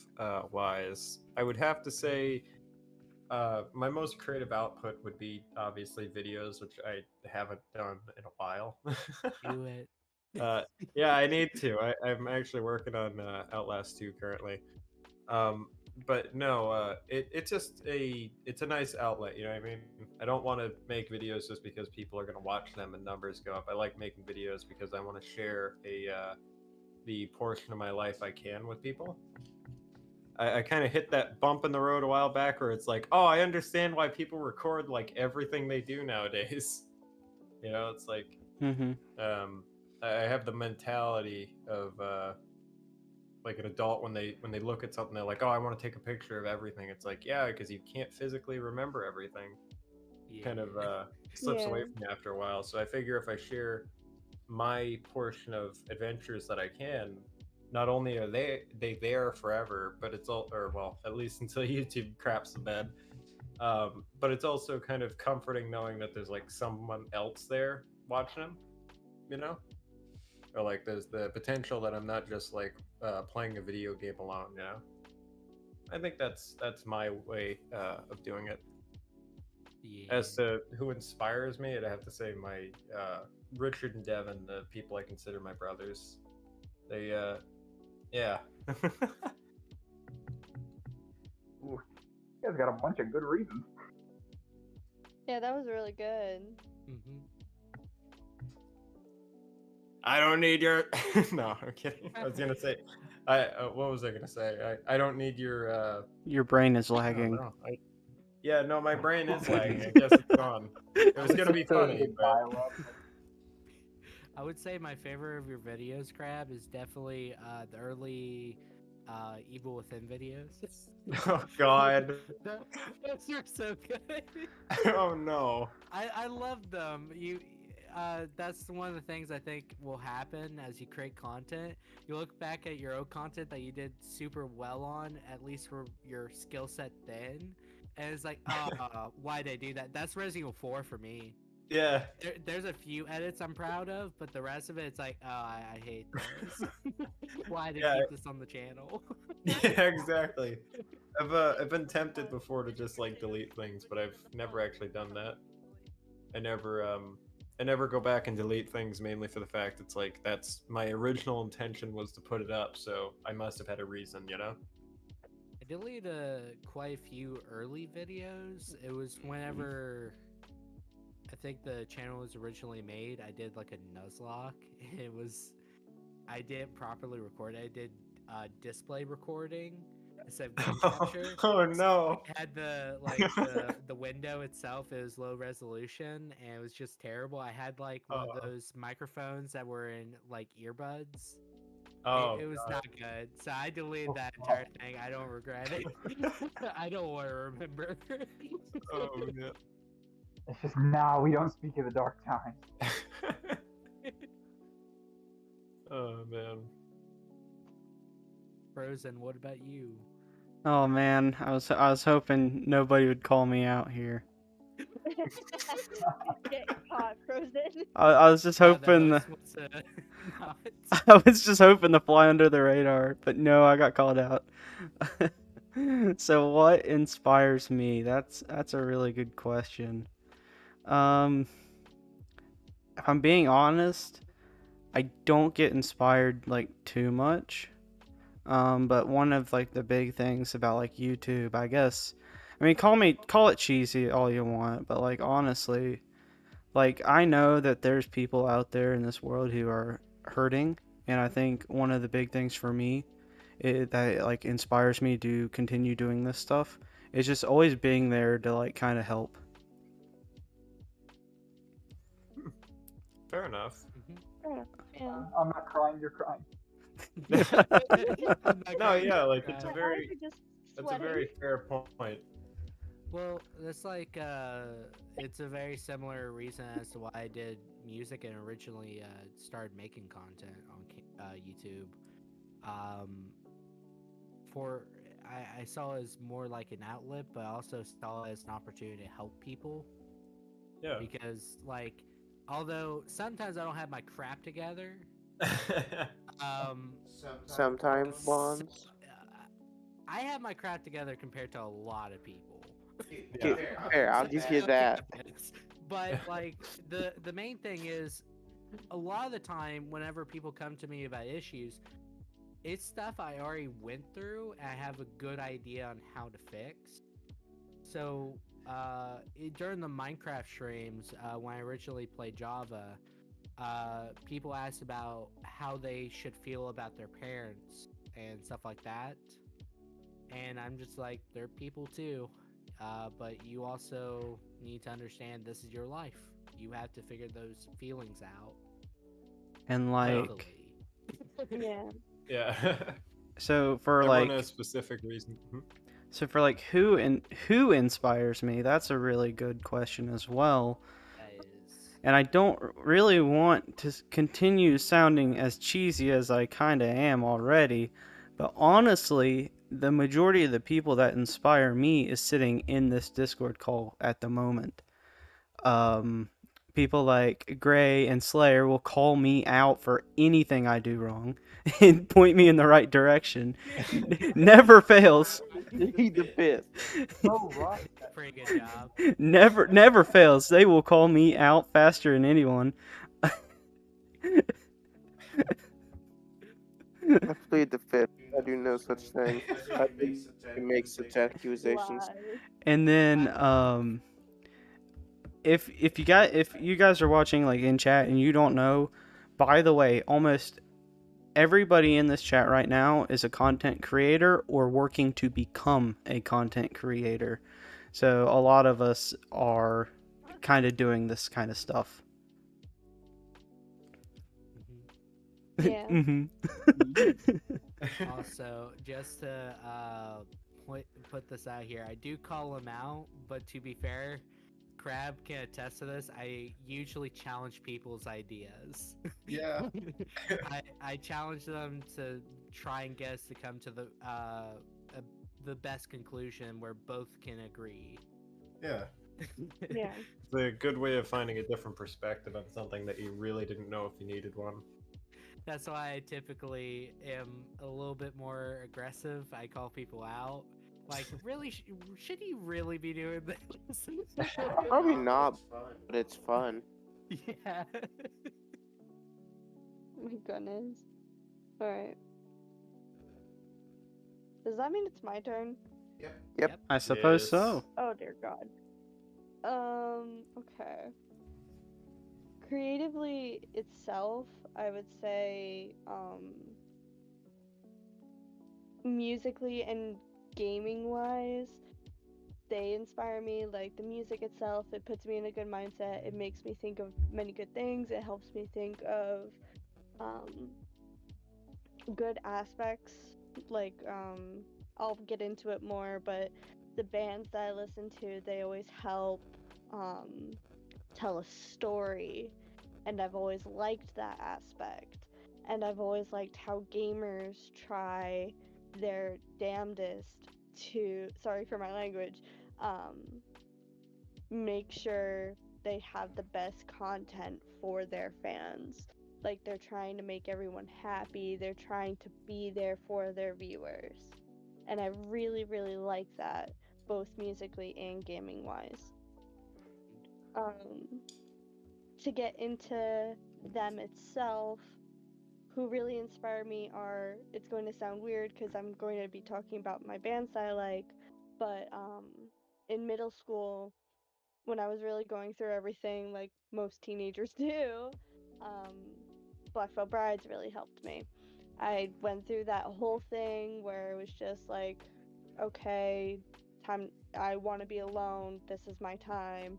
wise. I would have to say, my most creative output would be obviously videos, which I haven't done in a while. Do it. Yeah, I need to. I'm actually working on Outlast 2 currently. But no, it's a nice outlet. You know what I mean? I don't want to make videos just because people are going to watch them and numbers go up. I like making videos because I want to share the portion of my life I can with people. I kind of hit that bump in the road a while back where it's like, oh, I understand why people record like everything they do nowadays. You know, it's like, Mm-hmm. I have the mentality of like an adult when they look at something, they're like, oh, I want to take a picture of everything. It's like, yeah, because you can't physically remember everything. Kind of slips away from you after a while. So I figure if I share my portion of adventures that I can, not only are they there forever, but it's all, or well, at least until YouTube craps the bed. But it's also kind of comforting knowing that there's like someone else there watching them, you know, or like there's the potential that I'm not just like playing a video game alone, you know. I think that's my way of doing it. Yeah. As to who inspires me, I'd have to say my Richard and Devin, the people I consider my brothers. They, yeah. Ooh, you guys got a bunch of good reasons. Yeah, that was really good. Mm-hmm. I don't need your. No, I'm kidding. I was gonna say, what was I gonna say? I don't need your. Your brain is I don't lagging. know. Yeah, no, my brain is lagging. I guess it's gone. It was gonna be funny, but. I would say my favorite of your videos, Crab, is definitely the early Evil Within videos. Oh God. Those are so good. Oh no. I love them. That's one of the things I think will happen as you create content. You look back at your own content that you did super well on, at least for your skill set then, and it's like, why'd I do that? That's Resident Evil 4 for me. Yeah. There's a few edits I'm proud of, but the rest of it, it's like, oh, I hate this. Why did I keep this on the channel? Yeah, exactly. I've been tempted before to just like delete things, but I've never actually done that. I never go back and delete things, mainly for the fact it's like that's my original intention was to put it up, so I must have had a reason, you know. I deleted quite a few early videos. It was whenever I think the channel was originally made. I did like a Nuzlocke. I didn't properly record. I did display recording instead of game capture. Oh no! I had the window itself. It was low resolution and it was just terrible. I had like one of those microphones that were in like earbuds. Oh, it was not good. So I deleted that entire thing. I don't regret it. I don't want to remember. Oh yeah. It's just, nah, we don't speak of the dark times. Oh man. Frozen, what about you? Oh man, I was hoping nobody would call me out here. Get caught, Frozen. I was just hoping. I was just hoping to fly under the radar, but no, I got called out. So what inspires me? That's a really good question. If I'm being honest, I don't get inspired like too much. But one of like the big things about like YouTube, I guess, I mean, call it cheesy all you want, but like honestly, like I know that there's people out there in this world who are hurting, and I think one of the big things for me that like inspires me to continue doing this stuff is just always being there to like kind of help. Fair enough. Yeah. I'm not crying, you're crying. No, yeah, like Why are they just it's a sweating? very fair point. Well, it's like it's a very similar reason as to why I did music and originally started making content on YouTube. Um, for I saw it as more like an outlet, but I also saw it as an opportunity to help people. Yeah. Because like, although sometimes I don't have my crap together, Sometimes bonds. I have my crap together compared to a lot of people. Okay, fair. I'll give you that. But like the main thing is, a lot of the time, whenever people come to me about issues, it's stuff I already went through and I have a good idea on how to fix. So during the Minecraft streams, when I originally played Java, people asked about how they should feel about their parents and stuff like that. And I'm just like, they're people too. But you also need to understand this is your life. You have to figure those feelings out. And like, Yeah. Yeah. so for Everyone like, has specific reason. so for like who inspires me? That's a really good question as well. And I don't really want to continue sounding as cheesy as I kind of am already, but honestly, the majority of the people that inspire me is sitting in this Discord call at the moment. Um, People like Gray and Slayer will call me out for anything I do wrong and point me in the right direction. Never fails. Need the fifth. So rough. Pretty good job. Never fails. They will call me out faster than anyone. I plead the fifth. I do no such thing. I do make such accusations. And then if you guys are watching like in chat and you don't know, by the way, almost everybody in this chat right now is a content creator or working to become a content creator. So a lot of us are kind of doing this kind of stuff. Yeah. Also, just to put this out here, I do call him out, but to be fair, Crab can attest to this. I usually challenge people's ideas. Yeah. I challenge them to try and get us to come to the best conclusion where both can agree. Yeah. Yeah. It's a good way of finding a different perspective on something that you really didn't know if you needed one. That's why I typically am a little bit more aggressive. I call people out. Like, really, should he really be doing this? Probably not, but it's fun. Yeah. My goodness. Alright. Does that mean it's my turn? Yep. I suppose so. Oh dear God. Okay. Creatively itself, I would say, musically and gaming wise, they inspire me. Like the music itself, it puts me in a good mindset. It makes me think of many good things. It helps me think of good aspects. Like I'll get into it more, but the bands that I listen to, they always help tell a story, and I've always liked that aspect. And I've always liked how gamers try their damnedest to, sorry for my language, make sure they have the best content for their fans. Like they're trying to make everyone happy, they're trying to be there for their viewers. And I really, really like that, both musically and gaming wise. To get into them itself, who really inspire me are, it's going to sound weird because I'm going to be talking about my bands that I like, but in middle school, when I was really going through everything like most teenagers do, Blackfell Brides really helped me. I went through that whole thing where it was just like, okay, time, I want to be alone, this is my time.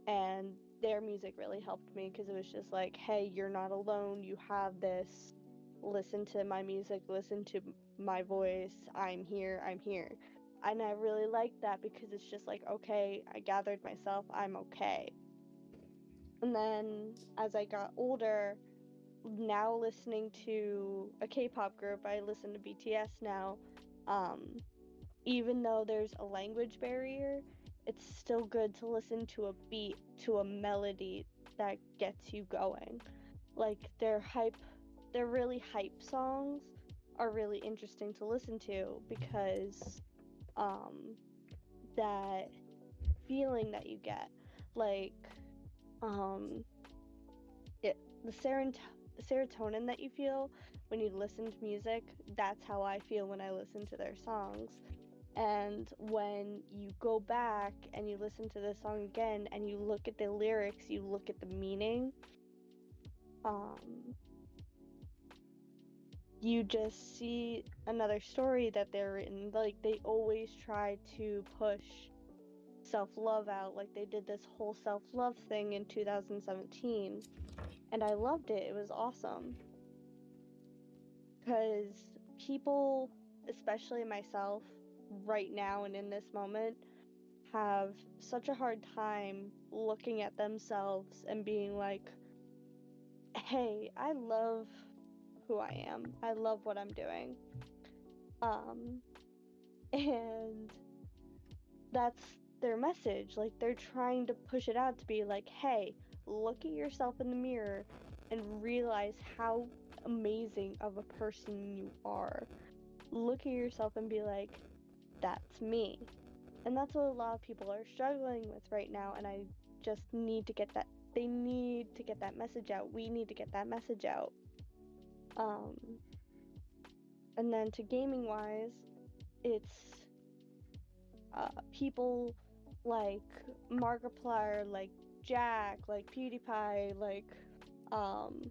And their music really helped me because it was just like, hey, you're not alone. You have this. Listen to my music. Listen to my voice. I'm here. I'm here. And I really like that because it's just like, okay, I gathered myself. I'm okay. And then as I got older, now listening to a K-pop group, I listen to BTS now. Um, Even though there's a language barrier, it's still good to listen to a beat, to a melody that gets you going. Like their really hype songs are really interesting to listen to because um that feeling that you get, like um it the serotonin that you feel when you listen to music, that's how I feel when I listen to their songs. And when you go back and you listen to the song again and you look at the lyrics, you look at the meaning, um, you just see another story that they're written. Like they always try to push self-love out. Like they did this whole self-love thing in 2017, and I loved it. It was awesome because people, especially myself, right now and in this moment, have such a hard time looking at themselves and being like, hey, I love who I am. I love what I'm doing. Um, and that's their message. Like, they're trying to push it out to be like, hey, look at yourself in the mirror and realize how amazing of a person you are. Look at yourself and be like, that's me. And that's what a lot of people are struggling with right now. And I just need to get that. They need to get that message out. We need to get that message out. Um, and then to gaming wise, it's people like Markiplier, like Jack, like PewDiePie, like um,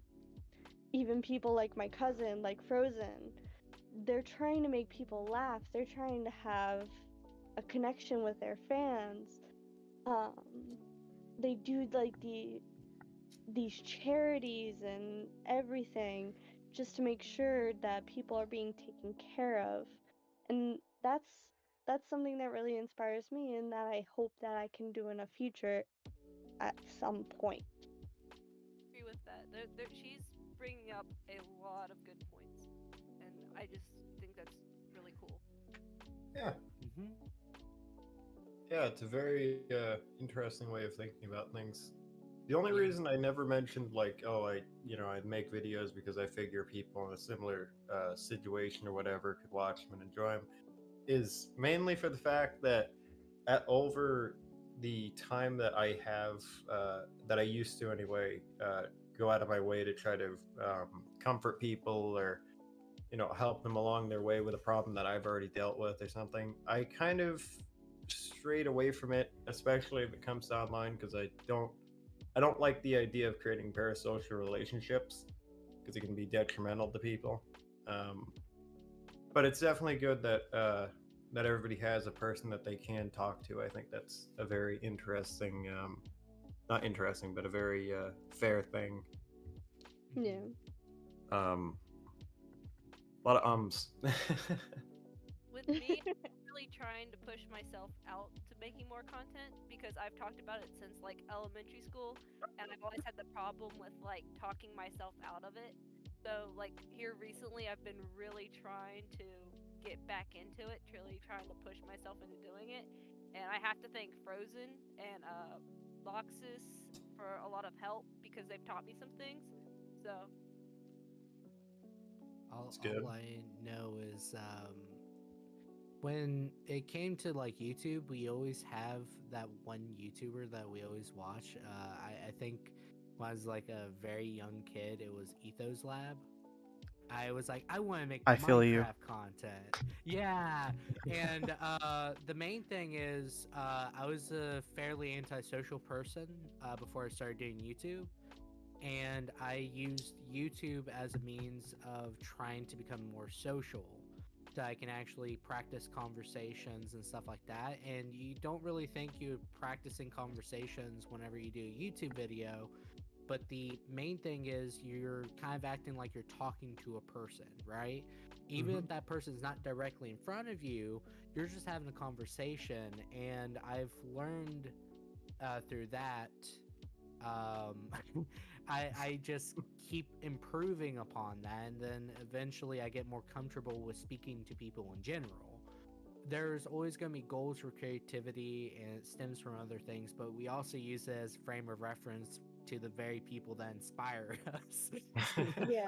even people like my cousin, like Frozen. They're trying to make people laugh. They're trying to have a connection with their fans. Um, they do like these charities and everything just to make sure that people are being taken care of. And that's something that really inspires me and that I hope that I can do in a future at some point. Agree with that. She's bringing up a lot of good points, and I just think that's really cool. Yeah. Mm-hmm. Yeah, it's a very interesting way of thinking about things. The only Yeah. reason I never mentioned like, oh, I make videos because I figure people in a similar situation or whatever could watch them and enjoy them is mainly for the fact that over the time that I have, that I used to anyway, go out of my way to try to comfort people or help them along their way with a problem that I've already dealt with or something. I kind of strayed away from it, especially if it comes to online, because I don't like the idea of creating parasocial relationships because it can be detrimental to people. Um, but it's definitely good that everybody has a person that they can talk to. I think that's a very interesting, not interesting, but a very fair thing. Yeah. Um, a lot of ums. With me, I'm really trying to push myself out to making more content because I've talked about it since like elementary school, and I've always had the problem with like talking myself out of it. So like here recently, I've been really trying to get back into it, really trying to push myself into doing it, and I have to thank Frozen and Loxus for a lot of help because they've taught me some things. So All I know is when it came to like YouTube, we always have that one YouTuber that we always watch. I think when I was like a very young kid, it was Ethos Lab. I was like, I want to make I feel you. Minecraft content. Yeah. And the main thing is I was a fairly antisocial person before I started doing YouTube. And I used YouTube as a means of trying to become more social. that I can actually practice conversations and stuff like that. And you don't really think you're practicing conversations whenever you do a YouTube video, but the main thing is you're kind of acting like you're talking to a person, right? Even if that person's not directly in front of you, you're just having a conversation. And I've learned through that, I just keep improving upon that, and then eventually I get more comfortable with speaking to people in general. There's always going to be goals for creativity, and it stems from other things, but we also use it as a frame of reference to the very people that inspire us. Yeah.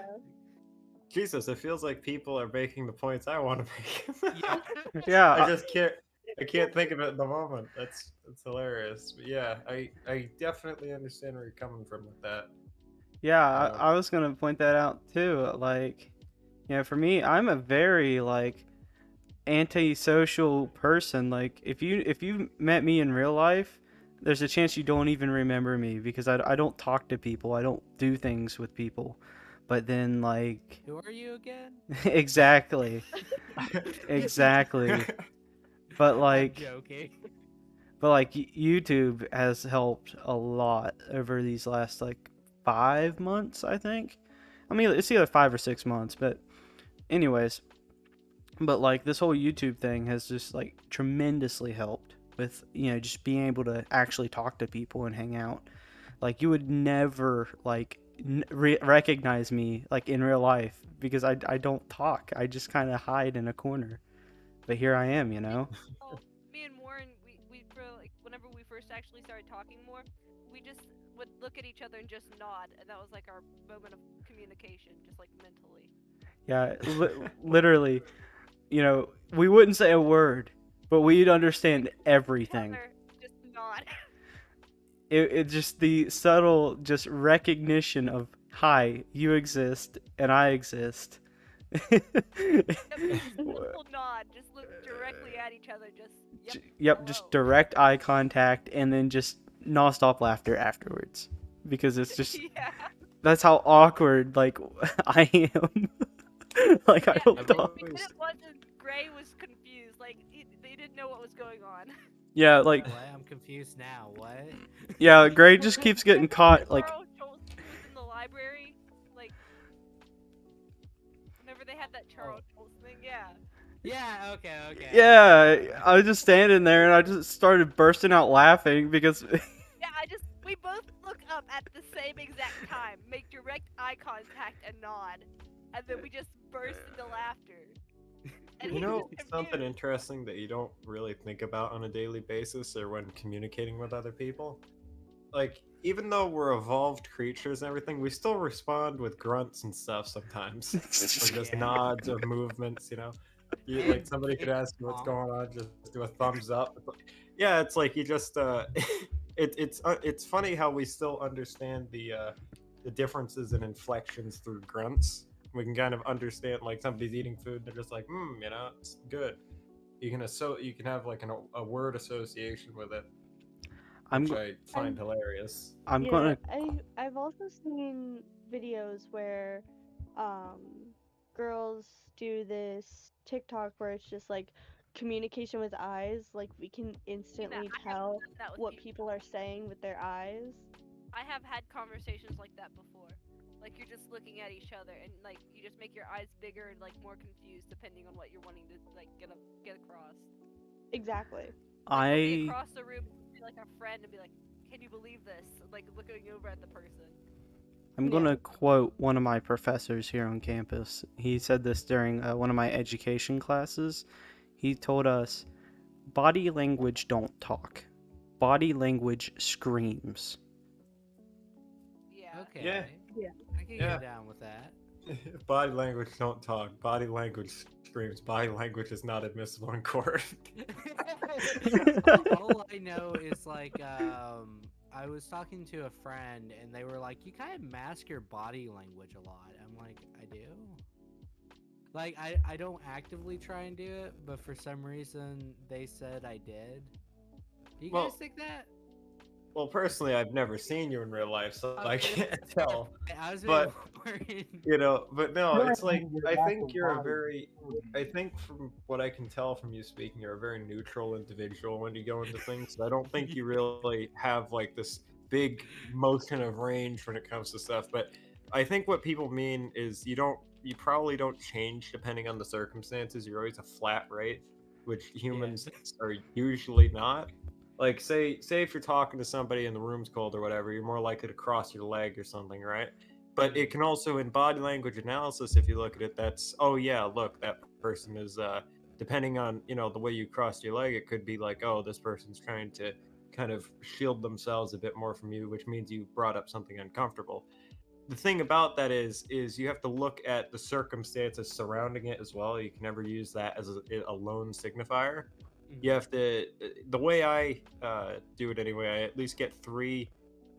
Jesus, it feels like people are making the points I want to make. Yeah. I just can't. I can't think of it in the moment. That's hilarious. But yeah, I definitely understand where you're coming from with that. Yeah, I was gonna point that out too. Like, for me, I'm a very like antisocial person. Like, if you met me in real life, there's a chance you don't even remember me because I don't talk to people. I don't do things with people. But then like, Who are you again? exactly, exactly. But like, I'm joking. But like YouTube has helped a lot over these last like 5 months, I think. I mean, it's either 5 or 6 months, but anyways. But like this whole YouTube thing has just like tremendously helped with just being able to actually talk to people and hang out. Like you would never like recognize me like in real life because I don't talk. I just kind of hide in a corner. But here I am, Oh, me and Warren, we for like whenever we first actually started talking more, we just would look at each other and just nod, and that was like our moment of communication, just like mentally. Yeah, literally, we wouldn't say a word, but we'd understand everything. Just nod. It just the subtle just recognition of hi, you exist and I exist. Simple nod, just look directly at each other, just Yep, just direct eye contact and then just nonstop laughter afterwards because it's just that's how awkward like I am. Like I don't talk. Because it wasn't Gray was confused, like they didn't know what was going on. Yeah, like what? I'm confused now. What? Yeah, Gray just keeps getting caught like Charles Schultz was in the library, like whenever they had that Charles Schultz thing, yeah. Yeah, okay. Yeah, I was just standing there and I just started bursting out laughing because Yeah, we both look up at the same exact time, make direct eye contact and nod, and then we just burst into laughter. And You know, something interesting that you don't really think about on a daily basis or when communicating with other people? Like, even though we're evolved creatures and everything, we still respond with grunts and stuff sometimes. Or just nods or movements, like somebody could ask you what's going on, just do a thumbs up. Yeah, it's like you just it's funny how we still understand the differences in inflections through grunts. We can kind of understand like somebody's eating food and they're just like, it's good. You can have like a word association with it, which I find hilarious. I've also seen videos where girls do this TikTok where it's just like communication with eyes, like we can instantly tell what people are saying with their eyes. I have had conversations like that before. Like you're just looking at each other and like you just make your eyes bigger and like more confused depending on what you're wanting to like get across. Exactly. Like, you'll be across the room, be like a friend and be like, "Can you believe this?" Like looking over at the person. I'm going to quote one of my professors here on campus. He said this during one of my education classes. He told us, body language don't talk. Body language screams. Yeah. Okay. Yeah. I can get down with that. Body language don't talk. Body language screams. Body language is not admissible in court. All I know is like I was talking to a friend and they were like, you kind of mask your body language a lot. I'm like, I do? Like I don't actively try and do it, but for some reason they said I did. Do you guys think that? Well, personally, I've never seen you in real life, so I Okay, can't that's fair. tell. I was being But worried. but no, You're it's like in your I think natural you're a body. very, I think from what I can tell from you speaking, you're a very neutral individual when you go into things. So I don't think you really have like this big motion of range when it comes to stuff. But I think what people mean is you probably don't change depending on the circumstances. You're always a flat rate, which Yeah. humans are usually not. Like say if you're talking to somebody and the room's cold or whatever, you're more likely to cross your leg or something, right? But it can also in body language analysis, if you look at it, that's oh yeah, look, that person is depending on the way you crossed your leg, it could be like, oh, this person's trying to kind of shield themselves a bit more from you, which means you brought up something uncomfortable. The thing about that is you have to look at the circumstances surrounding it as well. You can never use that as a lone signifier. You Mhm. have to the way I do it anyway. I at least get three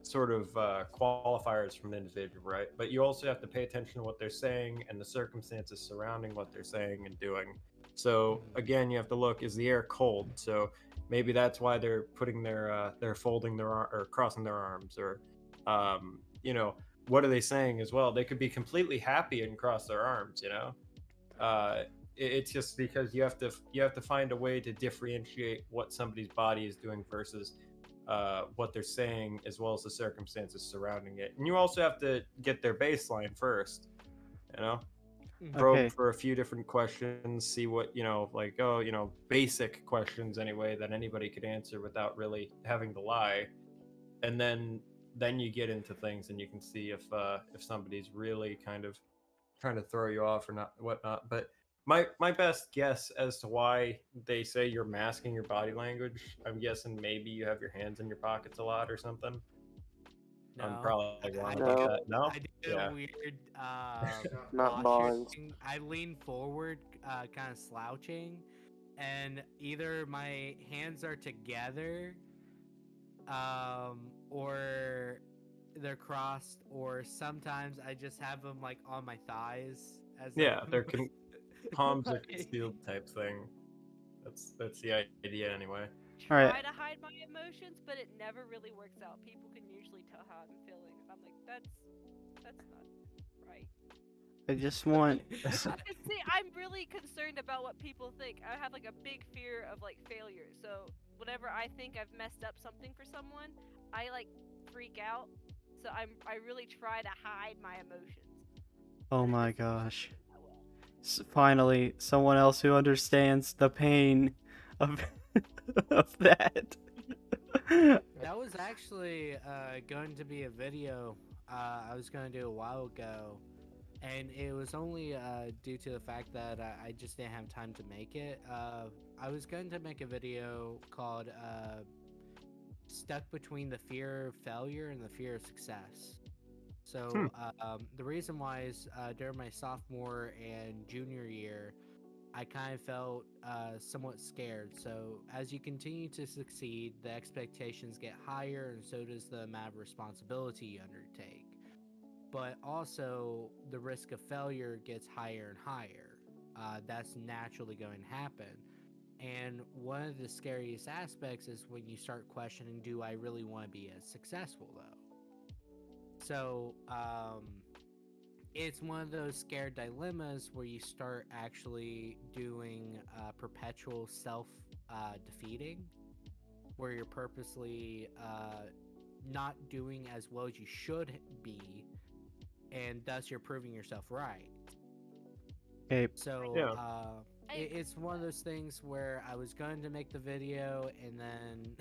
sort of qualifiers from an individual, right? But you also have to pay attention to what they're saying and the circumstances surrounding what they're saying and doing. So Mhm. again, you have to look: is the air cold? So maybe that's why they're putting they're folding or crossing their arms, or what are they saying as well? They could be completely happy and cross their arms, uh, it's just because you have to find a way to differentiate what somebody's body is doing versus what they're saying, as well as the circumstances surrounding it. And you also have to get their baseline first, you know Mhm. probe Okay. for a few different questions, see what like, oh, basic questions anyway that anybody could answer without really having to lie. And then you get into things and you can see if somebody's really kind of trying to throw you off or not, whatnot. But my best guess as to why they say you're masking your body language, I'm guessing maybe you have your hands in your pockets a lot or something. I'm No, probably wrong I about do. No, that. No. I do a Yeah. weird not bonds. posturing. I lean forward, kind of slouching, and either my hands are together, or they're crossed, or sometimes I just have them like on my thighs as Yeah, I'm. their palms are like- concealed type thing. That's the idea anyway. All right. Try to hide my emotions, but it never really works out. People can usually tell how I'm feeling, and I'm like, that's not right. I just want. Because see, I'm really concerned about what people think. I have like a big fear of like failure. So whenever I think I've messed up something for someone, I like freak out. So I really try to hide my emotions. Oh But it my doesn't gosh. work that well. Finally, someone else who understands the pain of of that. That was actually going to be a video I was going to do a while ago, and it was only due to the fact that I just didn't have time to make it. I was going to make a video called Stuck Between the Fear of Failure and the Fear of Success. Hmm. So, the reason why is during my sophomore and junior year, I kind of felt somewhat scared. So, as you continue to succeed, the expectations get higher, and so does the amount of responsibility you undertake. But also, the risk of failure gets higher and higher. That's naturally going to happen. And one of the scariest aspects is when you start questioning, do I really want to be as successful, though? So, it's one of those scared dilemmas where you start actually doing perpetual self defeating, where you're purposely not doing as well as you should be, and thus you're proving yourself right. Okay. So Yeah. it's one of those things where I was going to make the video, and then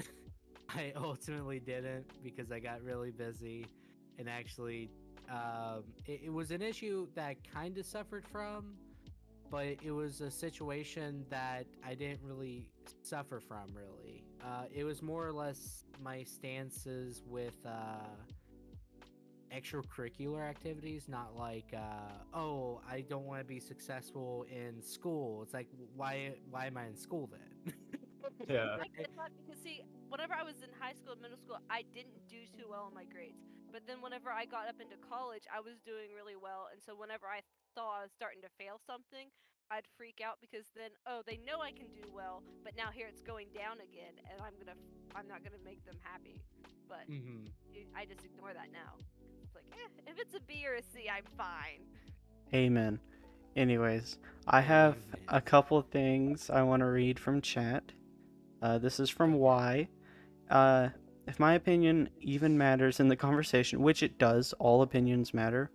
I ultimately didn't because I got really busy, and actually, it was an issue that I kind of suffered from, but it was a situation that I didn't really suffer from. Really, it was more or less my stances with extracurricular activities, not like oh, I don't want to be successful in school. It's like, why am I in school then? Yeah. I get that because see, whenever I was in high school and middle school, I didn't do too well in my grades. But then whenever I got up into college, I was doing really well, and so whenever I thought I was starting to fail something, I'd freak out because then, oh, they know I can do well, but now here it's going down again, and I'm not gonna make them happy. But I just ignore that now. It's like, if it's a B or a C, I'm fine. Amen. Anyways, I have a couple of things I want to read from chat. This is from Y. If my opinion even matters in the conversation, which it does, all opinions matter.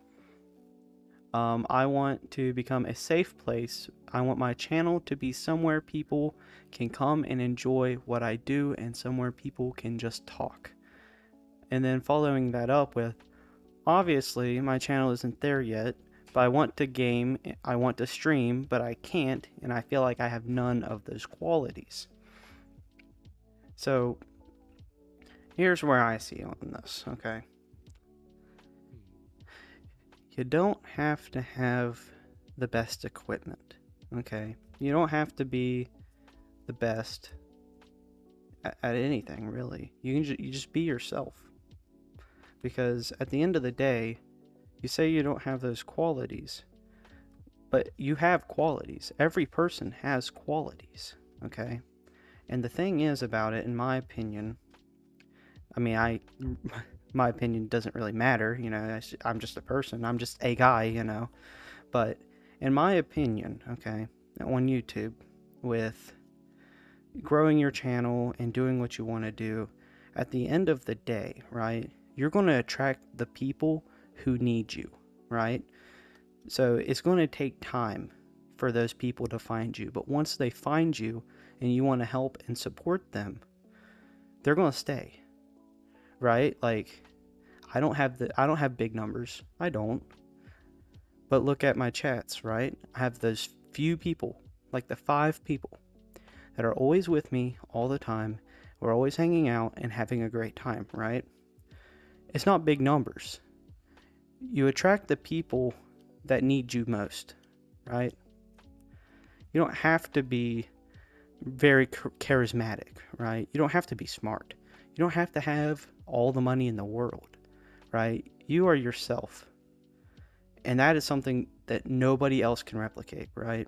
I want to become a safe place. I want my channel to be somewhere people can come and enjoy what I do and somewhere people can just talk. And then following that up with, obviously my channel isn't there yet, but I want to game, I want to stream, but I can't, and I feel like I have none of those qualities. So here's where I see on this, okay? You don't have to have the best equipment, okay? You don't have to be the best at anything, really. You just be yourself. Because at the end of the day, you say you don't have those qualities, but you have qualities. Every person has qualities, okay? And the thing is about it, in my opinion, I mean, my opinion doesn't really matter, you know, I'm just a person, I'm just a guy, you know, but in my opinion, okay, on YouTube, with growing your channel and doing what you want to do, at the end of the day, right, you're going to attract the people who need you, right? So it's going to take time for those people to find you, but once they find you and you want to help and support them, they're going to stay, right? Like, I don't have big numbers. I don't. But look at my chats, right? I have those few people, like the 5 people that are always with me all the time. We're always hanging out and having a great time, right? It's not big numbers. You attract the people that need you most, right? You don't have to be very charismatic, right? You don't have to be smart. You don't have to have all the money in the world, right? You are yourself. And that is something that nobody else can replicate, right?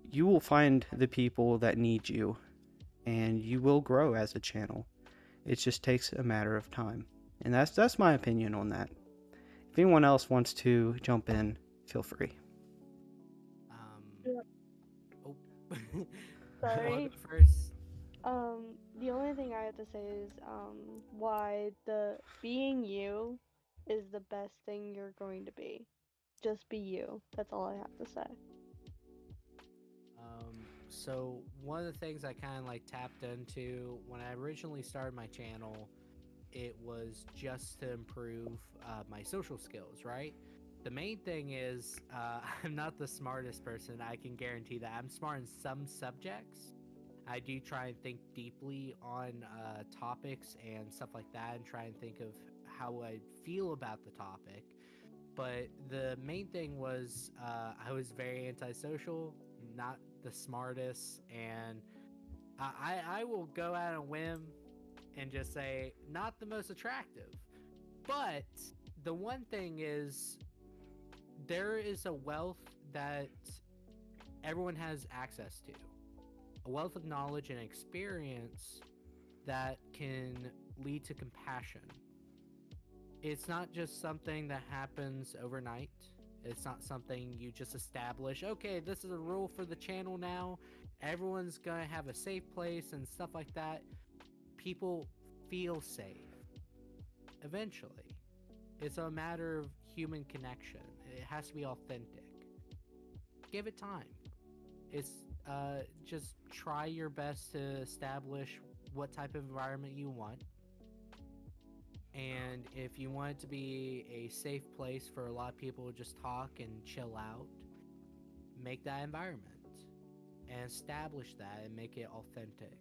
You will find the people that need you, and you will grow as a channel. It just takes a matter of time. And that's my opinion on that. If anyone else wants to jump in, feel free. Sorry. First. The only thing I have to say is, why the being you is the best thing you're going to be. Just be you. That's all I have to say. So one of the things I kind of like tapped into when I originally started my channel, it was just to improve my social skills, right? The main thing is I'm not the smartest person. I can guarantee that. I'm smart in some subjects. I do try and think deeply on topics and stuff like that and try and think of how I feel about the topic. But the main thing was I was very antisocial, not the smartest, and I will go out on a whim and just say not the most attractive. But the one thing is there is a wealth that everyone has access to, a wealth of knowledge and experience that can lead to compassion. It's not just something that happens overnight. It's not something you just establish. Okay, this is a rule for the channel now. Everyone's gonna have a safe place and stuff like that. People feel safe. Eventually. It's a matter of human connection. It has to be authentic. Give it time. It's just try your best to establish what type of environment you want. And if you want it to be a safe place for a lot of people to just talk and chill out, make that environment and establish that and make it authentic.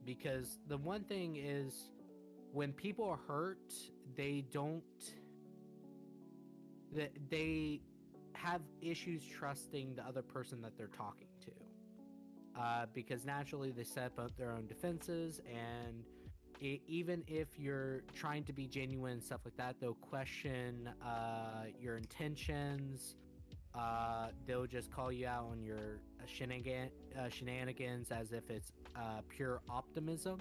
Because the one thing is, when people are hurt, they have issues trusting the other person that they're talking to. Because naturally they set up their own defenses, and even if you're trying to be genuine and stuff like that, they'll question your intentions, they'll just call you out on your shenanigans as if it's pure optimism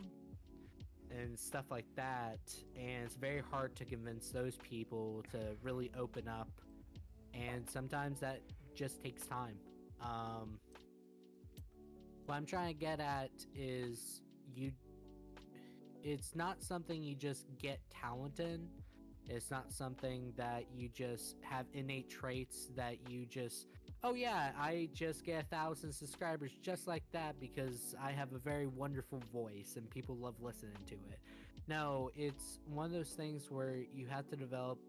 and stuff like that. And it's very hard to convince those people to really open up. And sometimes that just takes time. What I'm trying to get at is it's not something you just get talent in. It's not something that you just have innate traits that you just, oh yeah, I just get 1,000 subscribers just like that because I have a very wonderful voice and people love listening to it. No, it's one of those things where you have to develop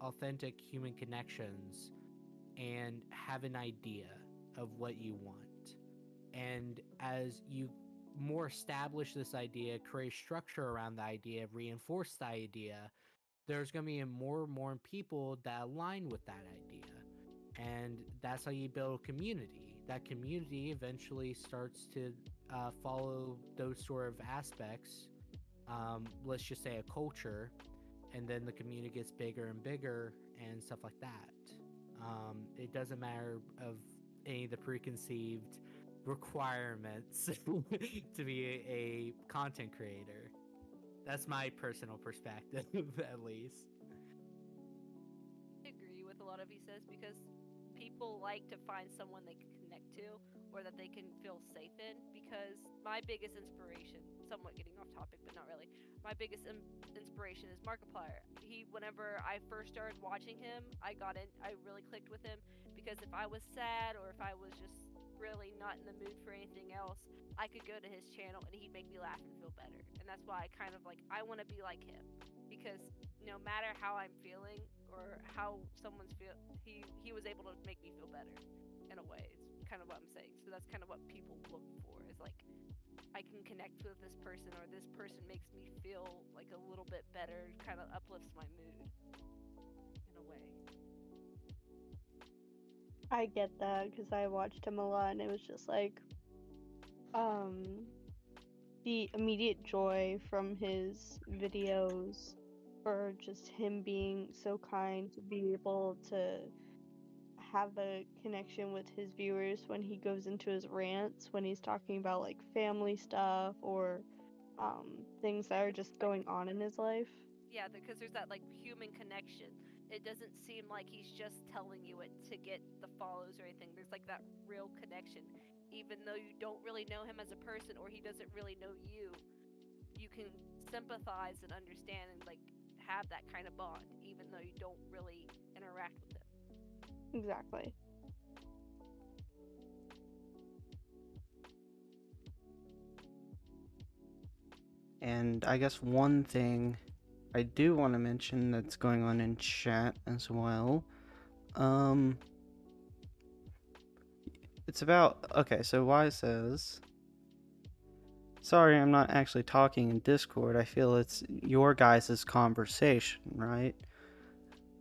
authentic human connections and have an idea of what you want. And as you more establish this idea, create structure around the idea, reinforce the idea, there's going to be more and more people that align with that idea. And that's how you build a community. That community eventually starts to follow those sort of aspects. Let's just say a culture, and then the community gets bigger and bigger and stuff like that. It doesn't matter of any of the preconceived requirements to be a content creator. That's my personal perspective, at least. I agree with a lot of he says because people like to find someone they can connect to or that they can feel safe in. Because my biggest inspiration, somewhat getting off topic, but not really, my biggest inspiration is Markiplier. Whenever I first started watching him, I really clicked with him because if I was sad or if I was just really not in the mood for anything else, I could go to his channel and he'd make me laugh and feel better. And that's why I kind of like, I want to be like him because no matter how I'm feeling or how someone's he was able to make me feel better in a way. It's kind of what I'm saying. So that's kind of what people look for is like I can connect with this person or this person makes me feel like a little bit better, kind of uplifts my mood in a way. I get that because I watched him a lot and it was just like, the immediate joy from his videos or just him being so kind to be able to have a connection with his viewers when he goes into his rants when he's talking about like family stuff or things that are just going on in his life. Yeah, because there's that like human connection. It doesn't seem like he's just telling you it to get the follows or anything. There's like that real connection. Even though you don't really know him as a person or he doesn't really know you, you can sympathize and understand and like have that kind of bond, even though you don't really interact with him. Exactly. And I guess one thing I do want to mention that's going on in chat as well. It's about, okay, so Y says, sorry, I'm not actually talking in Discord. I feel it's your guys' conversation, right?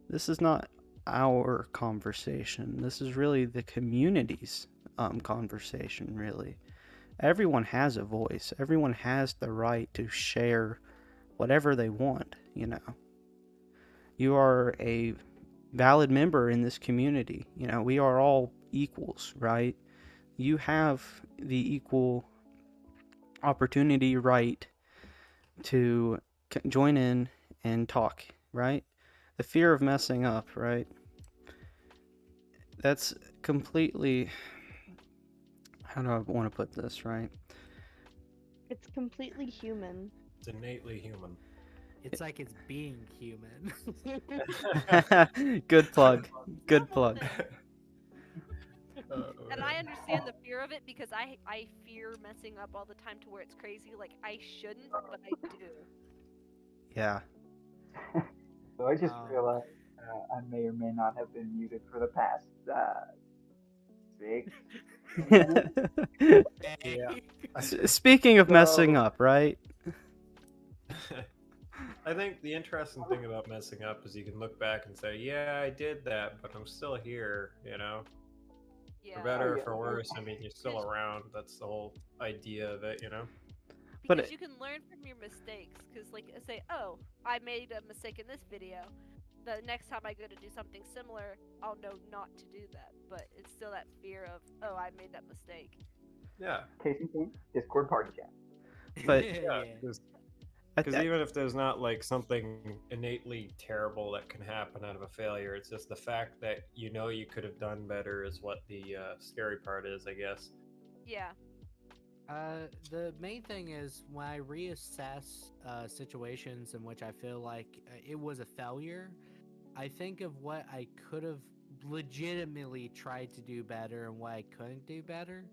This is not our conversation. This is really the community's conversation, really. Everyone has a voice. Everyone has the right to share whatever they want, you know. You are a valid member in this community. You know, we are all equals, right? You have the equal opportunity right to join in and talk, right? The fear of messing up, right? That's completely, how do I want to put this, right? It's completely human. It's innately human. It's like it's being human. Good plug. Good plug. And I understand the fear of it because I fear messing up all the time to where it's crazy. Like I shouldn't, but I do. Yeah. So I just realized I may or may not have been muted for the past 6 minutes. Yeah. Speaking of messing up, right? I think the interesting thing about messing up is you can look back and say, yeah, I did that, but I'm still here, you know? Yeah. For better or for worse, I mean, you're still around. That's the whole idea of it, you know? But because you can learn from your mistakes. Because like say, oh, I made a mistake in this video. The next time I go to do something similar, I'll know not to do that. But it's still that fear of, oh, I made that mistake. Yeah. Case in point, Discord party chat. But Yeah, I- because I- even if there's not like something innately terrible that can happen out of a failure, it's just the fact that you know you could have done better is what the scary part is, I guess. Yeah. The main thing is when I reassess situations in which I feel like it was a failure, I think of what I could have legitimately tried to do better and what I couldn't do better.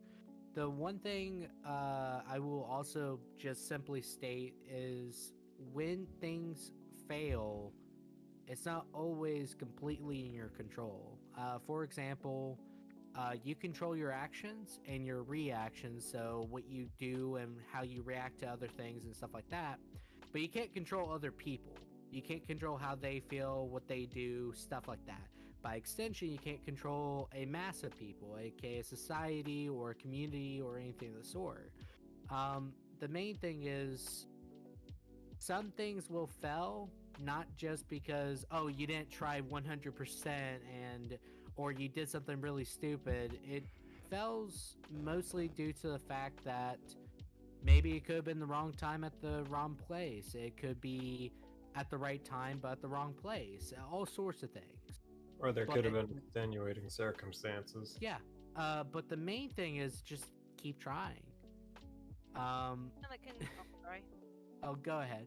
The one thing I will also just simply state is when things fail, it's not always completely in your control. For example, you control your actions and your reactions, so what you do and how you react to other things and stuff like that. But you can't control other people. You can't control how they feel, what they do, stuff like that. By extension, you can't control a mass of people, aka a society or a community or anything of the sort. The main thing is some things will fail, not just because, oh, you didn't try 100% and or you did something really stupid. It fails mostly due to the fact that maybe it could have been the wrong time at the wrong place. It could be at the right time but at the wrong place. All sorts of things. Or there But could have been extenuating circumstances. yeah, but the main thing is just keep trying. And that can. Oh, sorry. Oh, go ahead.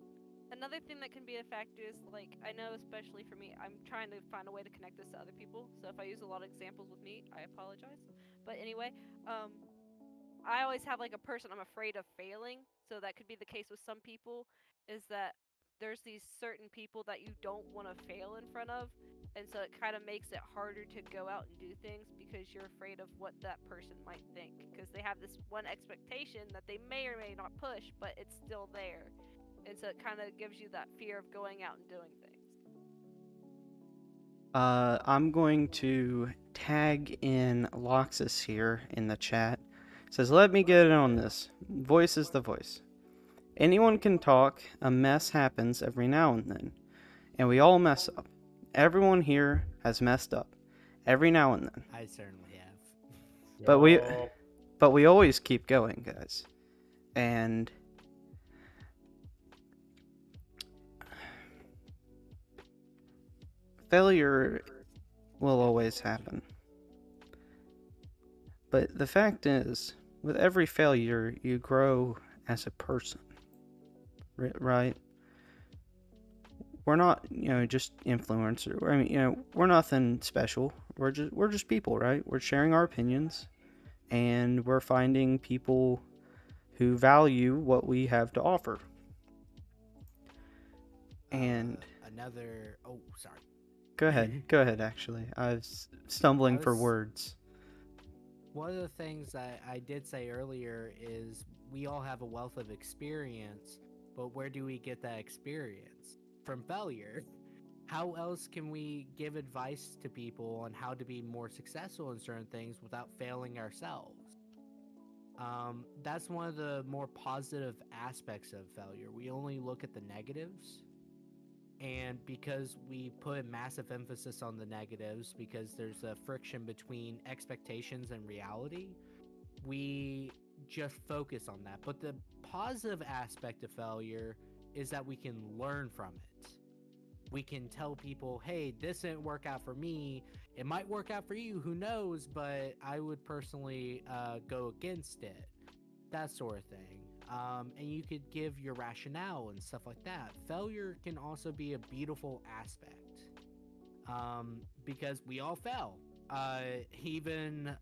Another thing that can be a factor is like I know, especially for me, I'm trying to find a way to connect this to other people. So if I use a lot of examples with me, I apologize. But anyway, I always have like a person I'm afraid of failing. So that could be the case with some people. Is that there's these certain people that you don't want to fail in front of, and so it kind of makes it harder to go out and do things because you're afraid of what that person might think because they have this one expectation that they may or may not push, but it's still there. And so it kind of gives you that fear of going out and doing things. I'm going to tag in Loxus here in the chat. It says, let me get in on this. Voice is the voice. Anyone can talk. A mess happens every now and then. And we all mess up. Everyone here has messed up. Every now and then. I certainly have. But we always keep going, guys. And failure will always happen. But the fact is, with every failure, you grow as a person. Right? We're not, just influencers. I mean, we're nothing special. We're just people, right? We're sharing our opinions, and we're finding people who value what we have to offer. And Oh, sorry. Go ahead. Actually, I was stumbling for words. One of the things I did say earlier is we all have a wealth of experience, but where do we get that experience? From failure. How else can we give advice to people on how to be more successful in certain things without failing ourselves? That's one of the more positive aspects of failure. We only look at the negatives. And because we put massive emphasis on the negatives, because there's a friction between expectations and reality, we just focus on that. But the positive aspect of failure is that we can learn from it. We can tell people, hey, this didn't work out for me. It might work out for you, who knows, but I would personally go against it. That sort of thing. And you could give your rationale and stuff like that. Failure can also be a beautiful aspect because we all fail. Even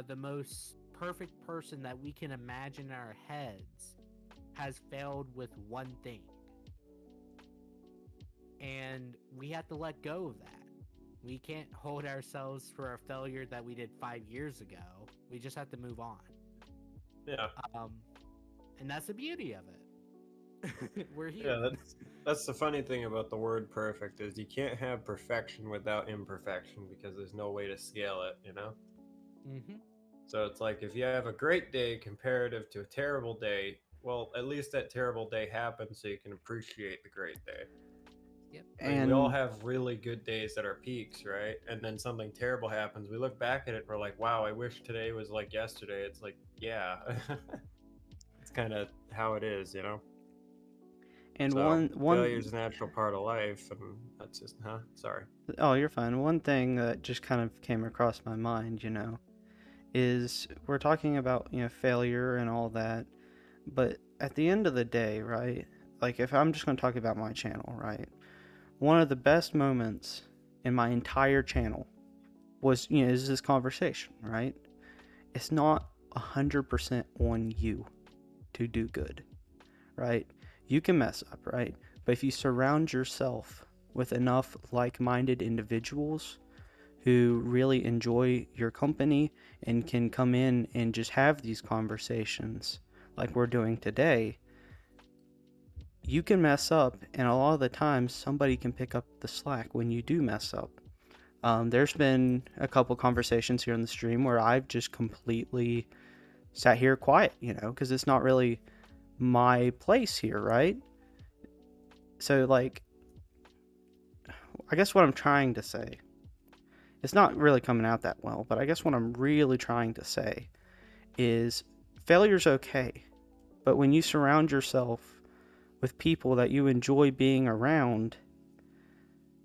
the most perfect person that we can imagine in our heads has failed with one thing. And we have to let go of that. We can't hold ourselves for a failure that we did 5 years ago. We just have to move on. Yeah. And that's the beauty of it. We're here. Yeah, that's the funny thing about the word perfect is you can't have perfection without imperfection because there's no way to scale it, Mm-hmm. So it's like if you have a great day comparative to a terrible day, well, at least that terrible day happened so you can appreciate the great day. Yep. I mean, we all And have really good days at our peaks, right? And then something terrible happens. We look back at it and we're like, wow, I wish today was like yesterday. It's like, yeah. It's kind of how it is, you know? and So, one failure's a natural part of life, and that's just, sorry. oh, you're fine. One thing that just kind of came across my mind, is we're talking about, failure and all that, but at the end of the day, right? Like if I'm just going to talk about my channel, right? One of the best moments in my entire channel was, is this conversation, right? It's not 100% on you to do good, right? You can mess up, right? But if you surround yourself with enough like-minded individuals who really enjoy your company and can come in and just have these conversations like we're doing today, you can mess up, and a lot of the times somebody can pick up the slack when you do mess up. There's been a couple conversations here in the stream where I've just completely sat here quiet, because it's not really my place here, right? So, like, I guess what I'm trying to say, it's not really coming out that well, but I guess what I'm really trying to say is failure's okay, but when you surround yourself with people that you enjoy being around,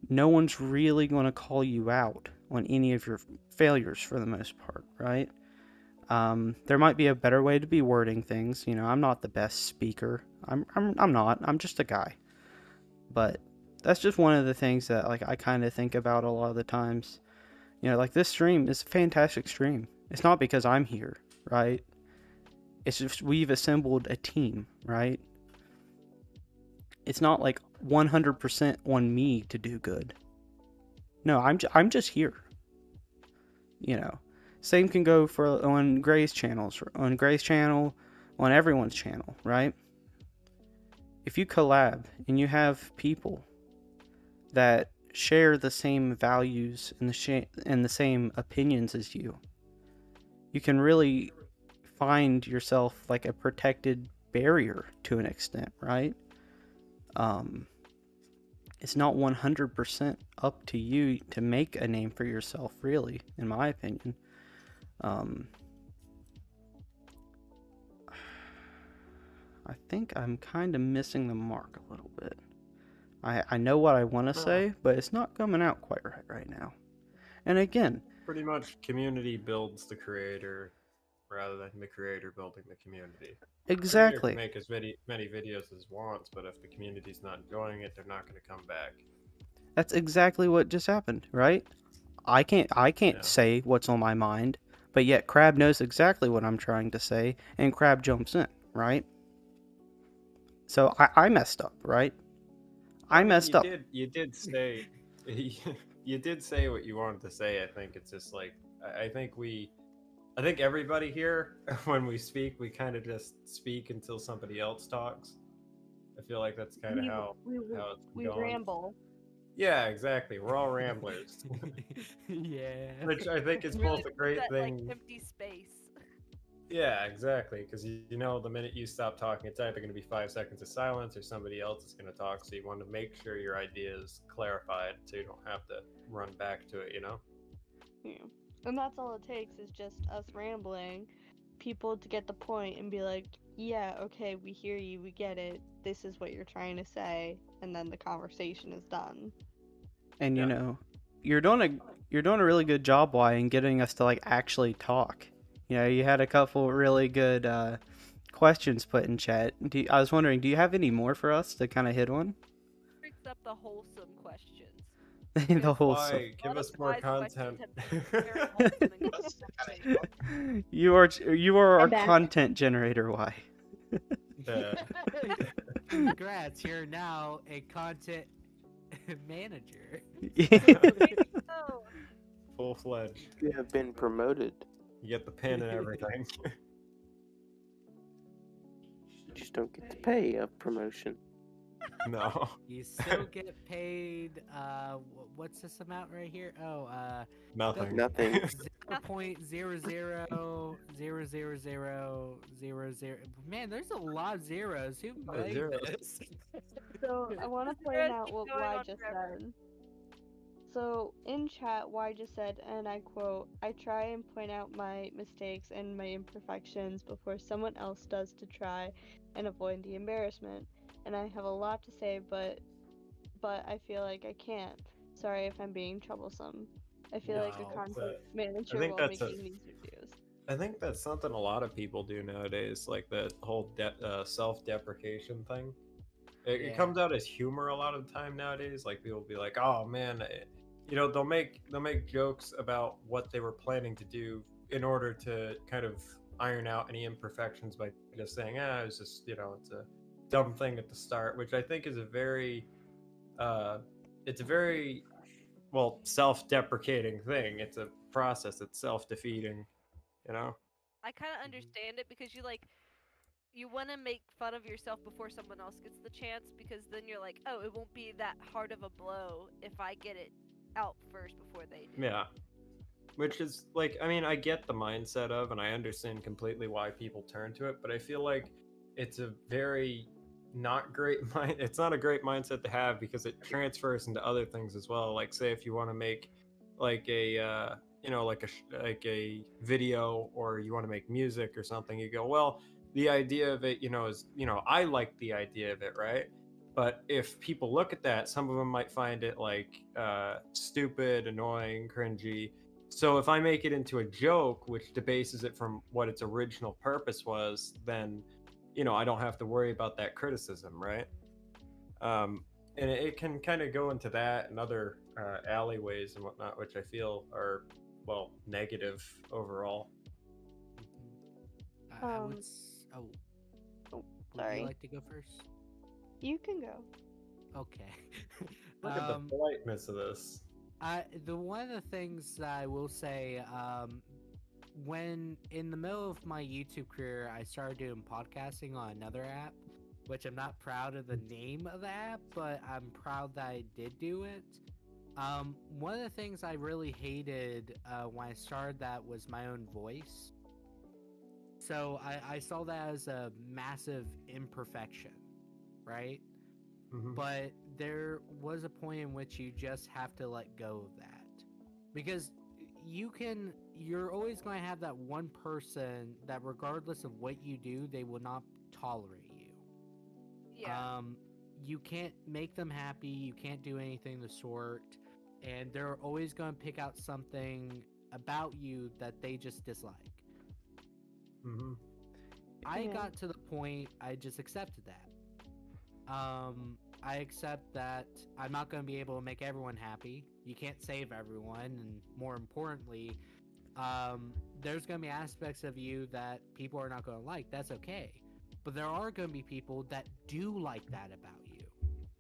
no one's really going to call you out on any of your failures for the most part, right? There might be a better way to be wording things. I'm not the best speaker. I'm not. I'm just a guy. But that's just one of the things that like I kind of think about a lot of the times. Like this stream is a fantastic stream. It's not because I'm here, right? It's just we've assembled a team, right? It's not like 100% on me to do good. No, I'm just here. Same can go for on Gray's channels, on Gray's channel, on everyone's channel, right? If you collab and you have people that share the same values and the same opinions as you, you can really find yourself like a protected barrier to an extent, right? It's not 100% up to you to make a name for yourself, really, in my opinion. I think I'm kind of missing the mark a little bit. I know what I want to say, but it's not coming out quite right now. And again, Pretty much, community builds the creator rather than the creator building the community. Exactly. The creator can make as many videos as wants, but if the community's not enjoying it, they're not going to come back. That's exactly what just happened, right? I can't say what's on my mind, but yet Crab knows exactly what I'm trying to say, and Crab jumps in, right? So I messed up, right? I messed up. You did say you did say what you wanted to say. I think it's just like I think everybody here when we speak, we kind of just speak until somebody else talks. I feel like that's kind of how it's we going. ramble. Yeah, exactly. We're all ramblers. Yeah. Which I think is Really both a great that, thing. like, empty space. Yeah, exactly. Because the minute you stop talking, it's either going to be 5 seconds of silence or somebody else is going to talk. So you want to make sure your idea is clarified so you don't have to run back to it, Yeah. And that's all it takes is just us rambling, people to get the point and be like, yeah, okay, we hear you, we get it, this is what you're trying to say, and then the conversation is done. And you're doing a really good job, Y, in getting us to like actually talk. You had a couple really good questions put in chat. I was wondering, do you have any more for us to kind of hit on? Brings up the wholesome questions. The wholesome. Why? Give us more content. You are our back. content generator, Y. Congrats, you're now a content manager. Full-fledged. You have been promoted. You get the pin and everything. You just don't get to pay a promotion. No. You still get paid. What's this amount right here? Oh, Nothing. Nothing. 0.0000000. Man, there's a lot of zeros. Who lot of made zeros. this? So I want to point out what Y just said. So in chat, Y just said, and I quote, "I try and point out my mistakes and my imperfections before someone else does to try and avoid the embarrassment. And I have a lot to say, but I feel like I can't. Sorry if I'm being troublesome. I feel like a No, content but I manager think while that's a. making these reviews." I think that's something a lot of people do nowadays, like the whole self-deprecation thing. It comes out as humor a lot of the time nowadays. Like people be like, "Oh man," they'll make jokes about what they were planning to do in order to kind of iron out any imperfections by just saying, "Ah, it's just it's a dumb thing at the start," which I think is uh, it's a very well self-deprecating thing. It's a process. It's self-defeating. You know. I kind of understand it because you want to make fun of yourself before someone else gets the chance because then you're like, oh, it won't be that hard of a blow if I get it out first before they do. Yeah. Which is like, I mean, I get the mindset of, and I understand completely why people turn to it, but I feel like it's a very not great mind. It's not a great mindset to have because it transfers into other things as well. Like, say, if you want to make like a, like a video, or you want to make music or something, you go, well, the idea of it, is, I like the idea of it, right? But if people look at that, some of them might find it like stupid, annoying, cringy. So if I make it into a joke, which debases it from what its original purpose was, then I don't have to worry about that criticism, right? And it can kind of go into that and other alleyways and whatnot, which I feel are negative overall. I Um, would. Oh, Oh, would sorry. you like to go first? You can go. Okay. Look at the politeness of this. One of the things that I will say, when in the middle of my YouTube career, I started doing podcasting on another app, which I'm not proud of the name of the app, but I'm proud that I did do it. One of the things I really hated when I started that was my own voice. So I saw that as a massive imperfection, right? Mm-hmm. But there was a point in which you just have to let go of that. Because you're always going to have that one person that regardless of what you do, they will not tolerate you. Yeah. You can't make them happy, you can't do anything of the sort, and they're always going to pick out something about you that they just dislike. Mm-hmm. I got to the point I just accepted that. I accept that I'm not going to be able to make everyone happy. You can't save everyone, and more importantly, there's going to be aspects of you that people are not going to like. That's okay. But there are going to be people that do like that about you.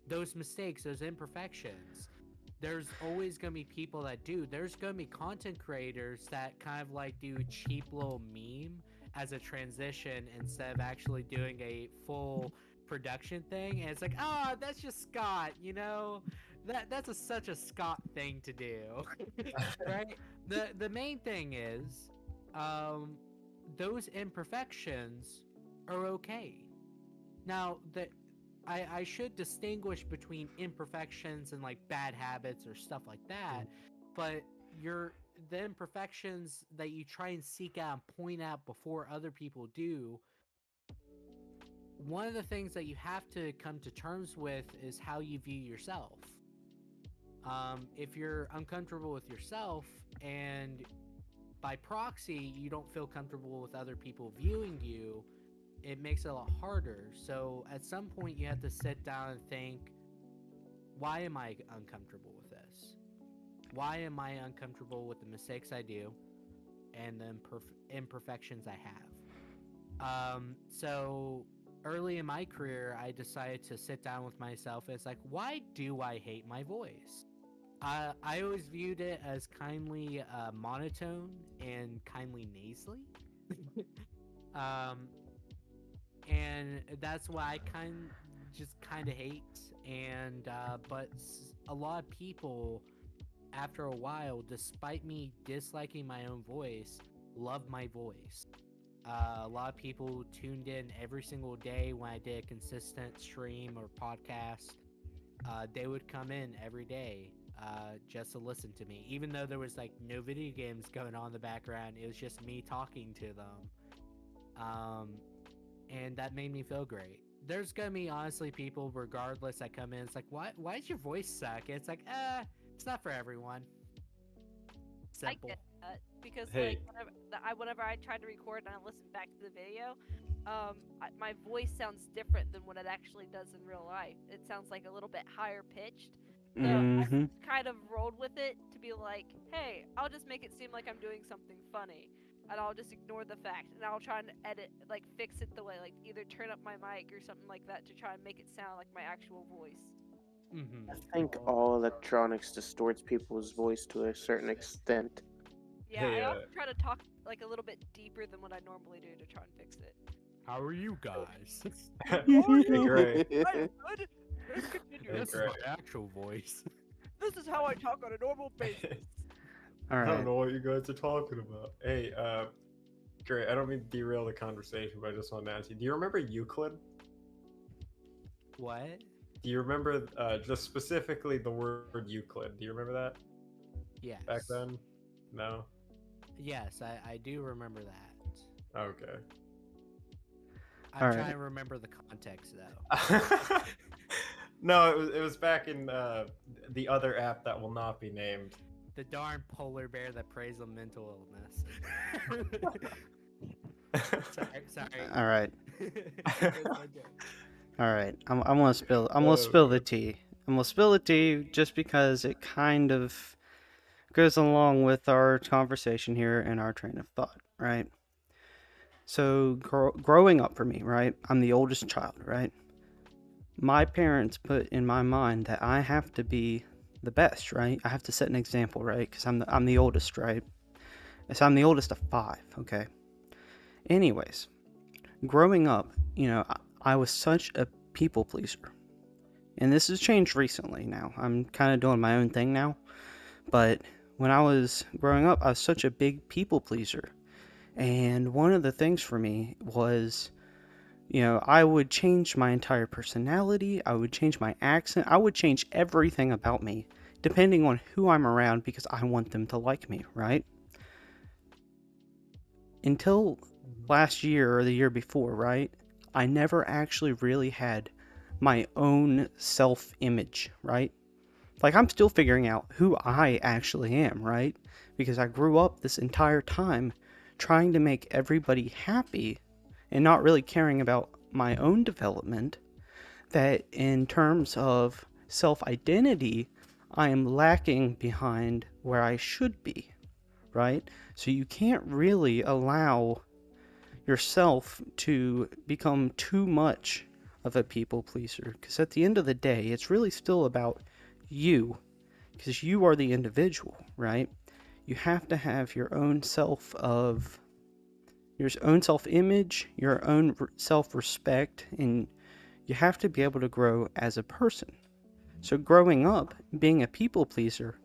Those mistakes, those imperfections. There's always going to be people that do. There's going to be content creators that kind of like do cheap little meme as a transition instead of actually doing a full production thing, and it's like, that's just Scott, that's such a Scott thing to do. Right? The main thing is those imperfections are okay. Now I should distinguish between imperfections and like bad habits or stuff like that, but the imperfections that you try and seek out and point out before other people do, one of the things that you have to come to terms with is how you view yourself. If you're uncomfortable with yourself and by proxy you don't feel comfortable with other people viewing you, it makes it a lot harder. So at some point you have to sit down and think, why am I uncomfortable with this? Why am I uncomfortable with the mistakes I do and the imperfections I have? So early in my career, I decided to sit down with myself. And it's like, why do I hate my voice? I always viewed it as kindly monotone and kindly nasally. And that's why just kind of hate. And but a lot of people, after a while, despite me disliking my own voice, love my voice. A lot of people tuned in every single day when I did a consistent stream or podcast. They would come in every day just to listen to me, even though there was like no video games going on in the background. It was just me talking to them, and that made me feel great. There's gonna be honestly people, regardless, that come in. It's like, why does your voice suck? It's like, it's not for everyone. Simple. I get that because Hey. like whenever I try to record and I listen back to the video, my voice sounds different than what it actually does in real life. It sounds like a little bit higher pitched. So I just kind of rolled with it to be like, hey, I'll just make it seem like I'm doing something funny, and I'll just ignore the fact, and I'll try and edit, like fix it the way, like either turn up my mic or something like that to try and make it sound like my actual voice. I think all electronics distorts people's voice to a certain extent. Yeah, Hey, I also try to talk like a little bit deeper than what I normally do to try and fix it. How are you guys? Hey, Gray. I'm good. Let's continue. This is my actual voice. This is how I talk on a normal basis. I don't know what you guys are talking about. Hey, Gray, I don't mean to derail the conversation, but I just wanted to ask you, do you remember Euclid? What? Do you remember just specifically the word Euclid? Do you remember that? Yes. Back then? No? Yes, I do remember that. Okay. I'm trying to remember the context though. No, it was back in the other app that will not be named. The darn polar bear that preys on mental illness. sorry. All right. All right. I'm gonna spill. I'm gonna spill the tea. I'm gonna spill the tea just because it kind of goes along with our conversation here and our train of thought, right? So growing up for me, right? I'm the oldest child, right? My parents put in my mind that I have to be the best, right? I have to set an example, right? Because I'm the oldest, right? So I'm the oldest of 5, okay? Anyways, growing up, I was such a people pleaser. And this has changed recently now. I'm kind of doing my own thing now. But when I was growing up, I was such a big people pleaser. And one of the things for me was, I would change my entire personality. I would change my accent. I would change everything about me depending on who I'm around because I want them to like me, right? Until last year or the year before, right? I never actually really had my own self-image, right? Like, I'm still figuring out who I actually am, right? Because I grew up this entire time trying to make everybody happy and not really caring about my own development, that in terms of self-identity, I am lacking behind where I should be, right? So you can't really allow yourself to become too much of a people pleaser, because at the end of the day, it's really still about you, because you are the individual, right? You have to have your own self-image, your own self-respect, and you have to be able to grow as a person. So growing up, being a people pleaser,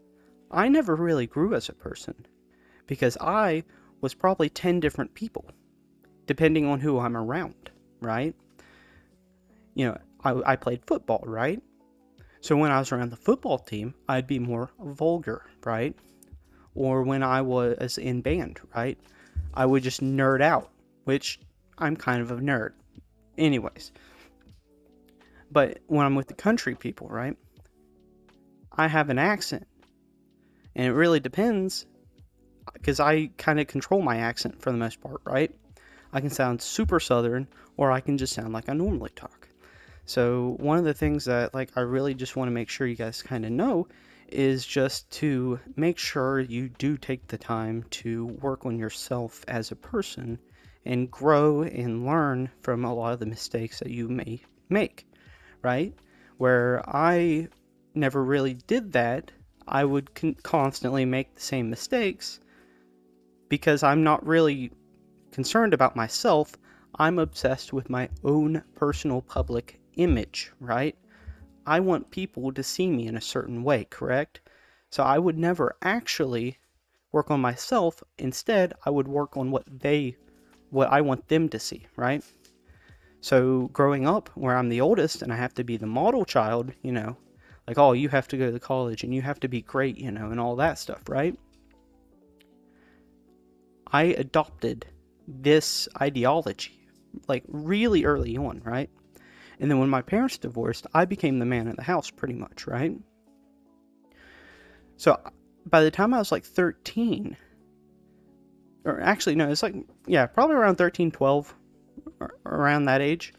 I never really grew as a person, because I was probably 10 different people, depending on who I'm around, right? I played football, right? So when I was around the football team, I'd be more vulgar, right? Or when I was in band, right? I would just nerd out, which I'm kind of a nerd. Anyways. But when I'm with the country people, right? I have an accent. And it really depends, because I kind of control my accent for the most part, right? I can sound super southern, or I can just sound like I normally talk. So one of the things that I really just want to make sure you guys kind of know is just to make sure you do take the time to work on yourself as a person and grow and learn from a lot of the mistakes that you may make, right? Where I never really did that, I would constantly make the same mistakes because I'm not really concerned about myself. I'm obsessed with my own personal public image, right? I want people to see me in a certain way, correct? So I would never actually work on myself. Instead, I would work on what I want them to see, right? So growing up where I'm the oldest and I have to be the model child, like, oh, you have to go to college and you have to be great, and all that stuff, right? I adopted this ideology like really early on, right? And then when my parents divorced, I became the man of the house pretty much, right? So by the time I was like 13, or actually, no, it's like, yeah, probably around 13, 12, or around that age,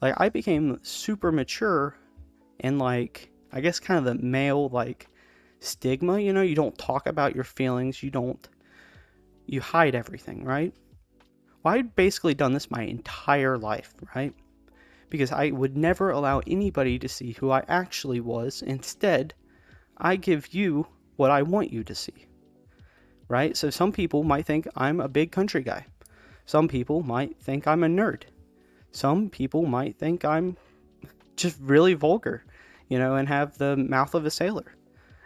like I became super mature and like, I guess kind of the male like stigma, you don't talk about your feelings, you hide everything, right? Well, I'd basically done this my entire life, right? Because I would never allow anybody to see who I actually was. Instead, I give you what I want you to see, right? So some people might think I'm a big country guy. Some people might think I'm a nerd. Some people might think I'm just really vulgar, and have the mouth of a sailor.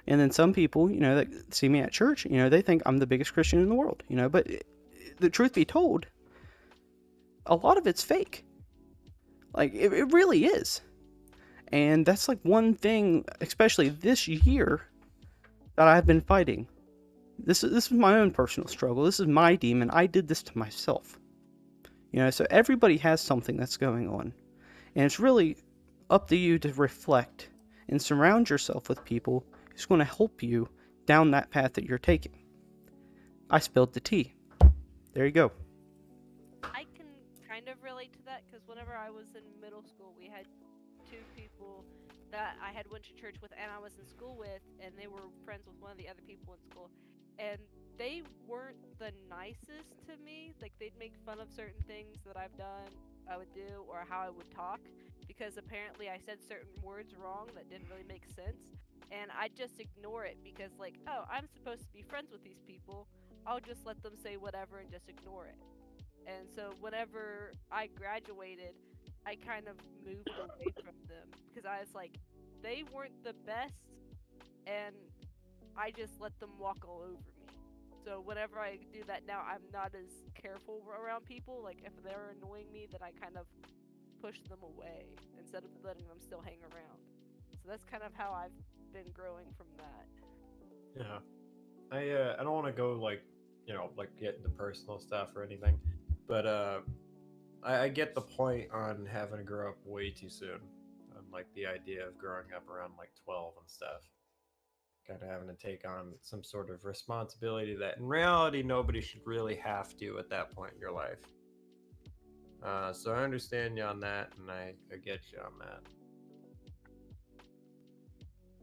And then some people, that see me at church, they think I'm the biggest Christian in the world, but the truth be told, a lot of it's fake. Like, it really is. And that's like one thing, especially this year, that I've been fighting. This is my own personal struggle. This is my demon. I did this to myself. So everybody has something that's going on. And it's really up to you to reflect and surround yourself with people who's going to help you down that path that you're taking. I spilled the tea. There you go. I can kind of relate to that because whenever I was in middle school, we had two people that I had went to church with and I was in school with, and they were friends with one of the other people in school, and they weren't the nicest to me. Like, they'd make fun of certain things that I would do, or how I would talk, because apparently I said certain words wrong that didn't really make sense, and I just ignore it because, like, oh, I'm supposed to be friends with these people. I'll just let them say whatever and just ignore it. And so whenever I graduated, I kind of moved away from them because I was like, they weren't the best, and I just let them walk all over me. So whenever I do that now, I'm not as careful around people. Like, if they're annoying me, then I kind of push them away instead of letting them still hang around. So that's kind of how I've been growing from that. Yeah. I don't want to go like, like get into personal stuff or anything, but I get the point on having to grow up way too soon, on like the idea of growing up around like 12 and stuff, kind of having to take on some sort of responsibility that in reality nobody should really have to at that point in your life. So I understand you on that, and I get you on that.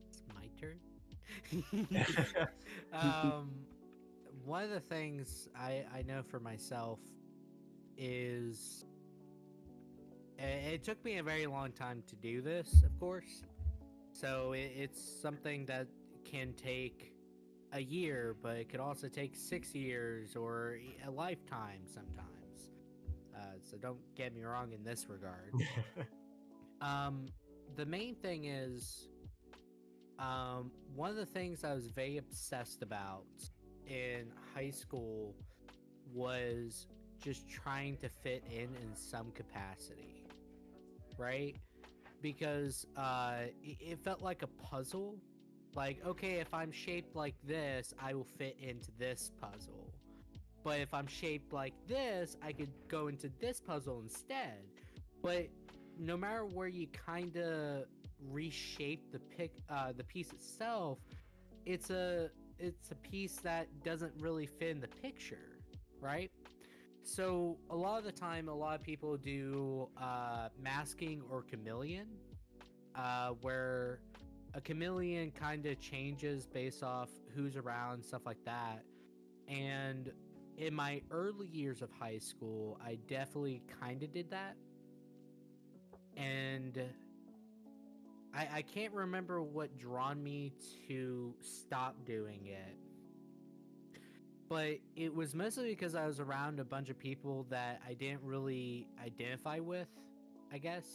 It's my turn. One of the things I know for myself is it took me a very long time to do this, of course. So it's something that can take a year, but it could also take 6 years or a lifetime sometimes. So don't get me wrong in this regard. The main thing is, one of the things I was very obsessed about in high school was just trying to fit in some capacity, right? Because it felt like a puzzle. Like, okay, if I'm shaped like this, I will fit into this puzzle. But if I'm shaped like this, I could go into this puzzle instead. But no matter where you kind of reshape the piece itself, it's a piece that doesn't really fit in the picture, right? So a lot of the time, a lot of people do masking or chameleon, where a chameleon kind of changes based off who's around, stuff like that. And in my early years of high school, I definitely kind of did that. And I can't remember what drawn me to stop doing it. But it was mostly because I was around a bunch of people that I didn't really identify with, I guess.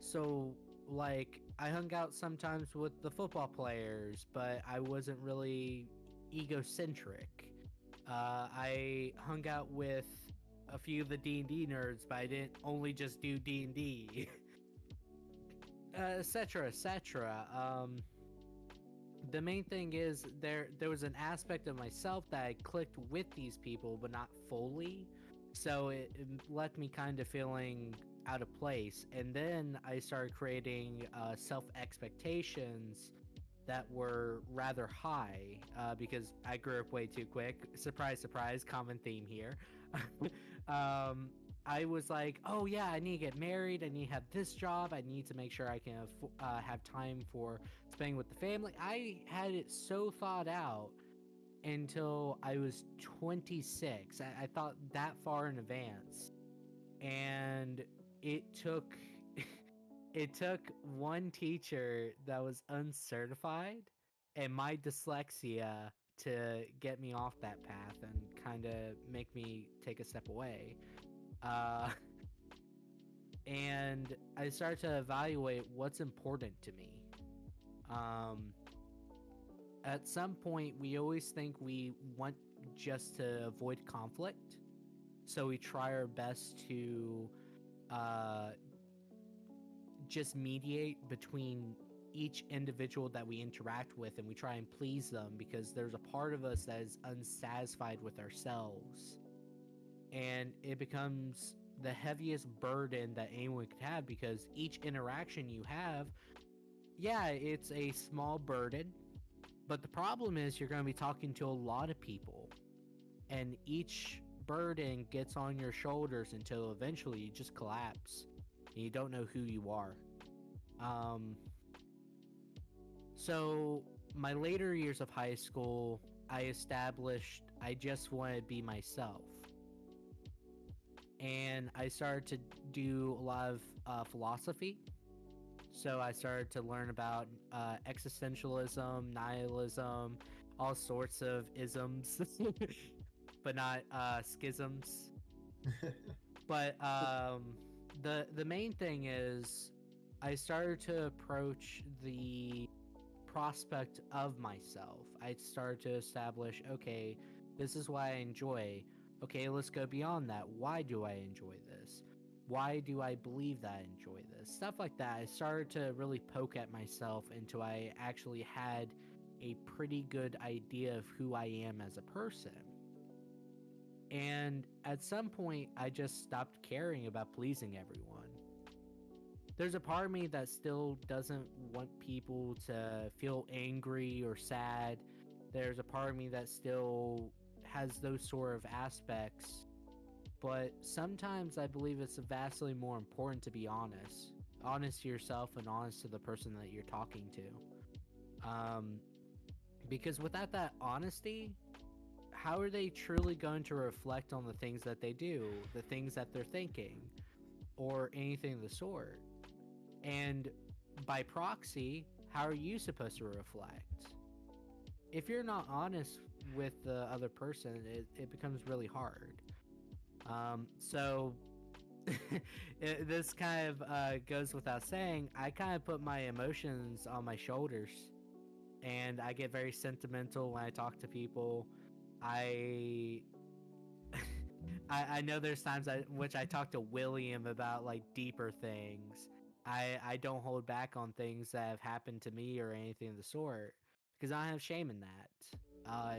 So, like, I hung out sometimes with the football players, but I wasn't really egocentric. I hung out with a few of the D&D nerds, but I didn't only just do D&D. Etc., etc. The main thing is there was an aspect of myself that I clicked with these people, but not fully. So it left me kind of feeling out of place. And then I started creating self expectations that were rather high because I grew up way too quick. Surprise, surprise, common theme here. I was like, oh yeah, I need to get married. I need to have this job. I need to make sure I can have time for spending with the family. I had it so thought out until I was 26. I thought that far in advance, and it took it took one teacher that was uncertified and my dyslexia to get me off that path and kind of make me take a step away. Uh, and I started to evaluate what's important to me. At some point, we always think we want just to avoid conflict, so we try our best to just mediate between each individual that we interact with, and we try and please them because there's a part of us that is unsatisfied with ourselves, and it becomes the heaviest burden that anyone could have because each interaction you have, yeah, it's a small burden, but the problem is you're going to be talking to a lot of people, and each burden gets on your shoulders until eventually you just collapse and you don't know who you are. So my later years of high school, I established I just want to be myself. And I started to do a lot of philosophy. So I started to learn about existentialism, nihilism, all sorts of isms, but not schisms. But the main thing is I started to approach the prospect of myself. I started to establish, okay, this is what I enjoy. Okay, let's go beyond that. Why do I enjoy this? Why do I believe that I enjoy this? Stuff like that. I started to really poke at myself until I actually had a pretty good idea of who I am as a person. And at some point, I just stopped caring about pleasing everyone. There's a part of me that still doesn't want people to feel angry or sad. There's a part of me that still has those sort of aspects. But sometimes I believe it's vastly more important to be honest. Honest to yourself and honest to the person that you're talking to. Because without that honesty, how are they truly going to reflect on the things that they do, the things that they're thinking, or anything of the sort? And by proxy, how are you supposed to reflect? If you're not honest with the other person, it becomes really hard. So this kind of goes without saying, I kind of put my emotions on my shoulders, and I get very sentimental when I talk to people. I know there's times which I talk to William about like deeper things. I don't hold back on things that have happened to me or anything of the sort because I don't have shame in that.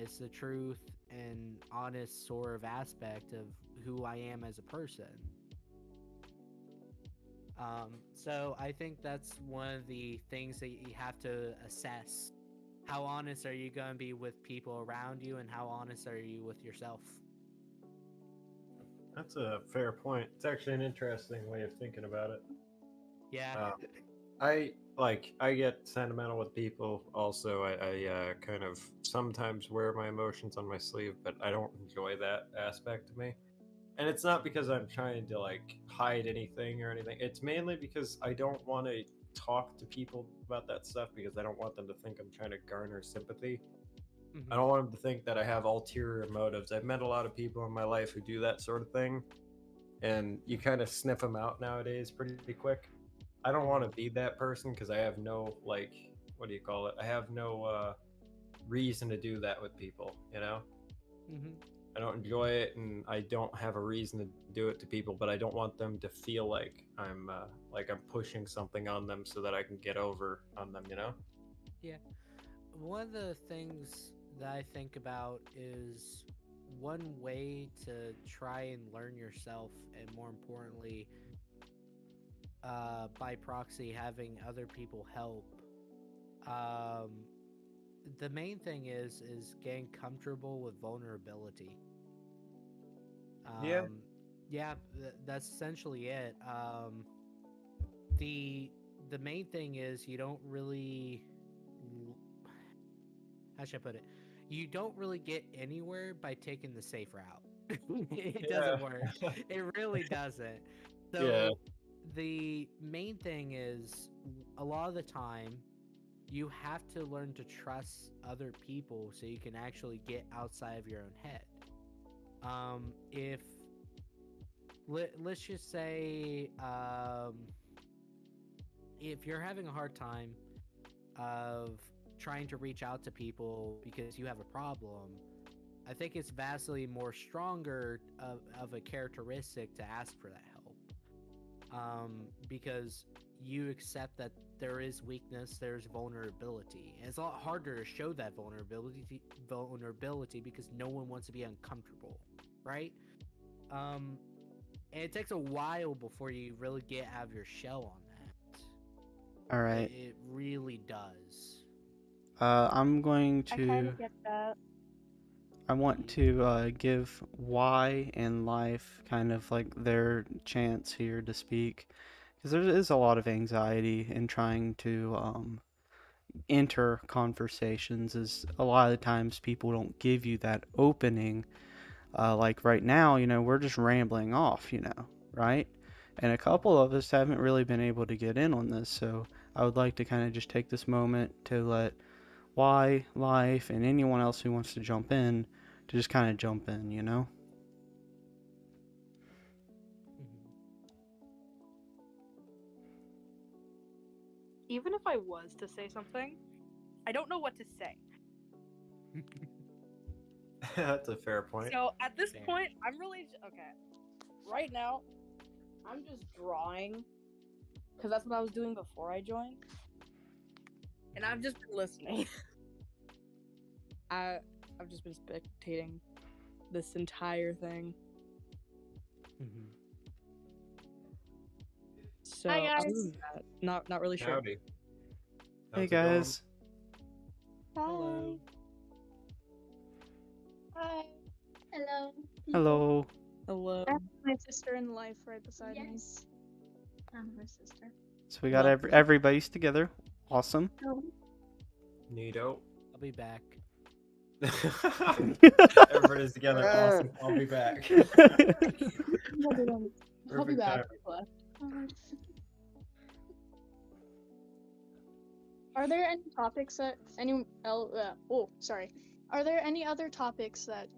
It's the truth and honest sort of aspect of who I am as a person. So I think that's one of the things that you have to assess. How honest are you going to be with people around you, and how honest are you with yourself? That's a fair point. It's actually an interesting way of thinking about it. Yeah. I get sentimental with people. Also, I kind of sometimes wear my emotions on my sleeve, but I don't enjoy that aspect of me. And it's not because I'm trying to like hide anything or anything. It's mainly because I don't want to talk to people about that stuff because I don't want them to think I'm trying to garner sympathy. I don't want them to think that I have ulterior motives. I've met a lot of people in my life who do that sort of thing, and you kind of sniff them out nowadays pretty quick. I don't want to be that person because I have no like, what do you call it? I have no reason to do that with people. You know, Mm-hmm. I don't enjoy it, and I don't have a reason to do it to people. But I don't want them to feel like I'm pushing something on them so that I can get over on them. You know? Yeah. One of the things that I think about is one way to try and learn yourself, and more importantly, by proxy, having other people help. Um, the main thing is getting comfortable with vulnerability. Yeah. Yeah, that's essentially it. The the main thing is you don't really, how should I put it? You don't really get anywhere by taking the safe route. It doesn't work. It really doesn't. So Yeah. the main thing is a lot of the time you have to learn to trust other people so you can actually get outside of your own head. If let's just say if you're having a hard time of trying to reach out to people because you have a problem, I think it's vastly more stronger of a characteristic to ask for that help. Because you accept that there is weakness, there's vulnerability, and it's a lot harder to show that vulnerability because no one wants to be uncomfortable, right? And it takes a while before you really get out of your shell on that. All right. It really does. I'm going I kind to. of get that. I want to give Y and Life kind of like their chance here to speak, because there is a lot of anxiety in trying to enter conversations. As a lot of the times people don't give you that opening. Like right now, we're just rambling off, right? And a couple of us haven't really been able to get in on this, so I would like to kind of just take this moment to let Y, Life, and anyone else who wants to jump in to just kind of jump in. Even if I was to say something, I don't know what to say. That's a fair point. So at this point, I'm really okay. Right now, I'm just drawing because that's what I was doing before I joined, and I've just been listening. I've just been spectating this entire thing. So Hi, guys. other than that, not really sure. Howdy. Hey guys. Hi. Hi. Hello. Hello. Hello. I have my sister in life right beside me. I'm her sister. So we got everybody's together. Awesome. Neato. I'll be back. Everybody's together. Awesome. I'll be back. I'll be back. Are there any topics that Are there any other topics that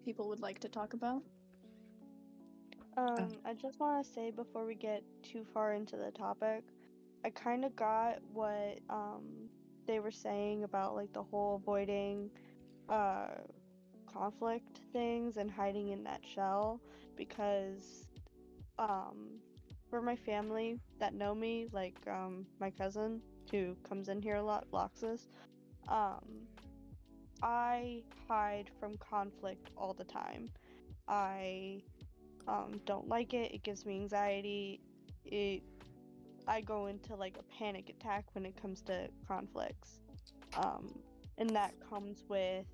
people would like to talk about? I just want to say before we get too far into the topic, I kind of got what they were saying about like the whole avoiding conflict things and hiding in that shell, because for my family that know me, like my cousin who comes in here a lot, Loxus, I hide from conflict all the time. I don't like it. It gives me anxiety. I go into like a panic attack when it comes to conflicts. And that comes with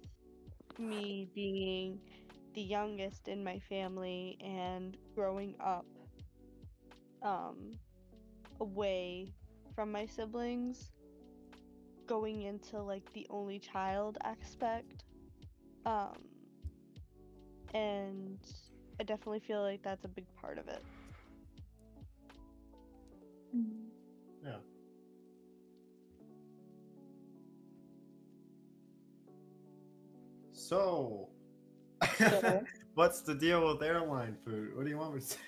me being the youngest in my family and growing up away from my siblings, going into like the only child aspect. And I definitely feel like that's a big part of it. Yeah. So, what's the deal with airline food? What do you want me to say?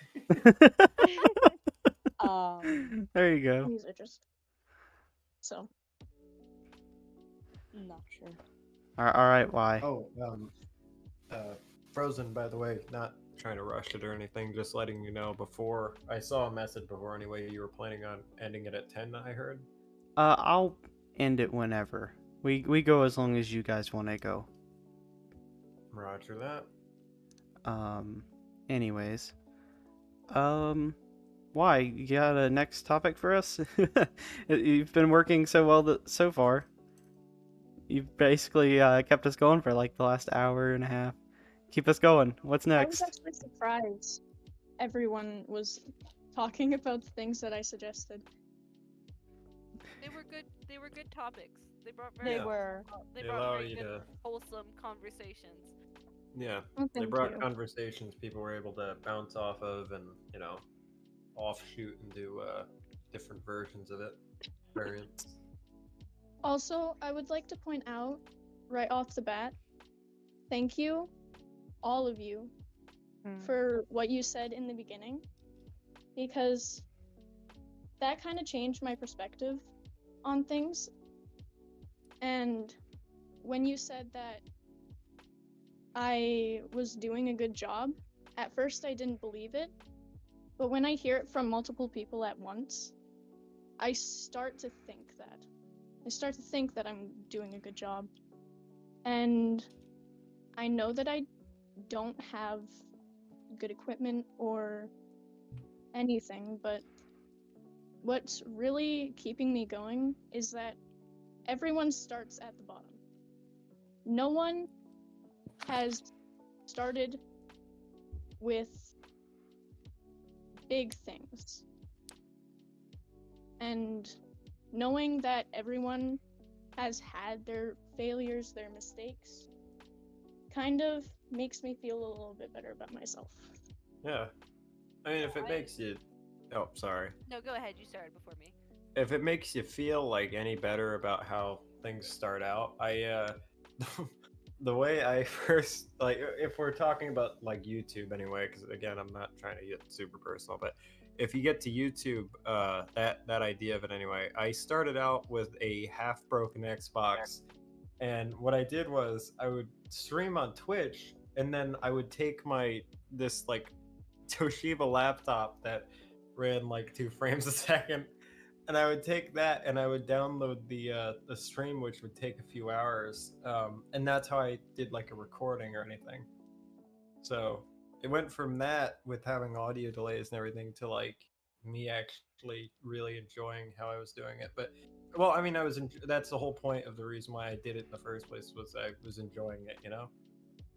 There you go. These are just so. Not sure. All right, why? Oh, Frozen, by the way, not trying to rush it or anything, just letting you know before. I saw a message before anyway, you were planning on ending it at 10, I heard. I'll end it whenever. We go as long as you guys want to go. Roger that. Anyways. Why? You got a next topic for us? You've been working so well so far. You've basically kept us going for like the last hour and a half. Keep us going. What's I was next? actually surprised everyone was talking about the things that I suggested. They were good. They were good topics. They brought They were. They They brought allow very you good, to- wholesome conversations. Yeah, Oh, they thank brought you. conversations people were able to bounce off of and, offshoot and do different versions of it. Variants. Also, I would like to point out, right off the bat, thank you, all of you, for what you said in the beginning, because that kind of changed my perspective on things. And when you said that I was doing a good job, at first I didn't believe it, but when I hear it from multiple people at once, I start to think that. I start to think that I'm doing a good job. And I know that I don't have good equipment or anything, but what's really keeping me going is that everyone starts at the bottom. No one has started with big things. And knowing that everyone has had their failures, their mistakes, kind of makes me feel a little bit better about myself. Yeah. I mean, if it makes you... Oh, sorry. No, go ahead. You started before me. If it makes you feel like any better about how things start out, the way I first, like, if we're talking about like YouTube anyway, because again, I'm not trying to get super personal, but if you get to YouTube, that idea of it anyway, I started out with a half broken Xbox, and what I did was I would stream on Twitch, and then I would take this like Toshiba laptop that ran like 2 frames a second, and I would take that and I would download the stream, which would take a few hours, and that's how I did like a recording or anything. So it went from that with having audio delays and everything to like me actually really enjoying how I was doing it. But well, I mean, that's the whole point of the reason why I did it in the first place, was I was enjoying it, you know.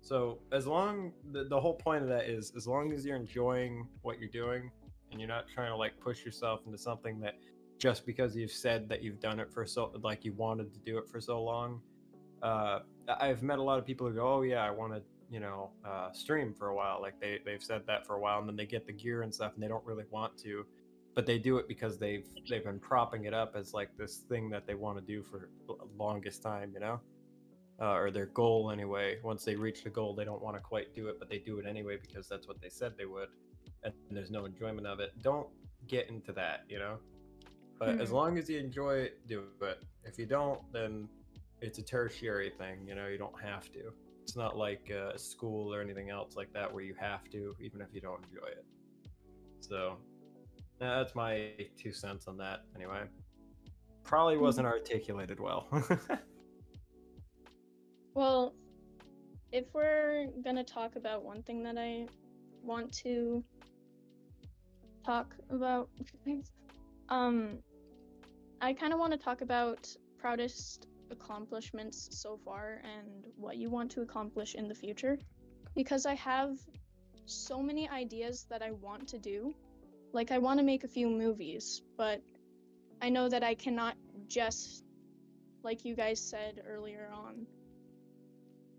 So the whole point of that is, as long as you're enjoying what you're doing and you're not trying to like push yourself into something that just because you've said that you've done it for so, like you wanted to do it for so long. I've met a lot of people who go, oh yeah, I want to, stream for a while. Like they've said that for a while, and then they get the gear and stuff and they don't really want to, but they do it because they've been propping it up as like this thing that they want to do for the longest time, or their goal anyway. Once they reach the goal, they don't want to quite do it, but they do it anyway because that's what they said they would, and there's no enjoyment of it. Don't get into that, But as long as you enjoy it, do it. If you don't, then it's a tertiary thing, you don't have to. It's not like school or anything else like that where you have to, even if you don't enjoy it. So that's my 2 cents on that anyway. Probably wasn't articulated well. Well, if we're gonna talk about one thing that I want to talk about, I kind of want to talk about proudest accomplishments so far and what you want to accomplish in the future, because I have so many ideas that I want to do. Like, I want to make a few movies, but I know that I cannot just, like you guys said earlier on,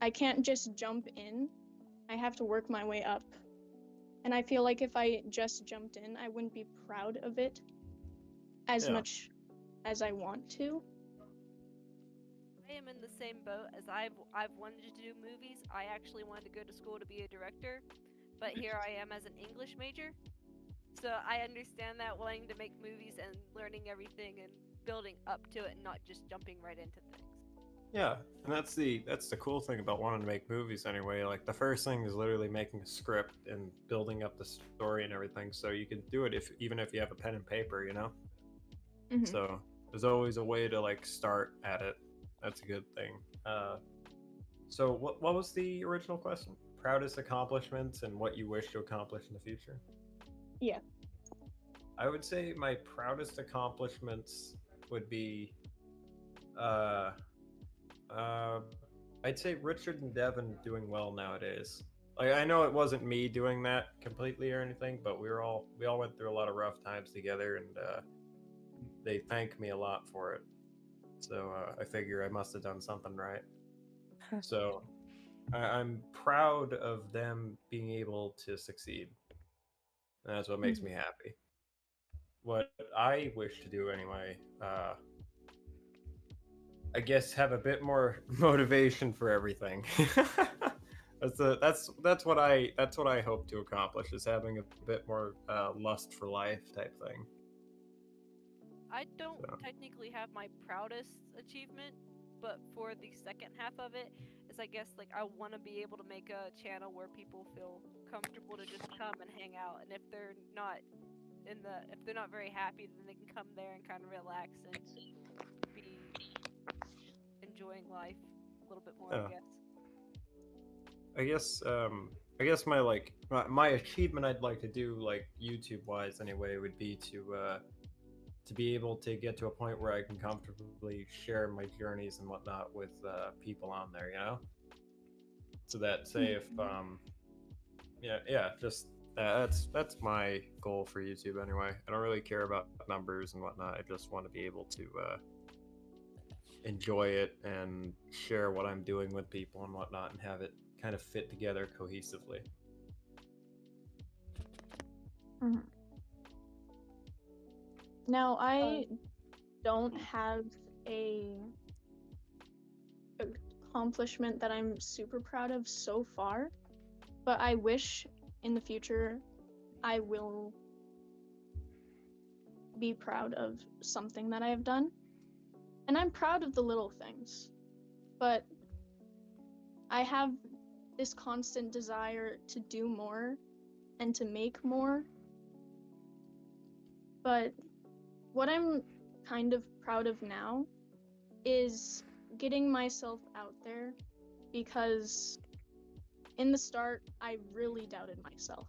I can't just jump in. I have to work my way up. And I feel like if I just jumped in, I wouldn't be proud of it as much as I want to. I am in the same boat as I've wanted to do movies. I actually wanted to go to school to be a director, but here I am as an English major. So I understand that, wanting to make movies and learning everything and building up to it and not just jumping right into things. Yeah, and that's the cool thing about wanting to make movies anyway. Like the first thing is literally making a script and building up the story and everything. So you can do it if even if you have a pen and paper, you know. Mhm. So there's always a way to like start at it. That's a good thing. So what was the original question? Proudest accomplishments and what you wish to accomplish in the future? Yeah. I would say my proudest accomplishments would be uh uh I'd say Richard and Devin doing well nowadays. Like I know it wasn't me doing that completely or anything, but we all went through a lot of rough times together, and they thank me a lot for it. So I figure I must have done something right. So I'm proud of them being able to succeed. And that's what makes me happy. What I wish to do anyway, I guess have a bit more motivation for everything. That's what I hope to accomplish is having a bit more lust for life type thing. I don't So. technically have my proudest achievement, but for the second half of it, is I guess like I want to be able to make a channel where people feel comfortable to just come and hang out, and if they're not very happy, then they can come there and kind of relax and be enjoying life a little bit more, Yeah. I guess. I guess my my achievement I'd like to do like YouTube wise anyway would be to be able to get to a point where I can comfortably share my journeys and whatnot with people on there, you know. So that say if just that's my goal for YouTube anyway. I don't really care about numbers and whatnot. I just want to be able to enjoy it and share what I'm doing with people and whatnot, and have it kind of fit together cohesively. Now, I don't have a accomplishment that I'm super proud of so far, but I wish in the future I will be proud of something that I have done. And I'm proud of the little things, but I have this constant desire to do more and to make more. But what I'm kind of proud of now is getting myself out there, because in the start, I really doubted myself.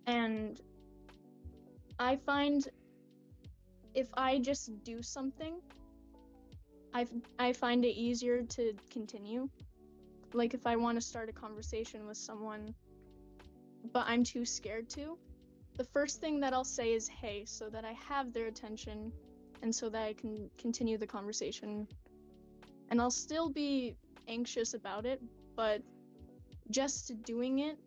And I find if I just do something, I find it easier to continue. Like if I want to start a conversation with someone, but I'm too scared to, the first thing that I'll say is hey, so that I have their attention and so that I can continue the conversation. And I'll still be anxious about it, but just doing it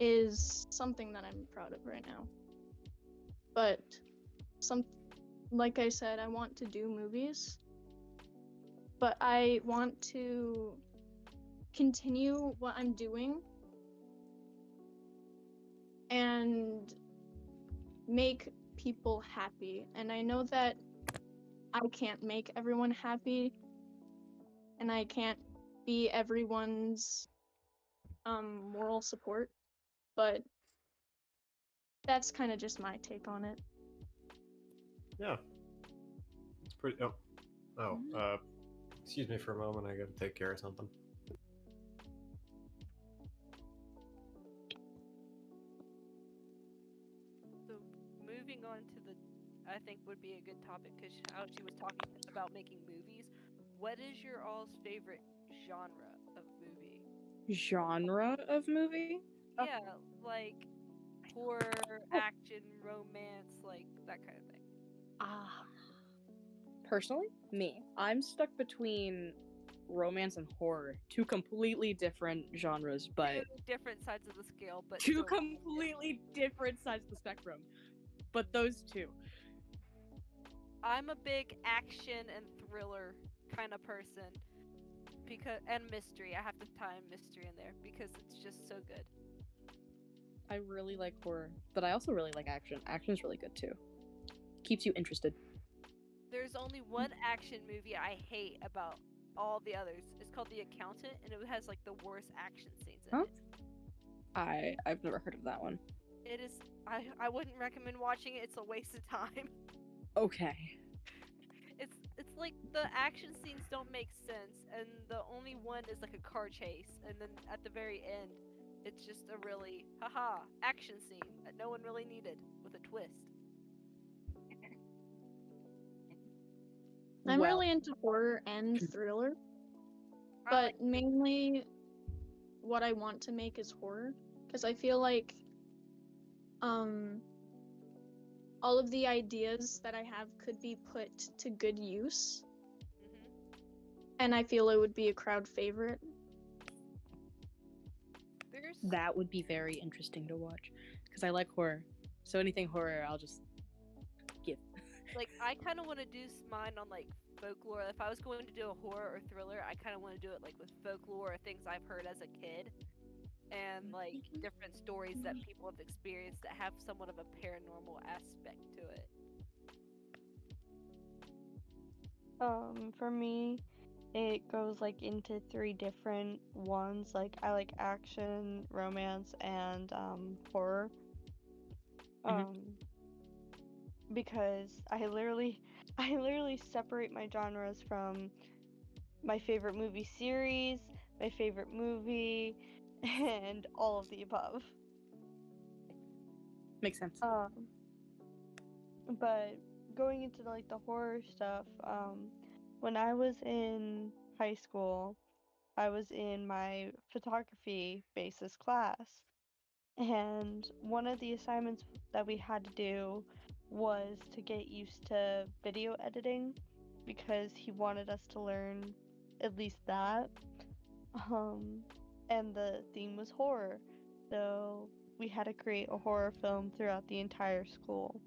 is something that I'm proud of right now. But like I said, I want to do movies, but I want to continue what I'm doing and make people happy. And I know that I can't make everyone happy, and I can't be everyone's moral support, but that's kind of just my take on it. Yeah, it's pretty. Excuse me for a moment. I got to take care of something. So moving on to I think would be a good topic, because how she was talking about making movies. What is your all's favorite genre of movie? Genre of movie? Yeah, like horror, action, romance, like that kind of thing. Personally, I'm stuck between romance and horror, two completely different genres, but two different sides of the scale, but two still completely different sides of the spectrum. But those two. I'm a big action and thriller kind of person, and mystery. I have to tie mystery in there because it's just so good. I really like horror, but I also really like action. Action's really good too. Keeps you interested. There's only one action movie I hate about all the others. It's called The Accountant, and it has like the worst action scenes in Huh? it. I've never heard of that one. It is. I wouldn't recommend watching it. It's a waste of time. Okay. It's like the action scenes don't make sense, and the only one is like a car chase, and then at the very end, it's just a really haha action scene that no one really needed with a twist. I'm Well, really into horror and thriller, but mainly what I want to make is horror because I feel like all of the ideas that I have could be put to good use. And I feel it would be a crowd favorite. that would be very interesting to watch because I like horror. So anything horror, I'll just give. Like I kind of want to do mine on like folklore. If I was going to do a horror or thriller, I kind of want to do it like with folklore or things I've heard as a kid, and like different stories that people have experienced that have somewhat of a paranormal aspect to it. For me, it goes like into 3 different ones. Like I like action, romance, and horror. Because I literally separate my genres from my favorite movie series, my favorite movie, and all of the above. Makes sense. But going into like the horror stuff, when I was in high school, I was in my photography basis class, and one of the assignments that we had to do was to get used to video editing because he wanted us to learn at least that. And the theme was horror, so we had to create a horror film throughout the entire school.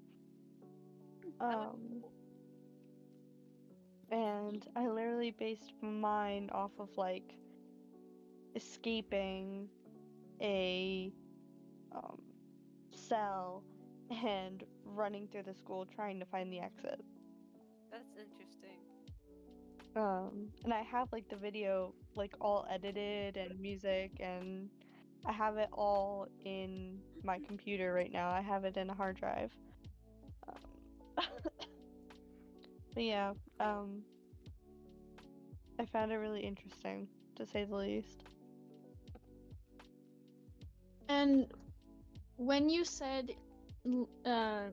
And I literally based mine off of like escaping a cell and running through the school trying to find the exit. That's interesting. And I have like the video like all edited and music, and I have it all in my computer right now. I have it in a hard drive. But yeah, I found it really interesting, to say the least. And when you said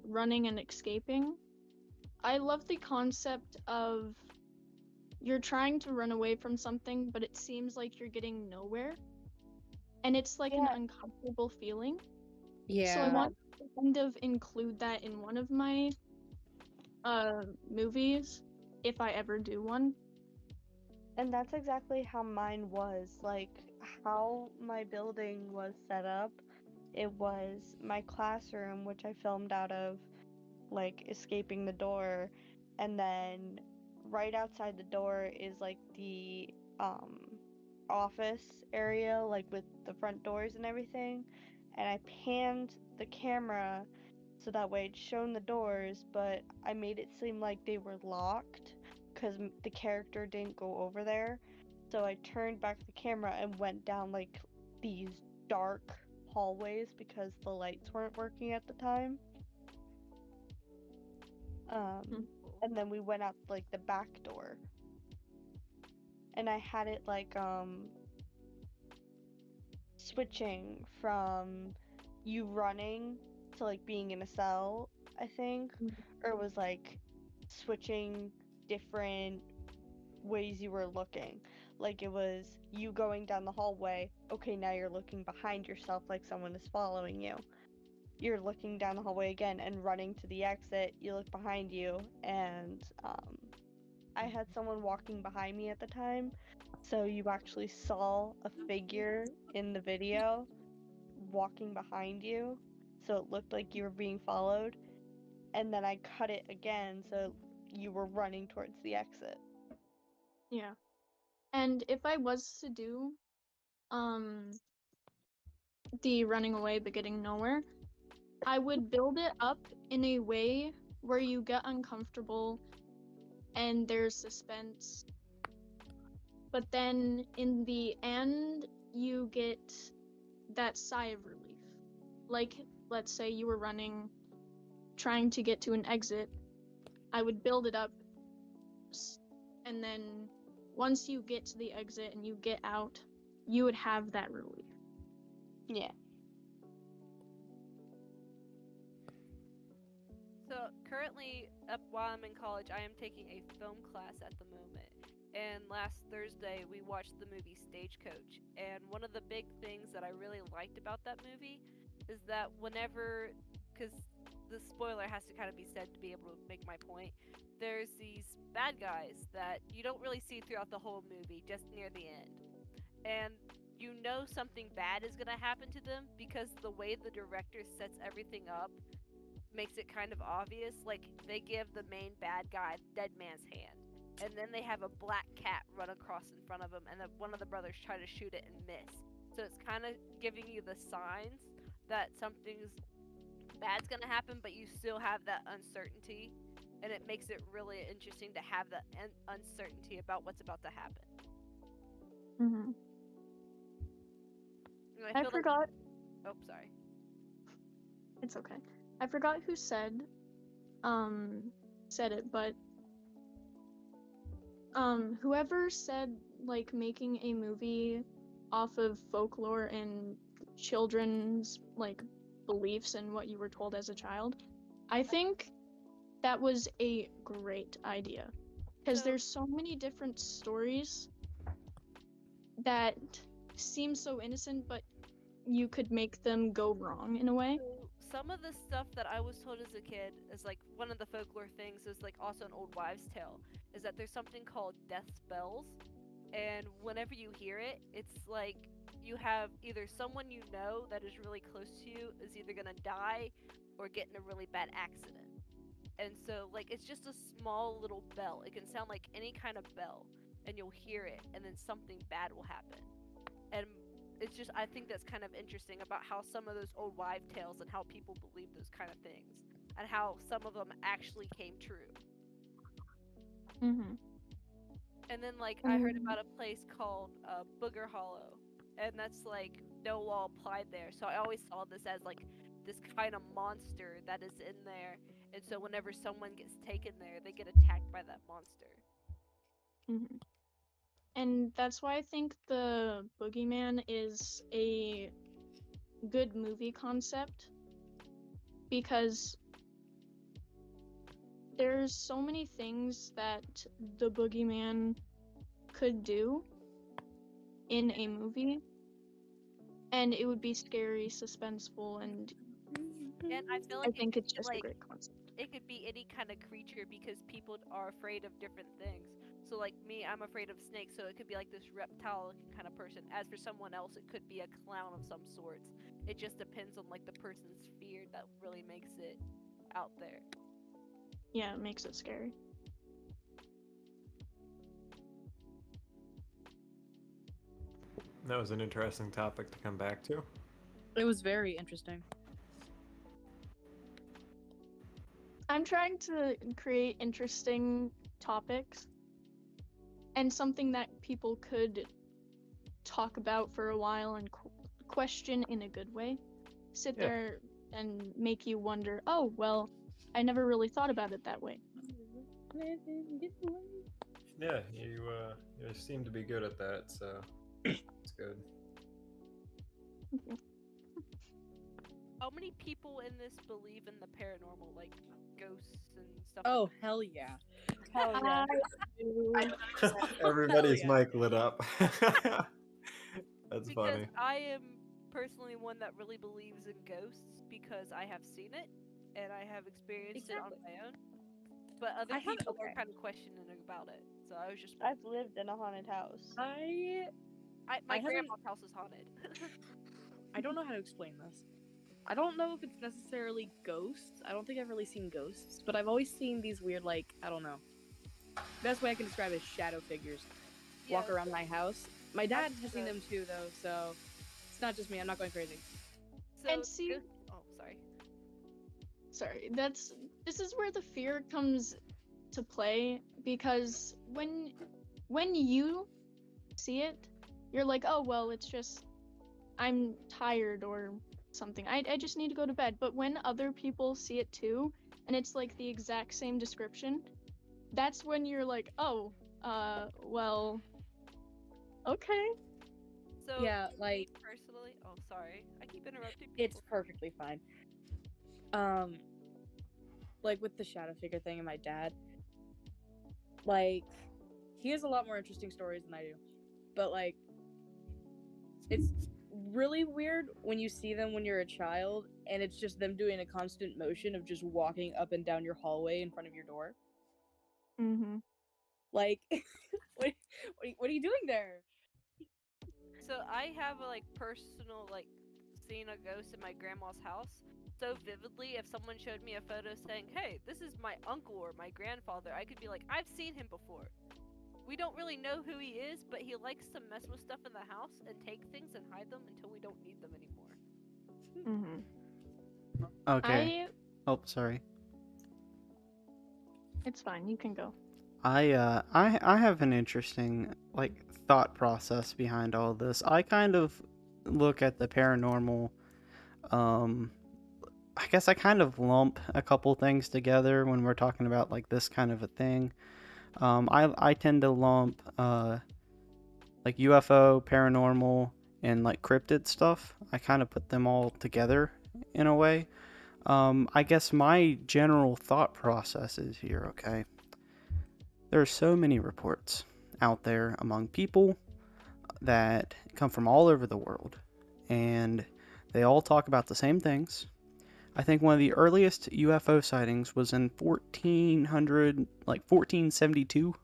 running and escaping, I love the concept of you're trying to run away from something, but it seems like you're getting nowhere. And it's like an uncomfortable feeling. So I want to kind of include that in one of my movies, if I ever do one. And that's exactly how mine was. Like, how my building was set up, it was my classroom, which I filmed out of, like, escaping the door, and then right outside the door is, like, the, office area, like, with the front doors and everything, and I panned the camera so that way it's shown the doors, but I made it seem like they were locked because the character didn't go over there. So I turned back the camera and went down like these dark hallways because the lights weren't working at the time. And then we went out like the back door. And I had it like switching from you running to like being in a cell, I think, or it was like switching different ways you were looking. Like it was you going down the hallway, okay, now you're looking behind yourself like someone is following you. You're looking down the hallway again and running to the exit, you look behind you, and I had someone walking behind me at the time, so you actually saw a figure in the video walking behind you, so it looked like you were being followed, and then I cut it again so you were running towards the exit. Yeah. And if I was to do the running away but getting nowhere, I would build it up in a way where you get uncomfortable and there's suspense. But then in the end, you get that sigh of relief. Like, let's say you were running, trying to get to an exit. I would build it up, and then once you get to the exit and you get out, you would have that relief. Yeah. So currently, while I'm in college, I am taking a film class at the moment. And last Thursday, we watched the movie Stagecoach. And one of the big things that I really liked about that movie is that whenever, because the spoiler has to kind of be said to be able to make my point, there's these bad guys that you don't really see throughout the whole movie, just near the end. And you know something bad is going to happen to them because the way the director sets everything up makes it kind of obvious. Like, they give the main bad guy dead man's hand, and then they have a black cat run across in front of him, and then one of the brothers try to shoot it and miss. So it's kind of giving you the signs that something's bad's gonna happen, but you still have that uncertainty, and it makes it really interesting to have that uncertainty about what's about to happen. Mm-hmm. I forgot. Oh, sorry. It's okay. I forgot who said it, but whoever said like making a movie off of folklore and children's like beliefs and what you were told as a child, I think that was a great idea because there's so many different stories that seem so innocent, but you could make them go wrong in a way. So some of the stuff that I was told as a kid is like one of the folklore things is like also an old wives' tale is that there's something called death spells, and whenever you hear it, it's like you have either someone you know that is really close to you is either gonna die or get in a really bad accident. And so like it's just a small little bell. It can sound like any kind of bell, and you'll hear it, and then something bad will happen. And it's just I think that's kind of interesting about how some of those old wives' tales and how people believe those kind of things, and how some of them actually came true. Mm-hmm. And then like I heard about a place called Booger Hollow, and that's like no law applied there. So I always saw this as like this kind of monster that is in there, and so whenever someone gets taken there, they get attacked by that monster. Mm-hmm. And that's why I think the Boogeyman is a good movie concept, because there's so many things that the Boogeyman could do in a movie, and it would be scary, suspenseful, and I feel I like think it's be just a like great concept. it could be any kind of creature because people are afraid of different things. So like me, I'm afraid of snakes, so it could be like this reptile looking kind of person. As for someone else, it could be a clown of some sorts. It just depends on like the person's fear that really makes it out there. Yeah, it makes it scary. That was an interesting topic to come back to. It was very interesting. I'm trying to create interesting topics and something that people could talk about for a while and question in a good way. Sit there and make you wonder, oh, well, I never really thought about it that way. Yeah, you seem to be good at that, so it's good. How many people in this believe in the paranormal, like ghosts and stuff? Oh, like hell yeah. Hell yeah. Everybody's mic lit up. That's because funny. I am personally one that really believes in ghosts because I have seen it and I have experienced it on my own. But other people are kind of questioning about it, so I was just. I've lived in a haunted house. My grandma's house is haunted. I don't know how to explain this. I don't know if it's necessarily ghosts. I don't think I've really seen ghosts, but I've always seen these weird, like, I don't know. Best way I can describe it is shadow figures walk around my house. My dad has seen them too, though, so It's not just me. I'm not going crazy. So, And see, oh, sorry. sorry, this is where the fear comes to play, because when you see it, you're like, oh well, it's just I'm tired or something. I just need to go to bed. But when other people see it too, and it's like the exact same description, that's when you're like, oh, well, okay. So, Yeah, me like personally, oh, sorry. I keep interrupting it's people. perfectly fine. Like with the shadow figure thing and my dad, like he has a lot more interesting stories than I do. But like it's really weird when you see them when you're a child and it's just them doing a constant motion of just walking up and down your hallway in front of your door. Mm-hmm. Like what are you doing there? So I have a personal seeing a ghost in my grandma's house so vividly. If someone showed me a photo saying, "Hey, this is my uncle or my grandfather," I could be like, "I've seen him before." We don't really know who he is, but he likes to mess with stuff in the house and take things and hide them until we don't need them anymore. Mm-hmm. Okay. Oh, sorry. It's fine. You can go. I have an interesting thought process behind all this. I kind of look at the paranormal. I guess I kind of lump a couple things together when we're talking about this kind of a thing. I tend to lump UFO, paranormal, and cryptid stuff. I kind of put them all together in a way. I guess my general thought process is here. Okay, there are so many reports out there among people that come from all over the world, and they all talk about the same things. I think one of the earliest UFO sightings was in 1400, 1472,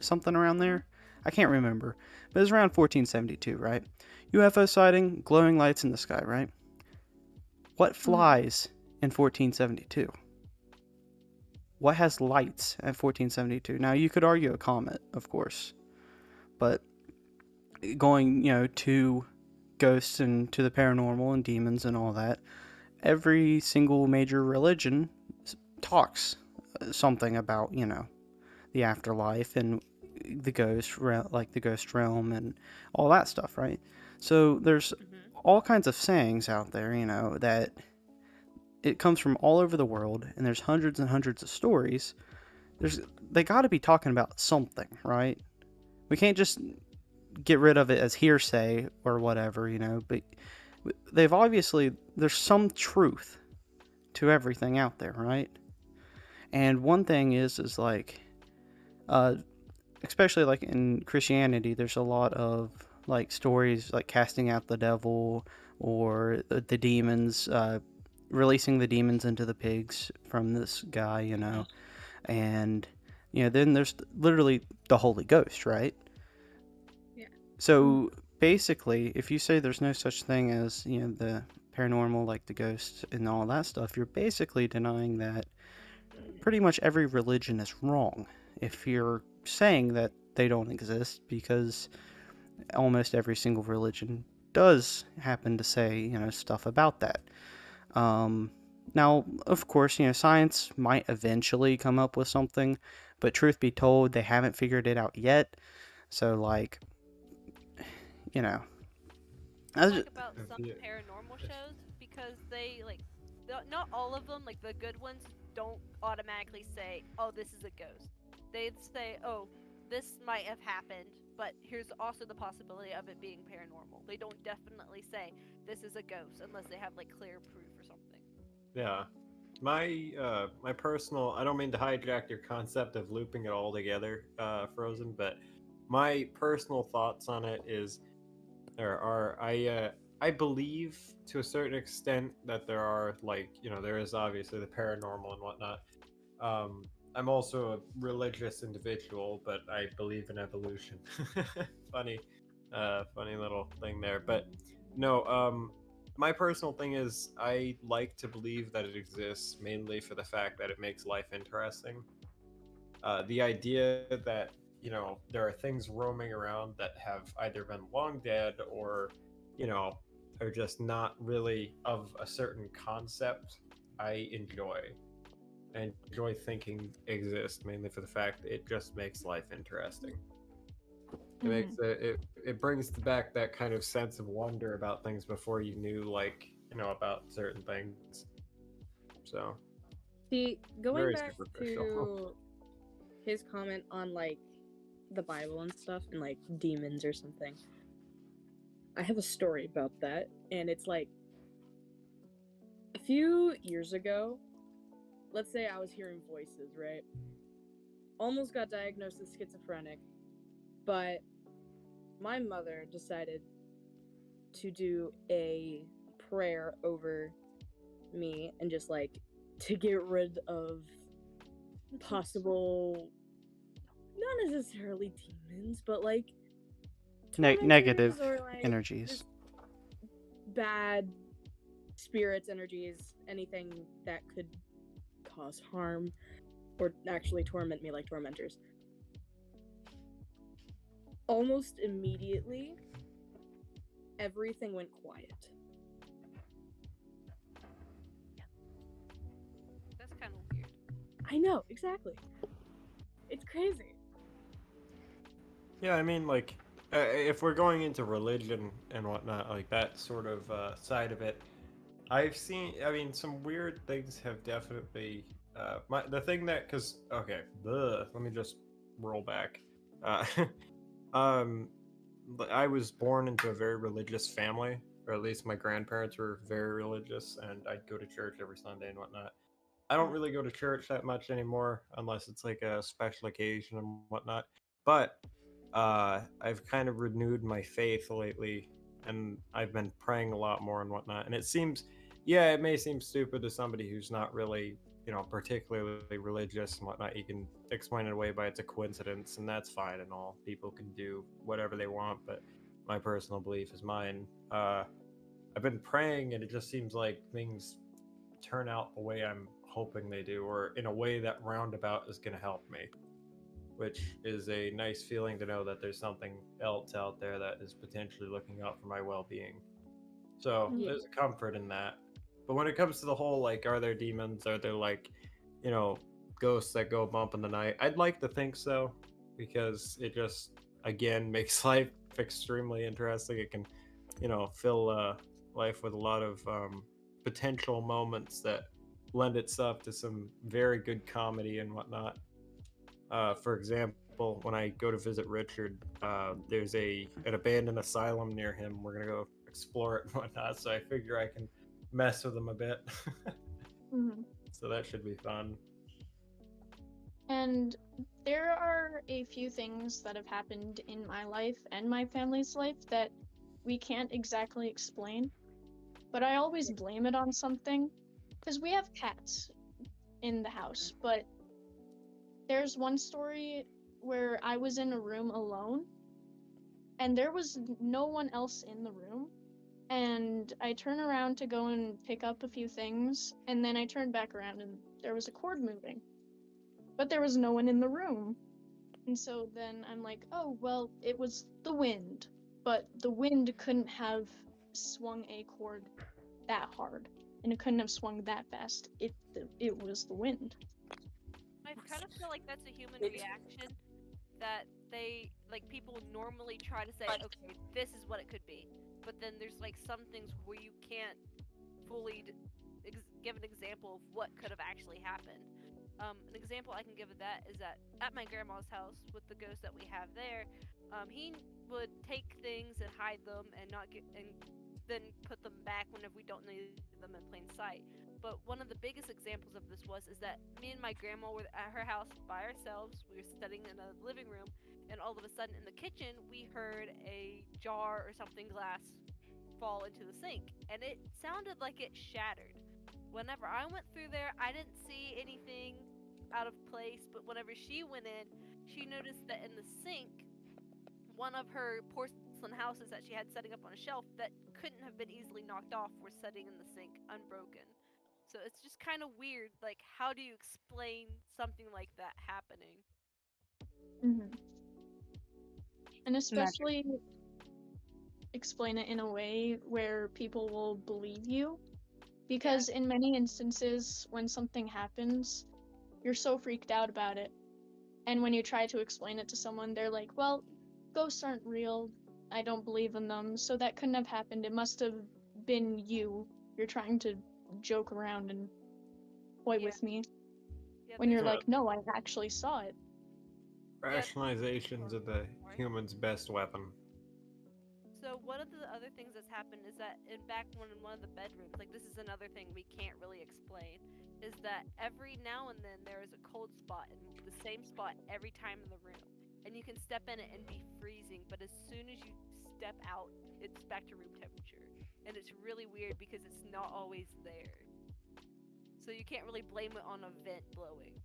something around there. I can't remember, but it was around 1472, right? UFO sighting, glowing lights in the sky, right? What flies in 1472? What has lights at 1472? Now, you could argue a comet, of course, but going, to ghosts and to the paranormal and demons and all that, every single major religion talks something about, the afterlife and the the ghost realm and all that stuff, right? So there's all kinds of sayings out there, that it comes from all over the world, and there's hundreds and hundreds of stories. They got to be talking about something, right? We can't just get rid of it as hearsay or whatever, but there's some truth to everything out there, right? And one thing is uh, especially in Christianity, there's a lot of stories like casting out the devil or the demons, releasing the demons into the pigs from this guy, and then there's literally the Holy Ghost, right? Yeah. So basically, if you say there's no such thing as the paranormal, like the ghosts and all that stuff, you're basically denying that pretty much every religion is wrong if you're saying that they don't exist, because almost every single religion does happen to say stuff about that. Now, of course, science might eventually come up with something, but truth be told, they haven't figured it out yet. So you know I was Like just, about some paranormal shows because they not all of them, like the good ones, don't automatically say, "Oh, this is a ghost." They'd say, "Oh, this might have happened, but here's also the possibility of it being paranormal." They don't definitely say this is a ghost unless they have clear proof or something. Yeah. My personal, I don't mean to hijack your concept of looping it all together, Frozen, but my personal thoughts on it is I believe to a certain extent that there are there is obviously the paranormal and whatnot. I'm also a religious individual, but I believe in evolution. funny, funny little thing there. But no, my personal thing is I like to believe that it exists mainly for the fact that it makes life interesting. The idea that there are things roaming around that have either been long dead or you know are just not really of a certain concept I enjoy. I enjoy thinking exist mainly for the fact that it just makes life interesting. It makes it brings back that kind of sense of wonder about things before you knew, like, about certain things. So See, going very back superficial. to his comment on like the Bible and stuff and like demons or something. I have a story about that, and it's like a few years ago, let's say I was hearing voices, right? Almost got diagnosed as schizophrenic, but my mother decided to do a prayer over me and just like to get rid of possible, not necessarily demons, but like Negative tormentors or like energies. just bad spirits, energies, anything that could cause harm or actually torment me like tormentors. Almost immediately, everything went quiet. That's kind of weird. I know, exactly. It's crazy. Yeah, I mean, like, if we're going into religion and whatnot, like that sort of side of it, I've seen. I mean, some weird things have definitely. The thing that, because okay, let me just roll back. Uh, um, I was born into a very religious family, or at least my grandparents were very religious, and I'd go to church every Sunday and whatnot. I don't really go to church that much anymore, unless it's like a special occasion and whatnot. But I've kind of renewed my faith lately, and I've been praying a lot more and whatnot. And it seems, yeah, it may seem stupid to somebody who's not really, particularly religious and whatnot. You can explain it away by it's a coincidence, and that's fine and all. People can do whatever they want, but my personal belief is mine. I've been praying, and it just seems like things turn out the way I'm hoping they do, or in a way that roundabout is going to help me, which is a nice feeling to know that there's something else out there that is potentially looking out for my well-being. So Yeah. there's a comfort in that. But when it comes to the whole, like, are there demons? Are there, like, you know, ghosts that go bump in the night? I'd like to think so, because it just, again, makes life extremely interesting. It can, fill life with a lot of potential moments that lend itself to some very good comedy and whatnot. For example, when I go to visit Richard, there's an abandoned asylum near him. We're gonna go explore it and whatnot. So I figure I can mess with him a bit. So that should be fun. And there are a few things that have happened in my life and my family's life that we can't exactly explain, but I always blame it on something. Because we have cats in the house, but there's one story where I was in a room alone and there was no one else in the room. And I turn around to go and pick up a few things, and then I turned back around and there was a cord moving. But there was no one in the room. And so then I'm like, oh, well, it was the wind. But the wind couldn't have swung a cord that hard, and it couldn't have swung that fast if it was the wind. I kind of feel like that's a human reaction that people normally try to say, okay, this is what it could be. But then there's like some things where you can't fully give an example of what could have actually happened. An example I can give of that is that at my grandma's house with the ghost that we have there, he would take things and hide them and not get and then put them back whenever we don't need them in plain sight. But one of the biggest examples of this is that me and my grandma were at her house by ourselves. We were sitting in a living room, and all of a sudden in the kitchen we heard a jar or something glass fall into the sink, and it sounded like it shattered. Whenever I went through there, I didn't see anything out of place, but whenever she went in, she noticed that in the sink, one of her porcelain houses that she had setting up on a shelf that couldn't have been easily knocked off were sitting in the sink unbroken. So it's just kind of weird. Like, how do you explain something like that happening? And especially explain it in a way where people will believe you. Because in many instances, when something happens, you're so freaked out about it. And when you try to explain it to someone, they're like, well, ghosts aren't real. I don't believe in them. So that couldn't have happened. It must have been you. You're trying to joke around and toy with me. When you're like, no, I actually saw it. Rationalizations are the human's best weapon. So one of the other things that's happened is that in one of the bedrooms, like this is another thing we can't really explain, is that every now and then there is a cold spot in the same spot every time in the room. And you can step in it and be freezing, but as soon as you step out, it's back to room temperature. And it's really weird because it's not always there. So you can't really blame it on a vent blowing.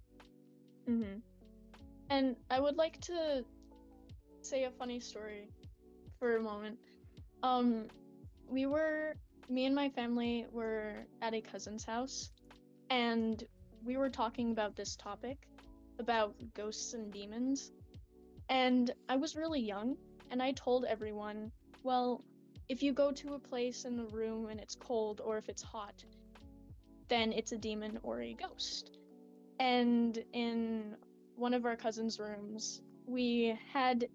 Mm-hmm. And I would like to say a funny story for a moment. Me and my family were at a cousin's house, and we were talking about this topic, about ghosts and demons. And I was really young, and I told everyone, well, if you go to a place in the room and it's cold or if it's hot, then it's a demon or a ghost. And in one of our cousins' rooms, we had